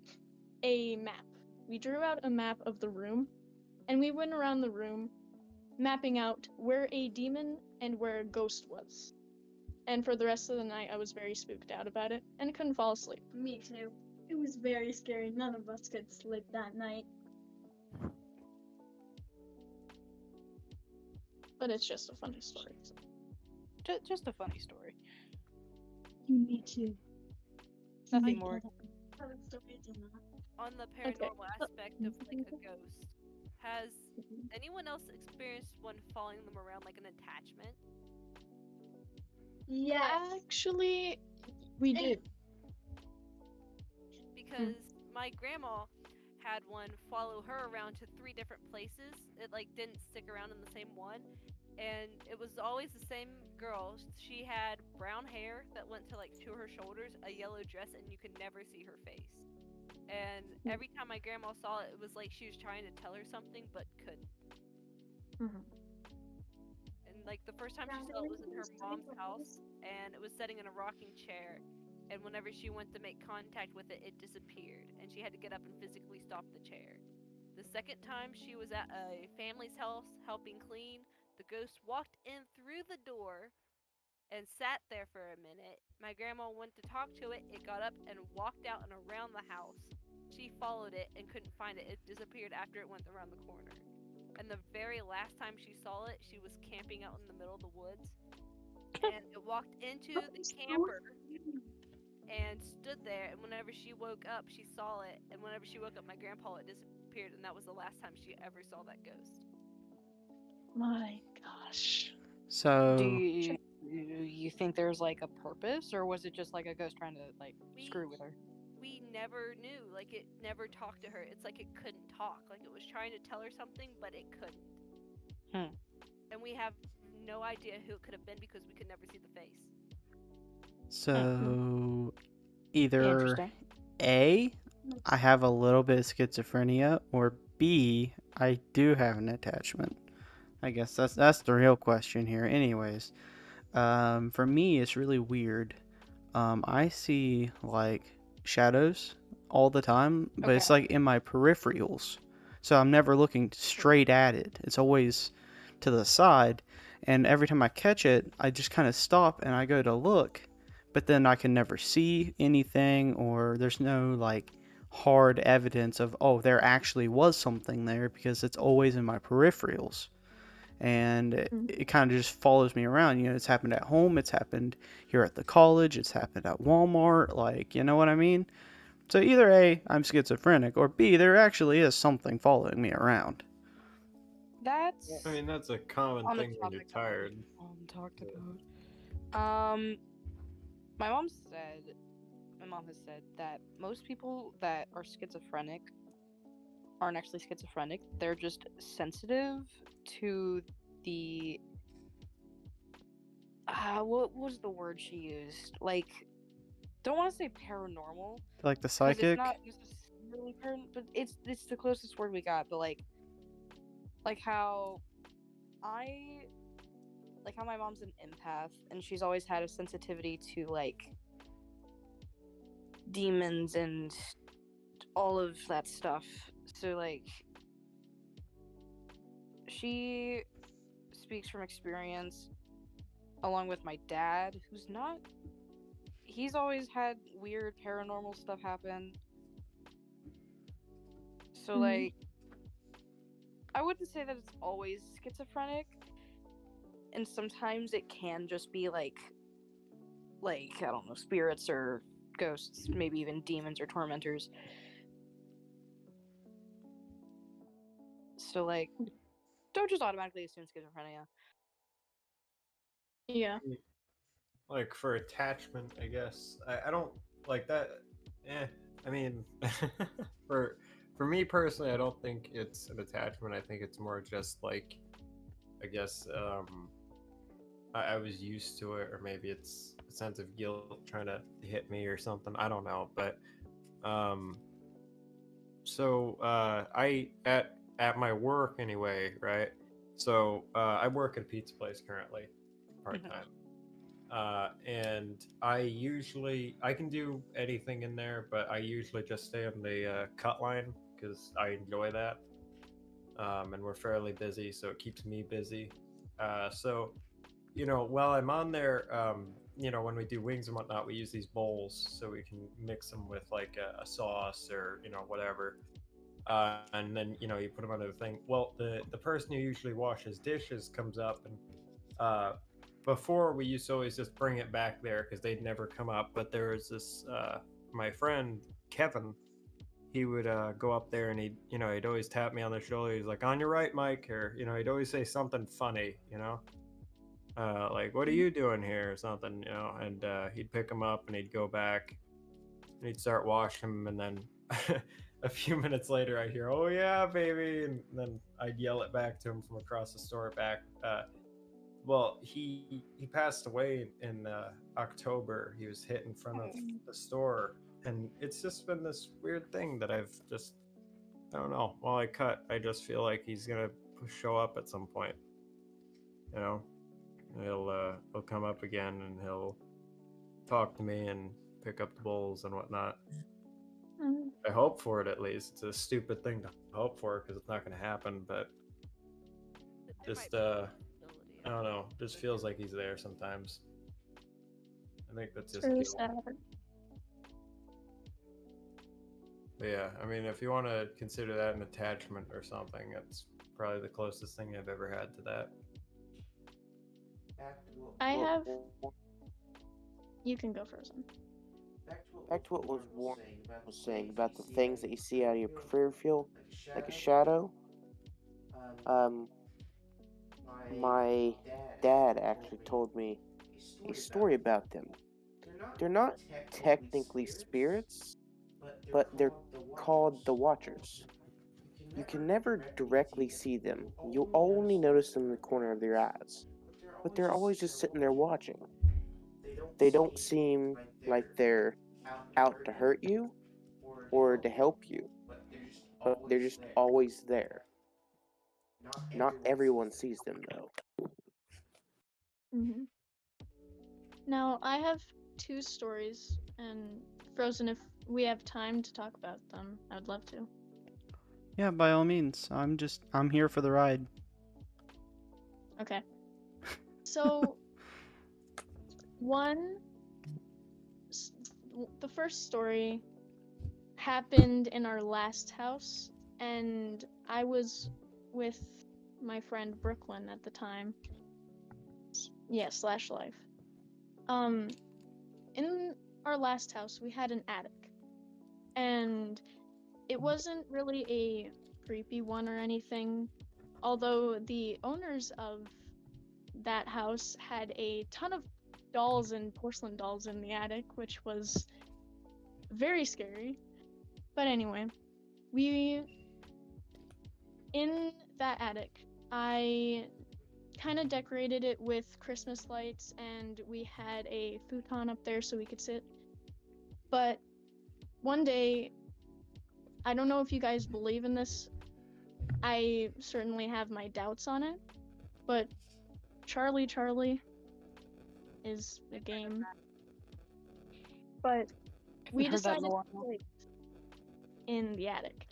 a map. We drew out a map of the room, and we went around the room mapping out where a demon and where a ghost was. And for the rest of the night, I was very spooked out about it and couldn't fall asleep. Me too. It was very scary. None of us could sleep that night. But it's just a funny story. So. Just a funny story. Me too. Nothing more. On the paranormal aspect of like a ghost, has anyone else experienced one following them around like an attachment? Yes. Actually, we did. Because my grandma had one follow her around to 3 different places. It like didn't stick around in the same one. And it was always the same girl. She had brown hair that went to like to her shoulders, a yellow dress, and you could never see her face. And every time my grandma saw it, it was like she was trying to tell her something but couldn't. And like the first time she saw it was in her mom's house, and it was sitting in a rocking chair. And whenever she went to make contact with it, it disappeared, and she had to get up and physically stop the chair. The second time she was at a family's house helping clean, the ghost walked in through the door and sat there for a minute. My grandma went to talk to it, it got up and walked out and around the house. She followed it and couldn't find it. It disappeared after it went around the corner. And the very last time she saw it, she was camping out in the middle of the woods. And it walked into the camper and stood there, and whenever she woke up, she saw it, and whenever she woke up, my grandpa, it disappeared, and that was the last time she ever saw that ghost. My gosh. So Do you think there's like a purpose, or was it just like a ghost trying to like screw with her? We never knew. Like, it never talked to her. It's like it couldn't talk. Like, it was trying to tell her something, but it couldn't. And we have no idea who it could have been because we could never see the face. So either A, I have a little bit of schizophrenia, or B, I do have an attachment. I guess that's the real question here. Anyways, for me, it's really weird. I see like shadows all the time, but it's like in my peripherals. So I'm never looking straight at it. It's always to the side. And every time I catch it, I just kind of stop and I go to look. But then I can never see anything, or there's no like hard evidence of, oh, there actually was something there, because it's always in my peripherals. And it kind of just follows me around. You know, it's happened at home, it's happened here at the college, it's happened at Walmart, like, you know what I mean? So either A, I'm schizophrenic, or B, there actually is something following me around. That's. I mean, that's a common thing when you're tired. Talked about. My mom has said that most people that are schizophrenic aren't actually schizophrenic. They're just sensitive to the. What was the word she used? Like, don't want to say paranormal. Like the psychic? really but it's the closest word we got. But like how I like how my mom's an empath and she's always had a sensitivity to like demons and all of that stuff. So like she speaks from experience along with my dad, he's always had weird paranormal stuff happen. So like I wouldn't say that it's always schizophrenic, and sometimes it can just be like I don't know, spirits or ghosts, maybe even demons or tormentors. So like don't just automatically assume schizophrenia. Yeah. Like for attachment, I guess. I don't like that. I mean, for for me personally, I don't think it's an attachment. I think it's more just like, I guess, I was used to it, or maybe it's a sense of guilt trying to hit me or something. I don't know, but um, so I at my work anyway, right? So I work at a pizza place currently, part time. And I can do anything in there, but I usually just stay on the cut line because I enjoy that. And we're fairly busy, so it keeps me busy. So while I'm on there, when we do wings and whatnot, we use these bowls so we can mix them with like a sauce or whatever. And then you put them under the thing. Well, the person who usually washes dishes comes up and before we used to always just bring it back there because they'd never come up. But there was this my friend Kevin. He would go up there and he'd always tap me on the shoulder. He's like, "On your right, Mike," or he'd always say something funny, like, "What are you doing here?" or something, And he'd pick him up and he'd go back and he'd start washing him, and then a few minutes later, I'd hear, "Oh yeah, baby," and then I'd yell it back to him from across the store back. Well, he passed away in October. He was hit in front of the store, and it's just been this weird thing that I don't know. While I just feel like he's gonna show up at some point. You know, he'll come up again and he'll talk to me and pick up the bowls and whatnot. I hope for it at least. It's a stupid thing to hope for because it's not gonna happen, but just I don't know. Just feels like he's there sometimes. I think that's just really guilt. sad. But yeah, I mean, if you want to consider that an attachment or something, that's probably the closest thing I've ever had to that. I have. You can go first. Back to what was Warren was saying about the things that you see out of your peripheral field, like a shadow. Um, my dad actually told me a story about them. They're not technically spirits, but they're called the Watchers. You can never directly see them. You'll only notice them in the corner of your eyes. But they're always just sitting there watching. They don't seem like they're out to hurt you or to help you, but they're just always there. Not everyone sees them though. Mm-hmm. Now, I have two stories, and Frozen, if we have time to talk about them, I'd love to. Yeah, by all means. I'm here for the ride. Okay. So, one, the first story happened in our last house, and I was with my friend Brooklyn at the time. Yeah, /life. In our last house, we had an attic, and it wasn't really a creepy one or anything, although the owners of that house had a ton of dolls and porcelain dolls in the attic, which was very scary. But anyway, in that attic, I kind of decorated it with Christmas lights, and we had a futon up there so we could sit. But one day, I don't know if you guys believe in this. I certainly have my doubts on it, but Charlie is a game. But we heard that in decided a to while. play in the attic.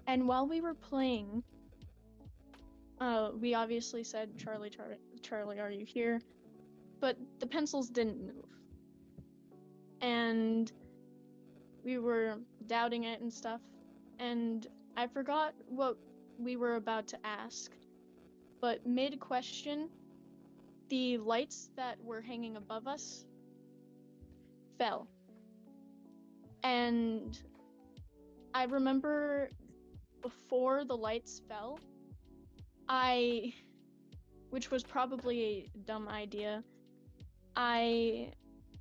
And while we were playing, we obviously said, Charlie, are you here? But the pencils didn't move. And we were doubting it and stuff. And I forgot what we were about to ask. But mid-question, the lights that were hanging above us fell. And I remember before the lights fell, which was probably a dumb idea, I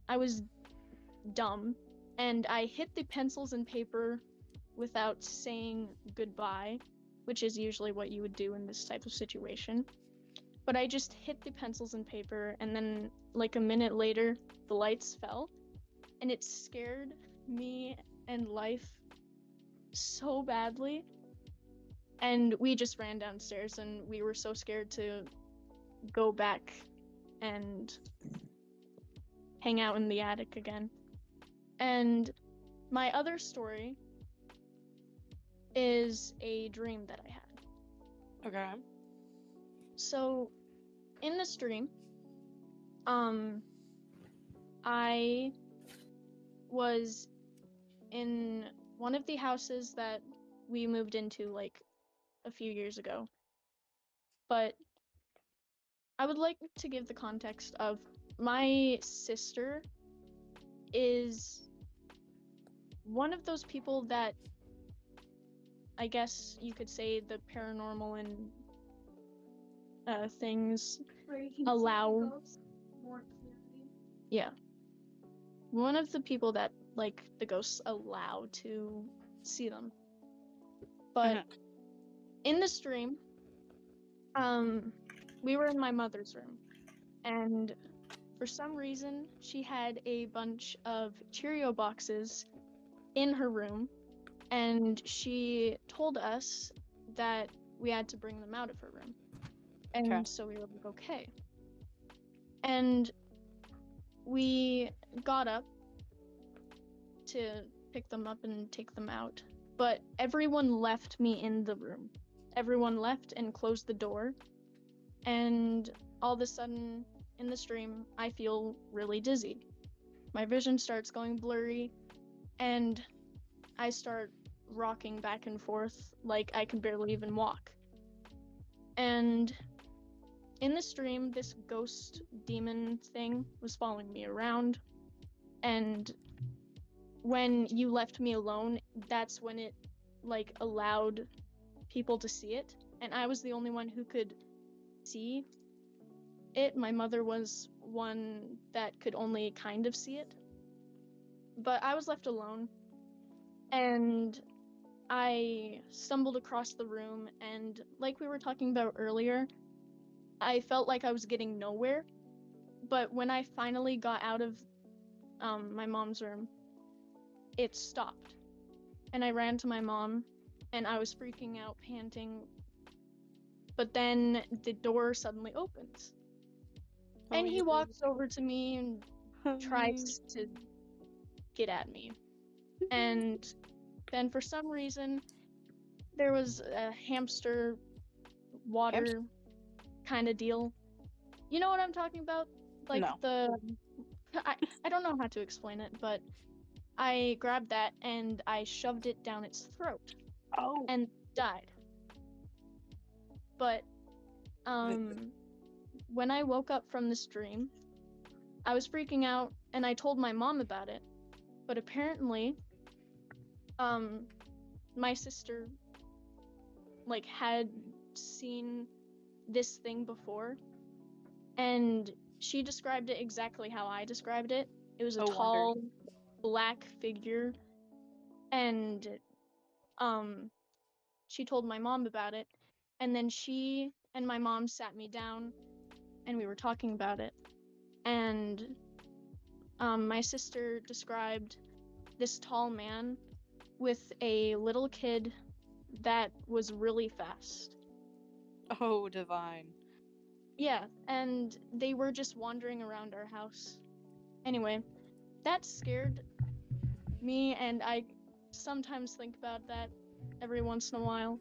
was dumb, and I hit the pencils and paper without saying goodbye, which is usually what you would do in this type of situation. But I just hit the pencils and paper, and then like a minute later, the lights fell, and it scared me and Life so badly. And we just ran downstairs, and we were so scared to go back and hang out in the attic again. And my other story is a dream that I had. Okay. So, in this dream, I was in one of the houses that we moved into like a few years ago. But I would like to give the context of my sister is one of those people that I guess you could say the paranormal and things allow. Yeah. One of the people that like the ghosts allow to see them. But in the stream, we were in my mother's room, and for some reason she had a bunch of Cheerio boxes in her room, and she told us that we had to bring them out of her room. And so we were like, okay. And we got up to pick them up and take them out. But everyone left me in the room. Everyone left and closed the door. And all of a sudden, in the stream, I feel really dizzy. My vision starts going blurry, and I start rocking back and forth like I can barely even walk. And in the stream, this ghost demon thing was following me around, and when you left me alone, that's when it like allowed people to see it, and I was the only one who could see it. My mother was one that could only kind of see it, but I was left alone, and I stumbled across the room, and like we were talking about earlier, I felt like I was getting nowhere. But when I finally got out of my mom's room, it stopped, and I ran to my mom, and I was freaking out, panting. But then the door suddenly opens, and he walks over to me and tries to get at me. And then for some reason, there was a hamster water kind of deal. You know what I'm talking about? Like I don't know how to explain it, but I grabbed that and I shoved it down its throat. And died. But when I woke up from this dream, I was freaking out and I told my mom about it. But apparently, my sister like had seen this thing before, and she described it exactly how I described it. It was a tall black figure, and she told my mom about it, and then she and my mom sat me down and we were talking about it. And my sister described this tall man with a little kid that was really fast. Oh, divine. Yeah, and they were just wandering around our house. Anyway, that scared me, and I sometimes think about that every once in a while.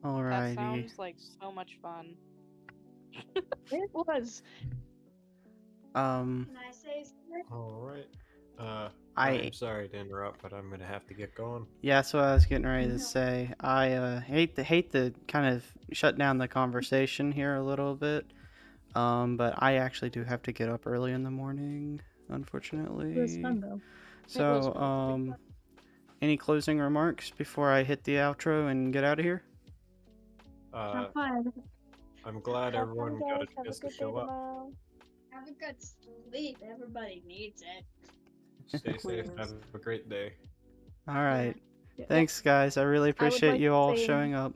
Alrighty. That sounds like so much fun. It was. Can I say something? All right. I- I'm sorry to interrupt, but I'm gonna have to get going. Yeah, that's what I was getting ready to say. I hate to kind of shut down the conversation here a little bit, but I actually do have to get up early in the morning, unfortunately. It was fun though. So, any closing remarks before I hit the outro and get out of here? Have fun. I'm glad Have fun, everyone got guys. a Have a chance to good day show up. tomorrow. Have a good sleep. Everybody needs it. Stay safe. Have a great day. All right. Yeah. Thanks, guys. I really appreciate like you to all say- showing up.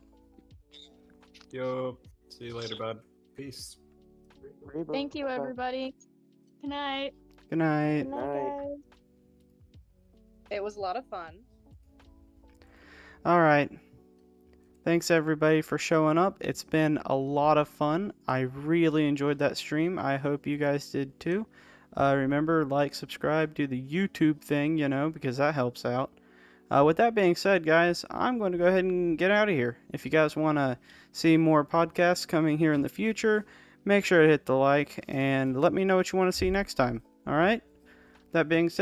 Yo, see you later, bud. Peace. Thank you, everybody. Good night. Good night. Good night, guys. It was a lot of fun. All right. Thanks everybody for showing up. It's been a lot of fun. I really enjoyed that stream. I hope you guys did too. Remember, like, subscribe, do the YouTube thing, because that helps out. With that being said, guys, I'm going to go ahead and get out of here. If you guys want to see more podcasts coming here in the future, make sure to hit the like and let me know what you want to see next time. All right? That being said,